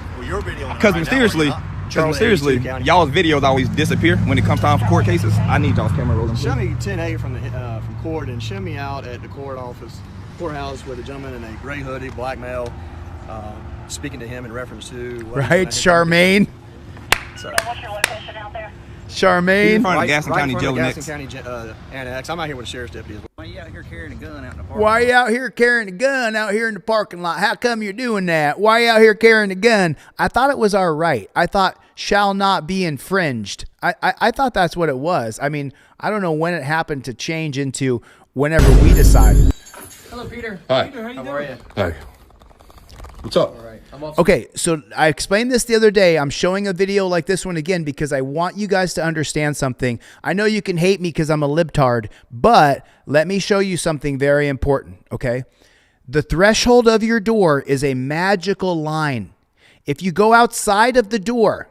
mysteriously, y'all's videos always disappear when it comes time for court cases. I need y'all's camera rolling. Show me 10A from court and show me out at the courthouse with a gentleman in a gray hoodie, black male, speaking to him in reference to right, Charmaine. So, What's your location out there? Charmaine. In front of Gaston County Jail Gaston County Annex. I'm out here with a sheriff's deputy. Why are you out here carrying a gun out in the parking lot? Why are you out here carrying a gun out here in the parking lot? How come you're doing that? Why are you out here carrying a gun? I thought it was our right. I thought shall not be infringed. I thought that's what it was. I mean, I don't know when it happened to change into whenever we decide. Hello, Peter. Hi. Peter, how are you? Hi. What's up? All right. Okay, so I explained this the other day. I'm showing a video like this one again because I want you guys to understand something. I know you can hate me because I'm a libtard, but let me show you something very important, okay? The threshold of your door is a magical line. If you go outside of the door,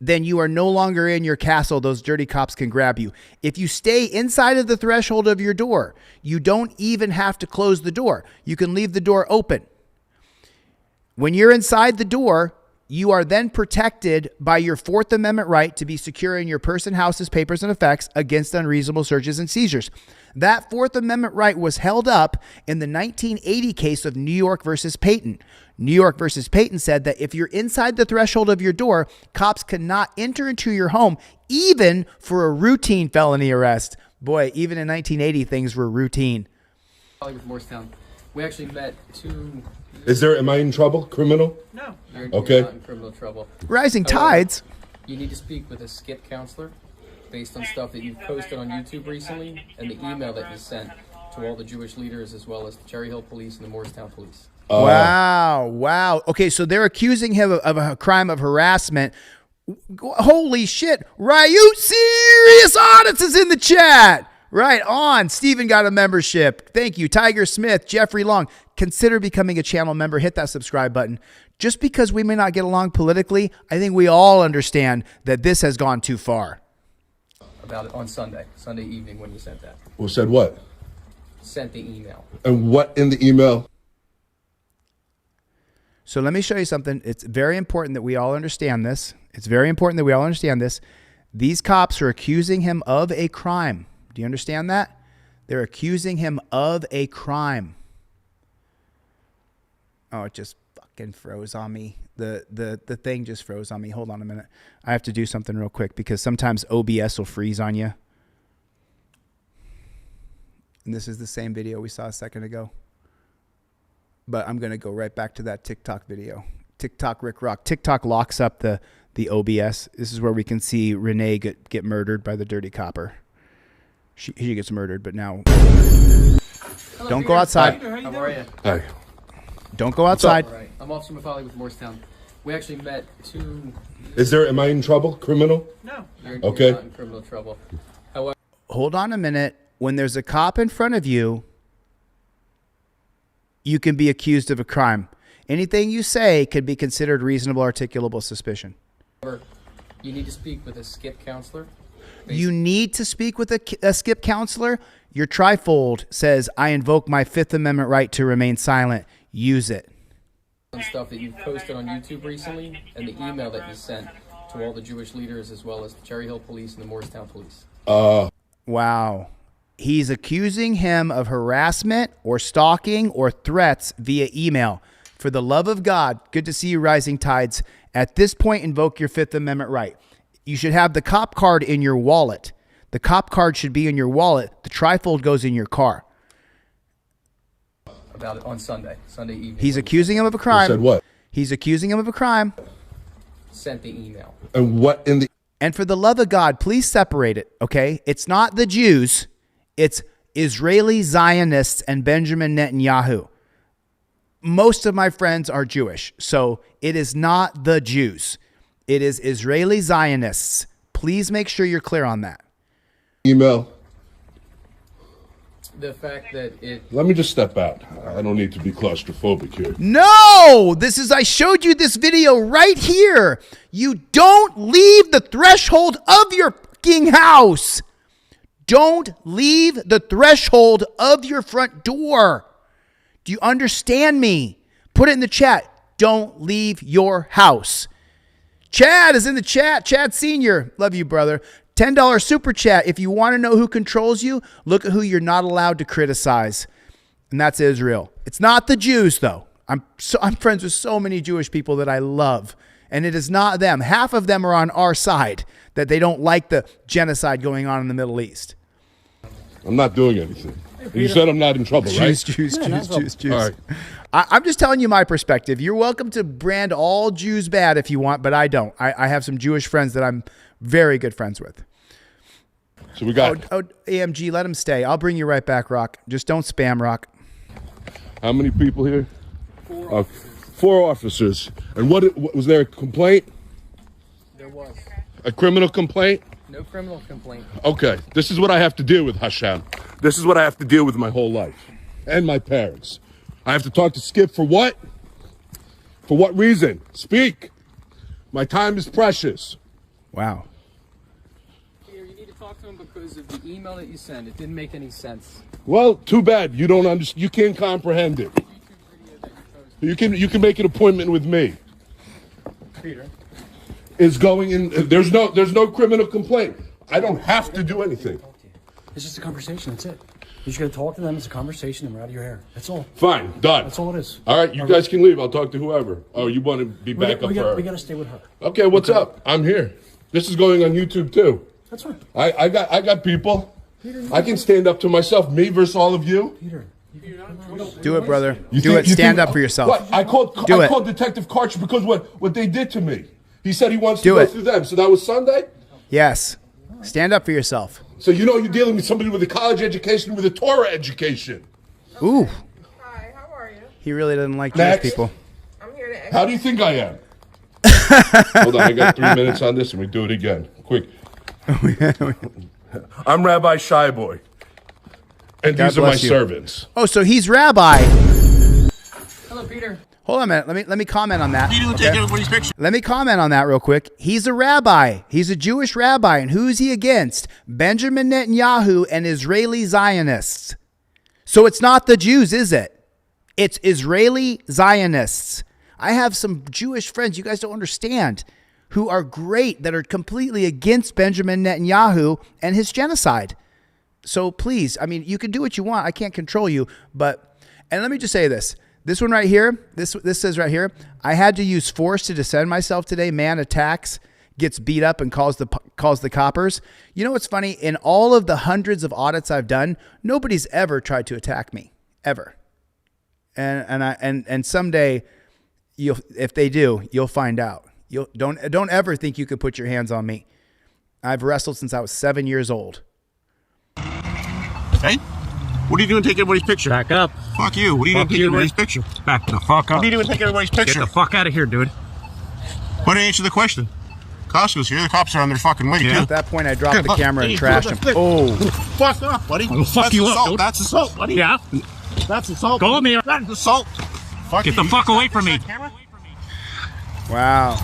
then you are no longer in your castle. Those dirty cops can grab you. If you stay inside of the threshold of your door, you don't even have to close the door. You can leave the door open. When you're inside the door, you are then protected by your Fourth Amendment right to be secure in your person, houses, papers, and effects against unreasonable searches and seizures. That Fourth Amendment right was held up in the 1980 case of New York versus Payton. New York versus Payton said that if you're inside the threshold of your door, cops cannot enter into your home, even for a routine felony arrest. Boy, even in 1980, things were routine. With Morristown. We actually met two... Am I in trouble? Criminal? No. You're not in criminal trouble. Rising However, tides. You need to speak with a skip counselor based on stuff that you've posted on YouTube recently and the email that you sent to all the Jewish leaders as well as the Cherry Hill Police and the Morristown Police. Wow. Okay, so they're accusing him of a crime of harassment. Holy shit. Ryute Serious Audits is in the chat. Right on. Steven got a membership. Thank you. Tiger Smith, Jeffrey Long. Consider becoming a channel member. Hit that subscribe button. Just because we may not get along politically, I think we all understand that this has gone too far. About it on Sunday evening when you sent that. Well, said what? Sent the email. And what in the email? So let me show you something. It's very important that we all understand this. These cops are accusing him of a crime. Do you understand that? They're accusing him of a crime. Oh, it just fucking froze on me. The thing just froze on me. Hold on a minute. I have to do something real quick because sometimes OBS will freeze on you. And this is the same video we saw a second ago. But I'm going to go right back to that TikTok video. TikTok Rick Rock. TikTok locks up the OBS. This is where we can see Renee get murdered by the dirty copper. She gets murdered, but now... Hello, Don't go outside. How are you? Hi. Don't go outside. All right. I'm Officer Mathali with Morristown. We actually met two. Am I in trouble? Criminal? No. You're okay. not in criminal trouble. However, hold on a minute. When there's a cop in front of you, you can be accused of a crime. Anything you say could be considered reasonable articulable suspicion. you need to speak with a skip counselor. You need to speak with a skip counselor. Your trifold says, I invoke my Fifth Amendment right to remain silent. Use it. Stuff that you've posted on YouTube recently and the email that you sent to all the Jewish leaders as well as the Cherry Hill Police and the Morristown Police. Wow. He's accusing him of harassment or stalking or threats via email. For the love of God, good to see you, Rising Tides. At this point, invoke your Fifth Amendment right. You should have the cop card in your wallet. The cop card should be in your wallet. The trifold goes in your car. About it on Sunday evening. He's accusing him of a crime. Said what? He's accusing him of a crime. Sent the email. And what in the... And for the love of God, please separate it, okay? It's not the Jews. It's Israeli Zionists and Benjamin Netanyahu. Most of my friends are Jewish, so it is not the Jews. It is Israeli Zionists. Please make sure you're clear on that. Email. The fact that it... Let me just step out. I don't need to be claustrophobic here. No! I showed you this video right here. You don't leave the threshold of your fucking house. Don't leave the threshold of your front door. Do you understand me? Put it in the chat. Don't leave your house. Chad is in the chat. Chad Sr. Love you, brother. $10 super chat. If you want to know who controls you, look at who you're not allowed to criticize. And that's Israel. It's not the Jews, though. I'm friends with so many Jewish people that I love. And it is not them. Half of them are on our side, that they don't like the genocide going on in the Middle East. I'm not doing anything. You said I'm not in trouble, right? Jews. All right. I'm just telling you my perspective. You're welcome to brand all Jews bad if you want, but I don't. I have some Jewish friends that I'm very good friends with. So we got... AMG, let him stay. I'll bring you right back, Rock. Just don't spam, Rock. How many people here? 4 officers. 4 officers. And what was there a complaint? There was. A criminal complaint? No criminal complaint. Okay. This is what I have to deal with, Hashem. This is what I have to deal with my whole life. And my parents. I have to talk to Skip for what? For what reason? Speak. My time is precious. Wow. Peter, you need to talk to him because of the email that you sent. It didn't make any sense. Well, too bad. You don't understand. You can't comprehend it. You can make an appointment with me. Peter. Is going in. There's no criminal complaint. I don't have to do anything. It's just a conversation. That's it. You're just gonna talk to them. It's a conversation, and we're out of your hair. That's all. Fine, done. That's all it is. All right, you guys can leave. I'll talk to whoever. Oh, you want to be back up for her? We gotta stay with her. Okay, what's up? I'm here. This is going on YouTube too. That's fine. I got people. Peter, I can stand up to myself. Me versus all of you. Peter. Do it, brother. Do it. Stand up for yourself. What? I called Detective Karch because what they did to me. He said he wants to go through them. So that was Sunday? Yes. Stand up for yourself. So you know you're dealing with somebody with a college education, with a Torah education. Ooh. Hi, how are you? He really doesn't like Jewish people. I'm here to... How do you think I am? Hold on, I got 3 minutes on this and we do it again. Quick. I'm Rabbi Shyboy. And these are my servants. Oh, so he's Rabbi. Hello, Peter. Hold on a minute. Let me comment on that. You didn't take everybody's picture. Let me comment on that real quick. He's a rabbi. He's a Jewish rabbi. And who's he against? Benjamin Netanyahu and Israeli Zionists. So it's not the Jews, is it? It's Israeli Zionists. I have some Jewish friends you guys don't understand who are great that are completely against Benjamin Netanyahu and his genocide. So please, I mean, you can do what you want. I can't control you. And let me just say this. This one right here, this says right here, I had to use force to defend myself today. Man attacks, gets beat up, and calls the coppers. You know what's funny? In all of the hundreds of audits I've done, nobody's ever tried to attack me, ever. And someday, if they do, you'll find out. Don't ever think you could put your hands on me. I've wrestled since I was 7 years old. Hey? What are you doing taking everybody's picture? Back up. Fuck you. What are you doing taking everybody's picture? Back the fuck up. What are you doing taking everybody's picture? Get the fuck out of here, dude. Why didn't you answer the question? Costco's here. The cops are on their fucking way, too. At that point, I dropped the camera and trashed him. Oh. Fuck off, buddy. I'll fuck you up, dude. That's assault, buddy. Yeah. That's assault. Go with me. That's assault. Fuck Get the fuck away from me. Wow.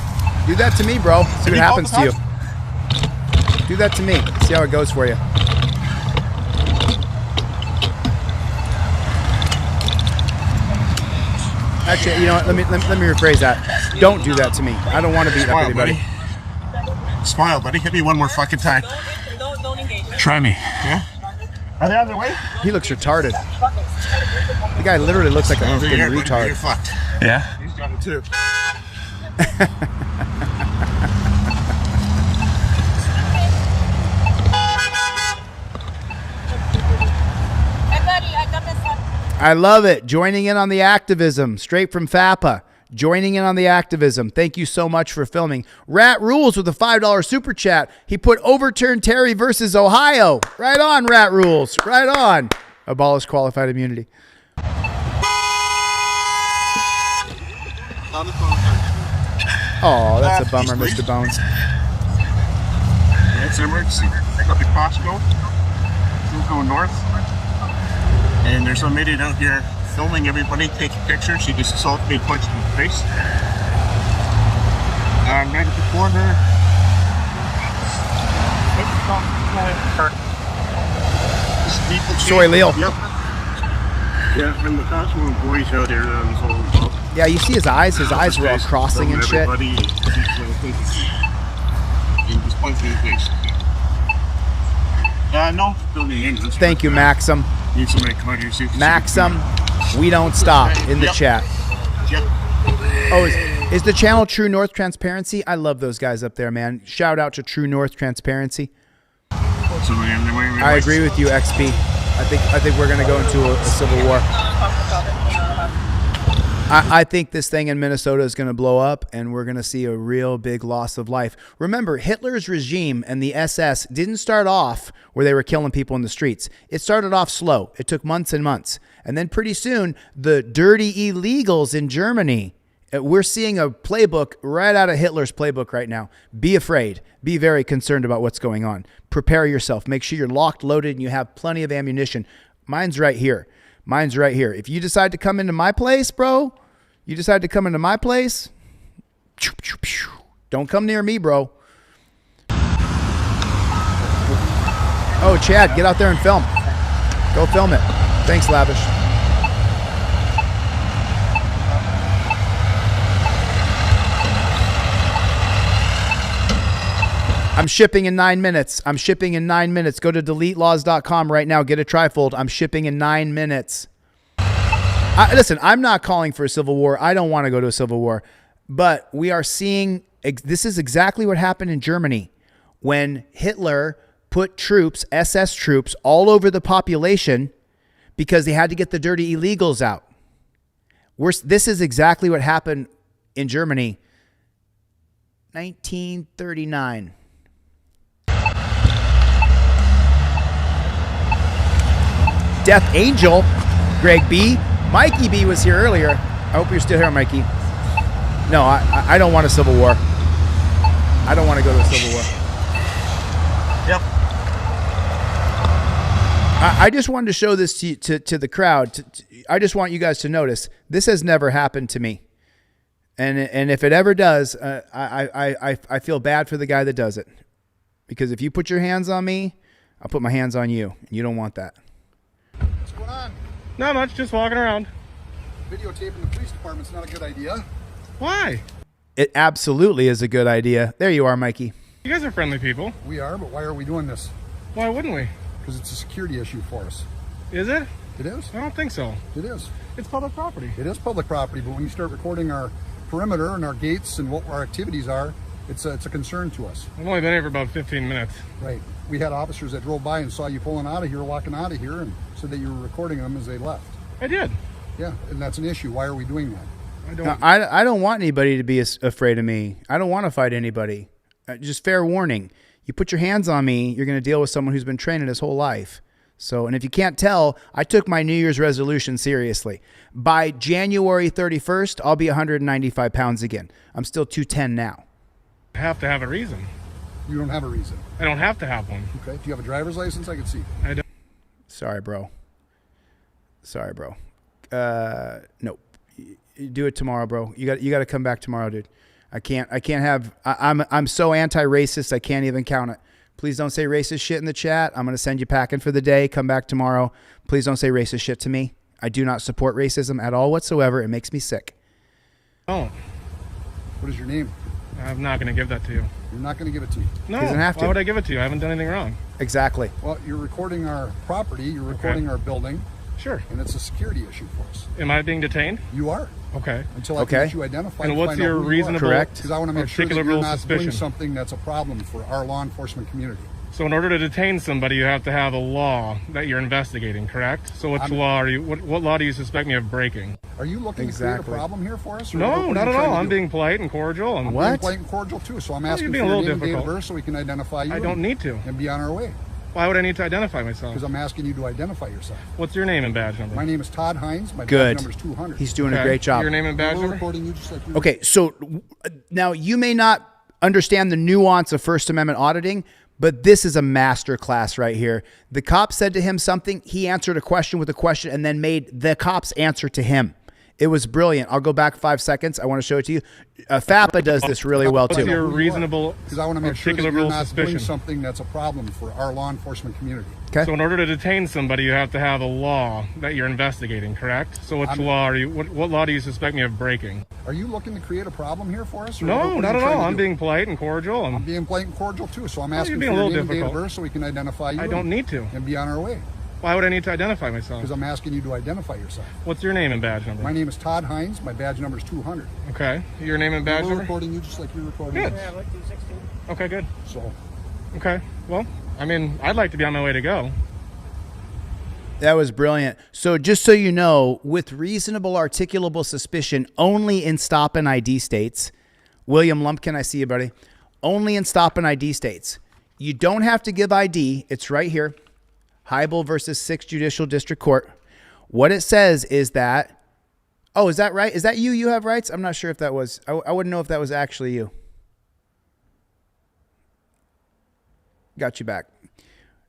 Do that to me, bro. See what happens to you. Do that to me. See how it goes for you. Actually, you know what? Let me rephrase that. Don't do that to me. I don't want to beat up anybody. Smile, buddy. Hit me one more fucking time. Try me. Yeah? Are they on their way? He looks retarded. The guy literally looks like a fucking retard. You're fucked. Yeah? He's got it too. I love it. Joining in on the activism. Straight from FAPA. Joining in on the activism. Thank you so much for filming. Rat Rules with a $5 super chat. He put overturn Terry versus Ohio. Right on, Rat Rules. Right on. Abolish qualified immunity. Oh, that's a bummer, Mr. Bones. Yeah, it's an emergency. I got the Costco. We're going north. And there's some idiot out here filming everybody, taking pictures. She just assaulted me, punched me in the face. Right at the corner. Soy Leo. Yep. Yeah, and the Costco employees out there that was all involved. Yeah, you see his eyes? His eyes were all crossing and shit. And just punched me in the face. No, still need ambulance. Thank you, Maxim. Need somebody to come out here, see Maxim, we don't stop in the chat. Yep. Oh, is the channel True North Transparency? I love those guys up there, man. Shout out to True North Transparency. I agree with you, XP. I think we're gonna go into a civil war. I think this thing in Minnesota is going to blow up, and we're going to see a real big loss of life. Remember, Hitler's regime and the SS didn't start off where they were killing people in the streets. It started off slow. It took months and months. And then pretty soon, the dirty illegals in Germany, we're seeing a playbook right out of Hitler's playbook right now. Be afraid. Be very concerned about what's going on. Prepare yourself. Make sure you're locked, loaded, and you have plenty of ammunition. Mine's right here. Mine's right here. If you decide to come into my place, bro, don't come near me, bro. Oh, Chad, get out there and film. Go film it. Thanks, Lavish. I'm shipping in 9 minutes. Go to DeleteLawz.com right now. Get a trifold. I'm shipping in 9 minutes. Listen, I'm not calling for a civil war. I don't want to go to a civil war. But we are seeing, this is exactly what happened in Germany when Hitler put troops, SS troops, all over the population because they had to get the dirty illegals out. This is exactly what happened in Germany, 1939. Death Angel, Greg B. Mikey B was here earlier. I hope you're still here, Mikey. No, I don't want a civil war. I don't want to go to a civil war. Yep. I just wanted to show this to the crowd. I just want you guys to notice this has never happened to me, and if it ever does, I feel bad for the guy that does it, because if you put your hands on me, I'll put my hands on you, and you don't want that. What's going on? Not much, just walking around. Videotaping the police department's not a good idea. Why? It absolutely is a good idea. There you are, Mikey. You guys are friendly people. We are, but why are we doing this? Why wouldn't we? Because it's a security issue for us. Is it? It is. I don't think so. It is. It's public property. It is public property, but when you start recording our perimeter and our gates and what our activities are, it's a concern to us. I've only been here for about 15 minutes. Right. We had officers that drove by and saw you pulling out of here, walking out of here, and said that you were recording them as they left. I did. Yeah, and that's an issue. Why are we doing that? I don't want anybody to be afraid of me. I don't want to fight anybody. Just fair warning. You put your hands on me, you're going to deal with someone who's been training his whole life. So, and if you can't tell, I took my New Year's resolution seriously. By January 31st, I'll be 195 pounds again. I'm still 210 now. I have to have a reason. You don't have a reason. I don't have to have one. Okay. Do you have a driver's license? I can see. I don't. Sorry, bro. Sorry, bro. Nope. Do it tomorrow, bro. You got to come back tomorrow, dude. I can't have. I'm so anti-racist. I can't even count it. Please don't say racist shit in the chat. I'm gonna send you packing for the day. Come back tomorrow. Please don't say racist shit to me. I do not support racism at all whatsoever. It makes me sick. Oh. What is your name? I'm not gonna give that to you. You're not gonna give it to you. No. He doesn't have to. Why would I give it to you? I haven't done anything wrong. Exactly. Well, you're recording our property. You're recording our building. Sure. And it's a security issue for us. Am I being detained? You are. Okay. Until I can get you identified. And what's your reasonable, correct? Because I want to make sure that you're articulable not doing suspicion? something that's a problem for our law enforcement community. So in order to detain somebody, you have to have a law that you're investigating, correct? So which law are you? What law do you suspect me of breaking? Are you looking to create a problem here for us? Or No, what are you not at trying all. to I'm do? being polite and cordial. I'm being polite and cordial too. So I'm asking you're for being a your little name and date of difficult. birth so we can identify you. I don't need to. And be on our way. Why would I need to identify myself? Because I'm asking you to identify yourself. What's your name and badge number? My name is Todd Hines. My Good. badge number is 200. He's doing a great job. Your name and badge We're number? recording you just like you. Okay, so now you may not understand the nuance of First Amendment auditing, but this is a master class right here. The cop said to him something, he answered a question with a question and then made the cop's answer to him. It was brilliant. I'll go back 5 seconds. I want to show it to you. FAPA does this really well What's too. your reasonable, Because I want to make sure that you're articulable not doing suspicion? something that's a problem for our law enforcement community. Okay. So in order to detain somebody, you have to have a law that you're investigating, correct? So which law are you? What law do you suspect me of breaking? Are you looking to create a problem here for us? Or No, what are you not at trying all. to I'm do? being polite and cordial. I'm being polite and cordial too. So I'm Well, asking you're for being a your little name and date of difficult. birth so we can identify you. I don't need to. And be on our way. Why would I need to identify myself? Because I'm asking you to identify yourself. What's your name and badge number? My name is Todd Hines. My badge number is 200. Okay. Your name and badge We're number? recording you just like you're recording Good. us. Okay, good. So. Okay. Well, I mean, I'd like to be on my way to go. That was brilliant. So just so you know, with reasonable articulable suspicion only in stop and ID states, William Lumpkin, I see you, buddy. Only in stop and ID states. You don't have to give ID. It's right here. Hybel versus 6th Judicial District Court. What it says is that, oh, is that right? Is that you? You have rights? I'm not sure if that was, I wouldn't know if that was actually you. Got you back.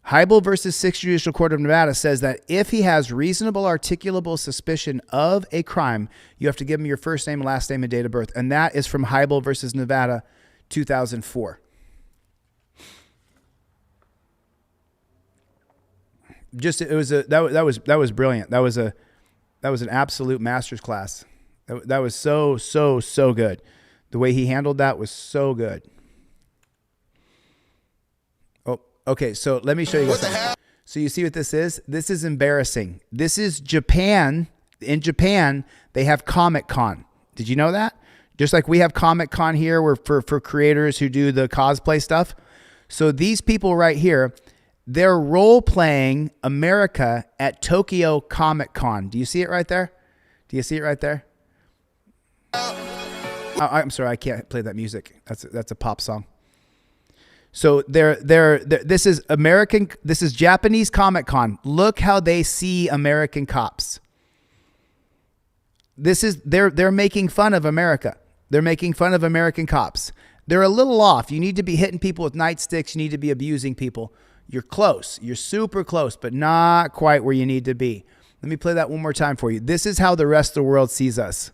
Hybel versus 6th Judicial Court of Nevada says that if he has reasonable articulable suspicion of a crime, you have to give him your first name, last name, and date of birth. And that is from Hybel versus Nevada, 2004. Just it was that was brilliant. That was an absolute master's class. That was so good. The way he handled that was so good. Oh, okay. So let me show you guys. So you see what this is? This is embarrassing. This is Japan. In Japan, they have Comic-Con. Did you know that? Just like we have Comic-Con here, where for creators who do the cosplay stuff. So these people right here, they're role-playing America at Tokyo Comic-Con. Do you see it right there? Do you see it right there? I'm sorry, I can't play that music. That's a pop song. So this is American. This is Japanese Comic-Con. Look how they see American cops. They're making fun of America. They're making fun of American cops. They're a little off. You need to be hitting people with nightsticks. You need to be abusing people. You're close. You're super close, but not quite where you need to be. Let me play that one more time for you. This is how the rest of the world sees us.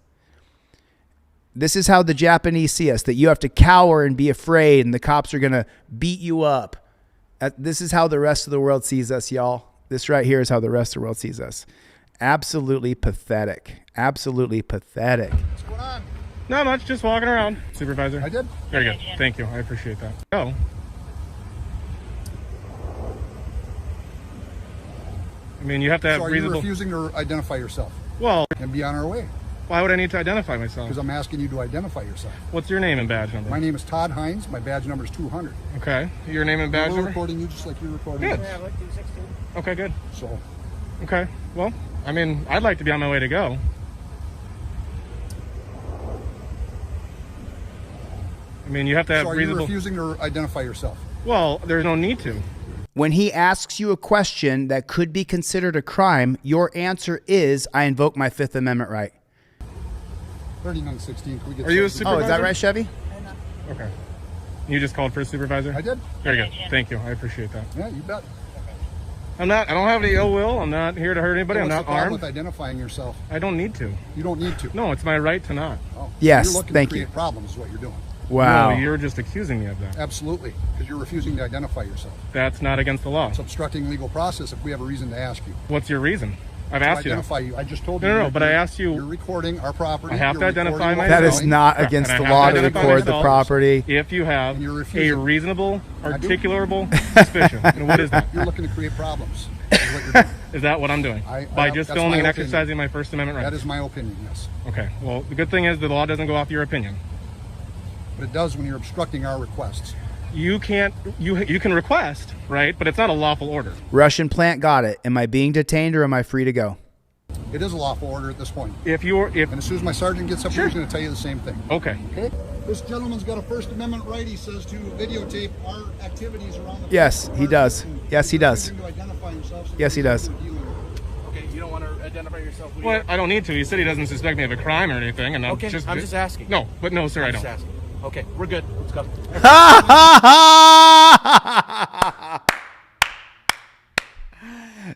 This is how the Japanese see us, that you have to cower and be afraid and the cops are going to beat you up. This is how the rest of the world sees us, y'all. This right here is how the rest of the world sees us. Absolutely pathetic. Absolutely pathetic. What's going on? Not much, just walking around, Supervisor. I did. Very good. Thank you. I appreciate that. Oh. I mean, you have to have So are reasonable... you refusing to identify yourself? Well... And be on our way? Why would I need to identify myself? Because I'm asking you to identify yourself. What's your name and badge number? My name is Todd Hines. My badge number is 200. Okay. Your name and badge We're number? recording you just like you're recording Good. us. Okay, good. So. Okay. Well, I mean, I'd like to be on my way to go. I mean, you have to have So are reasonable... you refusing to identify yourself? Well, there's no need to. When he asks you a question that could be considered a crime, your answer is, I invoke my Fifth Amendment right. 3916. Can we get Are you a something? Oh, is that right, Chevy? Okay. You just called for a supervisor? I did. Very good. Thank you. I appreciate that. Yeah, you bet. I don't have any ill will. I'm not here to hurt anybody. What's I'm the not problem armed. with identifying yourself? I don't need to. You don't need to. No, it's my right to not. Oh. Yes, You're looking thank to create you. problems is what you're doing. Wow. No, you're just accusing me of that. Absolutely, because you're refusing to identify yourself. That's not against the law. It's obstructing legal process if we have a reason to ask you. What's your reason? I've To asked you. identify you. I just told you. No, but I asked you. You're recording our property. I have to You're identify recording myself. That is not against And I the have law to to identify record the myself property. If you have you're a refusing. reasonable, I do. articulable suspicion. And what is that? You're looking to create problems. Is what you're doing. Is that what I'm doing? By just that's filming my and opinion. exercising my First Amendment right? That is my opinion, yes. Okay. Well, the good thing is the law doesn't go off your opinion. But it does when you're obstructing our requests. You can't. You can request, right? But it's not a lawful order. Russian plant got it. Am I being detained or am I free to go? It is a lawful order at this point. And as soon as my sergeant gets up here, he's going to tell you the same thing. Okay. Okay. This gentleman's got a First Amendment right, he says, to videotape our activities around the Yes, he does. Yes, he does. to identify himself. Yes, he does. Okay, you don't want to identify yourself? Well, I don't need to. He said he doesn't suspect me of a crime or anything, and Okay, I'm just asking. No, but no, sir, I don't. Just asking. Okay, we're good. Let's go.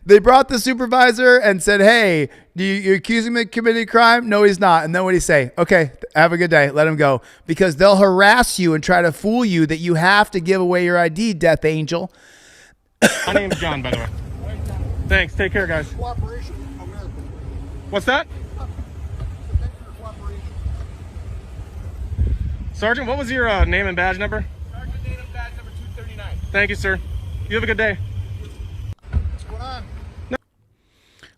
They brought the supervisor and said, hey, you're accusing me of committing a crime? No, he's not. And then what do you say? Okay, have a good day. Let him go. Because they'll harass you and try to fool you that you have to give away your ID, Death Angel. My name's John, by the way. Thanks. Take care, guys. Cooperation, America. What's that? Sergeant, what was your name and badge number? Sergeant name and badge number 239. Thank you, sir. You have a good day. What's going on?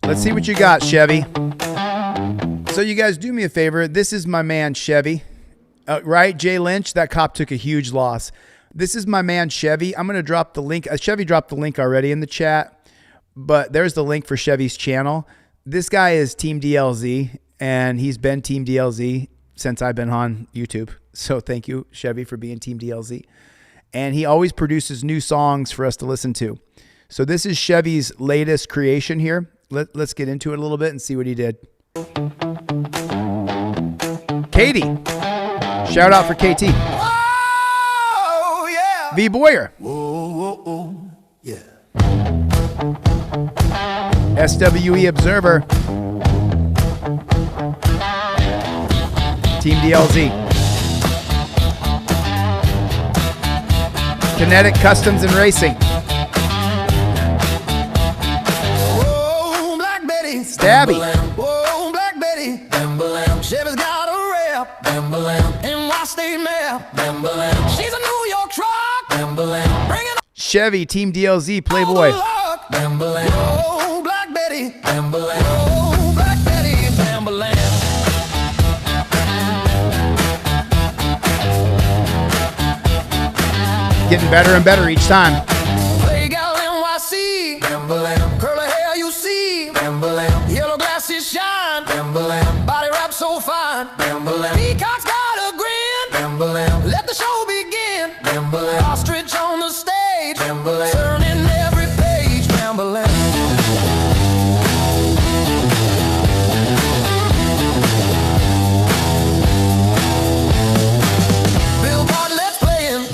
Let's see what you got, Chevy. So you guys do me a favor. This is my man, Chevy. Right, Jay Lynch? That cop took a huge loss. This is my man, Chevy. I'm going to drop the link. Chevy dropped the link already in the chat, but there's the link for Chevy's channel. This guy is Team DLZ, and he's been Team DLZ since I've been on YouTube. So thank you, Chevy, for being Team DLZ. And he always produces new songs for us to listen to. So this is Chevy's latest creation here. Let's get into it a little bit and see what he did. Katie. Shout out for KT. Oh, yeah. V. Boyer. Whoa, whoa, whoa. Yeah. SWE Observer. Team DLZ. Kinetic Customs and Racing. Whoa, Black Betty. Stabby. Whoa, Black Betty. Chevy's got a rep. NY State map. She's a New York truck. Bringing Chevy, Team DLZ, Playboy. Whoa, Black Betty. Whoa, Black Betty. Bambalam. Getting better and better each time. Play gal NYC. Curly hair you see. Yellow glasses shine. Body wrap so fine. Peacock's got a grin. Let the show begin. Ostrich on the stage. Turning every page. Billboard, let's playing.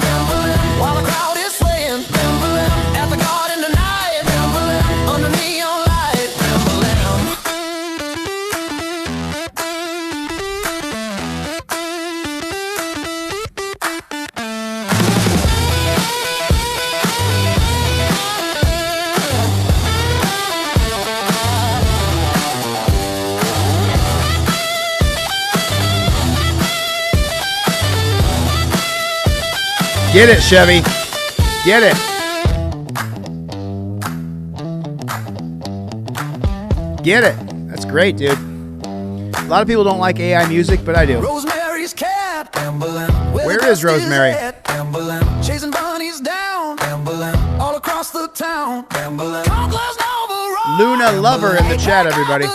While the crowd is swaying. At the garden tonight. Under neon light. Get it, Chevy. Get it. Get it. That's great, dude. A lot of people don't like AI music, but I do. Rosemary's cat. Where is Rosemary? Chasing bunnies down. All across the town. Conquest over Luna Lover in the chat, everybody.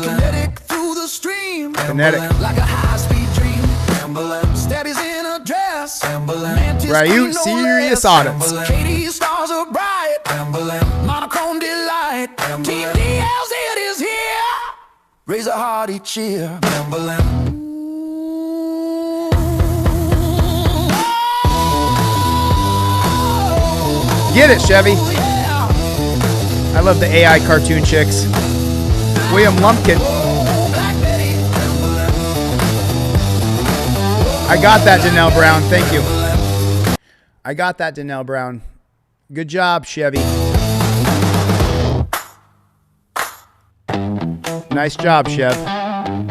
Kinetic through the stream. Kinetic. Like a high-speed dream. Stabbies in a dress. Ryu Serious Audits. Katie's stars are bright. Monochrome delight. Team DLZ it is here. Raise a hearty cheer. Get it, Chevy. I love the AI cartoon chicks. William Lumpkin. I got that, Danelle Brown. Thank you. I got that, Danelle Brown. Good job, Chevy. Nice job, Chev.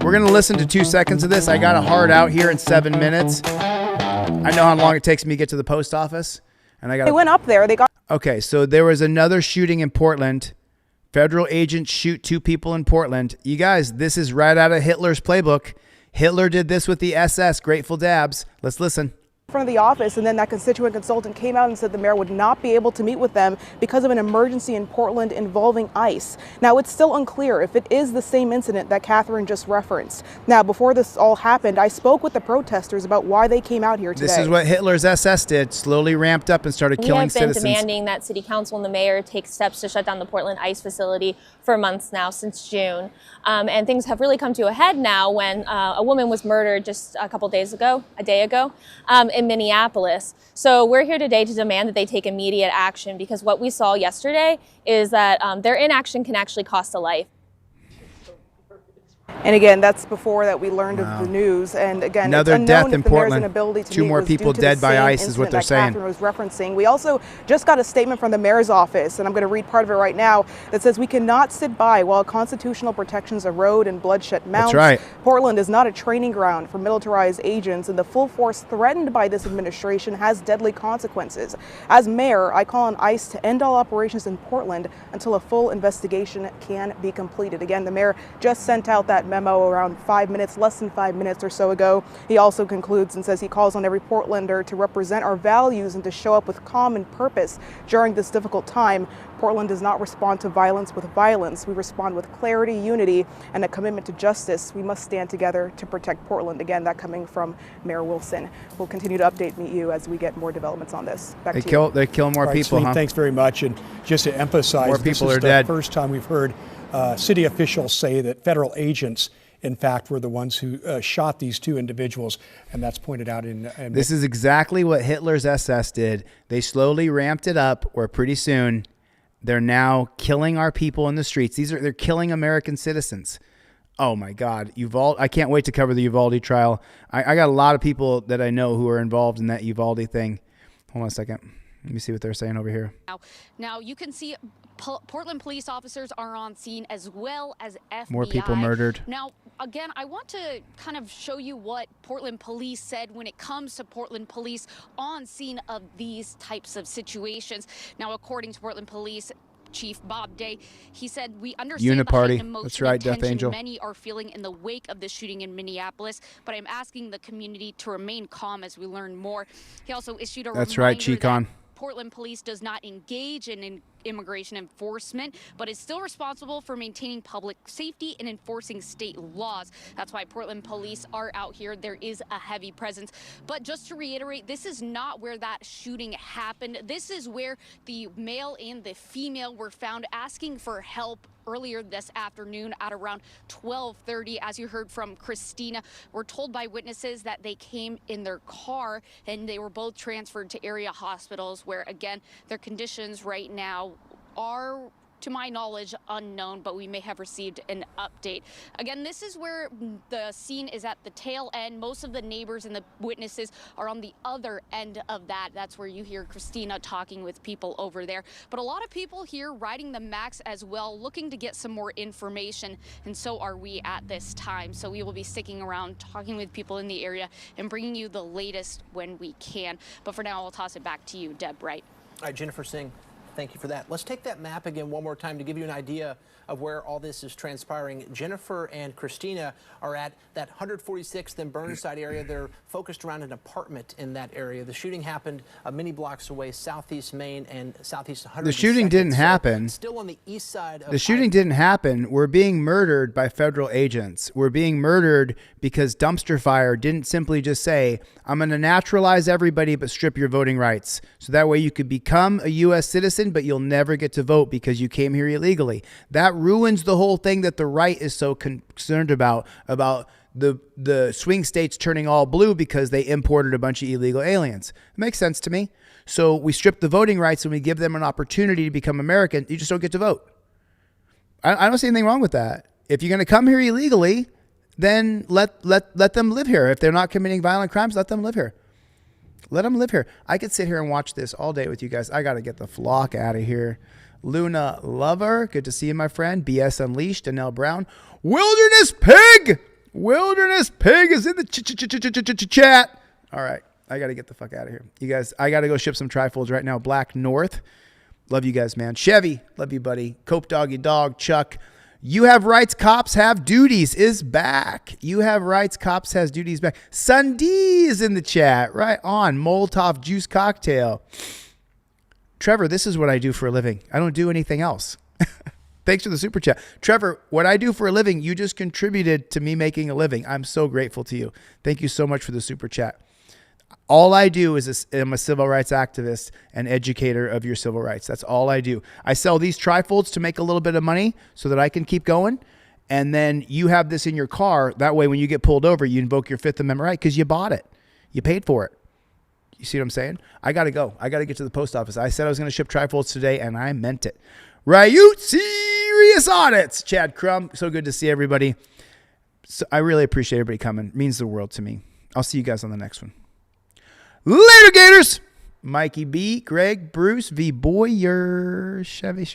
We're going to listen to 2 seconds of this. I got a hard out here in 7 minutes. I know how long it takes me to get to the post office. And I got. They went up there. They got. Okay, so there was another shooting in Portland. Federal agents shoot 2 people in Portland. You guys, this is right out of Hitler's playbook. Hitler did this with the SS, Grateful Dabs. Let's listen. Front of the office, and then that constituent consultant came out and said the mayor would not be able to meet with them because of an emergency in Portland involving ICE. Now, it's still unclear if it is the same incident that Catherine just referenced. Now, before this all happened, I spoke with the protesters about why they came out here today. This is what Hitler's SS did, slowly ramped up and started killing citizens. We have been demanding that City Council and the mayor take steps to shut down the Portland ICE facility for months now, since June. And things have really come to a head now when a woman was murdered just a day ago, in Minneapolis. So we're here today to demand that they take immediate action, because what we saw yesterday is that their inaction can actually cost a life. And again, that's before that we learned of the news. And again, another it's death if in the mayor's Portland. inability to 2 meet more was people due to dead the by same ICE is what they're incident that saying. Catherine was referencing. We also just got a statement from the mayor's office, and I'm going to read part of it right now, that says we cannot sit by while constitutional protections erode and bloodshed mounts. That's right. Portland is not a training ground for militarized agents, and the full force threatened by this administration has deadly consequences. As mayor, I call on ICE to end all operations in Portland until a full investigation can be completed. Again, the mayor just sent out that memo around less than 5 minutes or so ago. He also concludes and says he calls on every Portlander to represent our values and to show up with calm and purpose during this difficult time. Portland does not respond to violence with violence. We respond with clarity, unity, and a commitment to justice. We must stand together to protect Portland. Again, that coming from Mayor Wilson. We'll continue to update you as we get more developments on this. Back to you. They kill more people, Celine, huh? Thanks very much. And just to emphasize, more people this are is dead. The first time we've heard city officials say that federal agents, in fact, were the ones who shot these 2 individuals, and that's pointed out in this is exactly what Hitler's SS did. They slowly ramped it up, where pretty soon they're now killing our people in the streets. They're killing American citizens. Oh my God, Uvalde! I can't wait to cover the Uvalde trial. I got a lot of people that I know who are involved in that Uvalde thing. Hold on a second. Let me see what they're saying over here. Now you can see Portland police officers are on scene, as well as FBI. More people murdered. Now, again, I want to kind of show you what Portland police said when it comes to Portland police on scene of these types of situations. Now, according to Portland police Chief Bob Day, he said, we understand the heightened emotion. That's right, Death Angel. Many are feeling in the wake of the shooting in Minneapolis, but I'm asking the community to remain calm as we learn more. He also issued a That's right, Chicon. Portland police does not engage in immigration enforcement, but is still responsible for maintaining public safety and enforcing state laws. That's why Portland police are out here. There is a heavy presence. But just to reiterate, this is not where that shooting happened. This is where the male and the female were found asking for help earlier this afternoon at around 12:30. As you heard from Christina, we're told by witnesses that they came in their car and they were both transferred to area hospitals where, again, their conditions right now are, to my knowledge, unknown, but we may have received an update. Again, this is where the scene is at the tail end. Most of the neighbors and the witnesses are on the other end of that. That's where you hear Christina talking with people over there. But a lot of people here riding the max as well, looking to get some more information, and so are we at this time. So we will be sticking around, talking with people in the area, and bringing you the latest when we can. But for now, I'll toss it back to you, Deb Wright. All right, Jennifer Singh. Thank you for that. Let's take that map again one more time to give you an idea of where all this is transpiring. Jennifer and Christina are at that 146th and Burnside area. They're focused around an apartment in that area. The shooting happened many blocks away, southeast Main and southeast 100. The shooting didn't happen. Still on the east side of the shooting didn't happen. We're being murdered by federal agents. We're being murdered because Dumpster Fire didn't simply just say, I'm going to naturalize everybody but strip your voting rights. So that way you could become a U.S. citizen, but you'll never get to vote because you came here illegally. That ruins the whole thing that the right is so concerned about the swing states turning all blue because they imported a bunch of illegal aliens. It makes sense to me. So we strip the voting rights and we give them an opportunity to become American. You just don't get to vote. I don't see anything wrong with that. If you're going to come here illegally, then let them live here. If they're not committing violent crimes, let them live here. Let them live here. I could sit here and watch this all day with you guys. I got to get the flock out of here. Luna Lover, good to see you, my friend. BS Unleashed, Danelle Brown. Wilderness Pig! Wilderness Pig is in the chat. All right, I got to get the fuck out of here. You guys, I got to go ship some trifolds right now. Black North. Love you guys, man. Chevy, love you, buddy. Cope Doggy Dog, Chuck. You have rights, cops have duties is back. You have rights, cops has duties back. Sundee is in the chat. Right on. Molotov Juice Cocktail. Trevor, this is what I do for a living. I don't do anything else. Thanks for the super chat. Trevor, what I do for a living, you just contributed to me making a living. I'm so grateful to you. Thank you so much for the super chat. All I do is I'm a civil rights activist and educator of your civil rights. That's all I do. I sell these trifolds to make a little bit of money so that I can keep going. And then you have this in your car. That way, when you get pulled over, you invoke your Fifth Amendment right because you bought it. You paid for it. You see what I'm saying? I got to go. I got to get to the post office. I said I was going to ship trifolds today, and I meant it. Ryute Serious Audits. Chad Crum. So good to see everybody. So I really appreciate everybody coming. It means the world to me. I'll see you guys on the next one. Later, Gators. Mikey B, Greg, Bruce, V. Boyer, Chevy.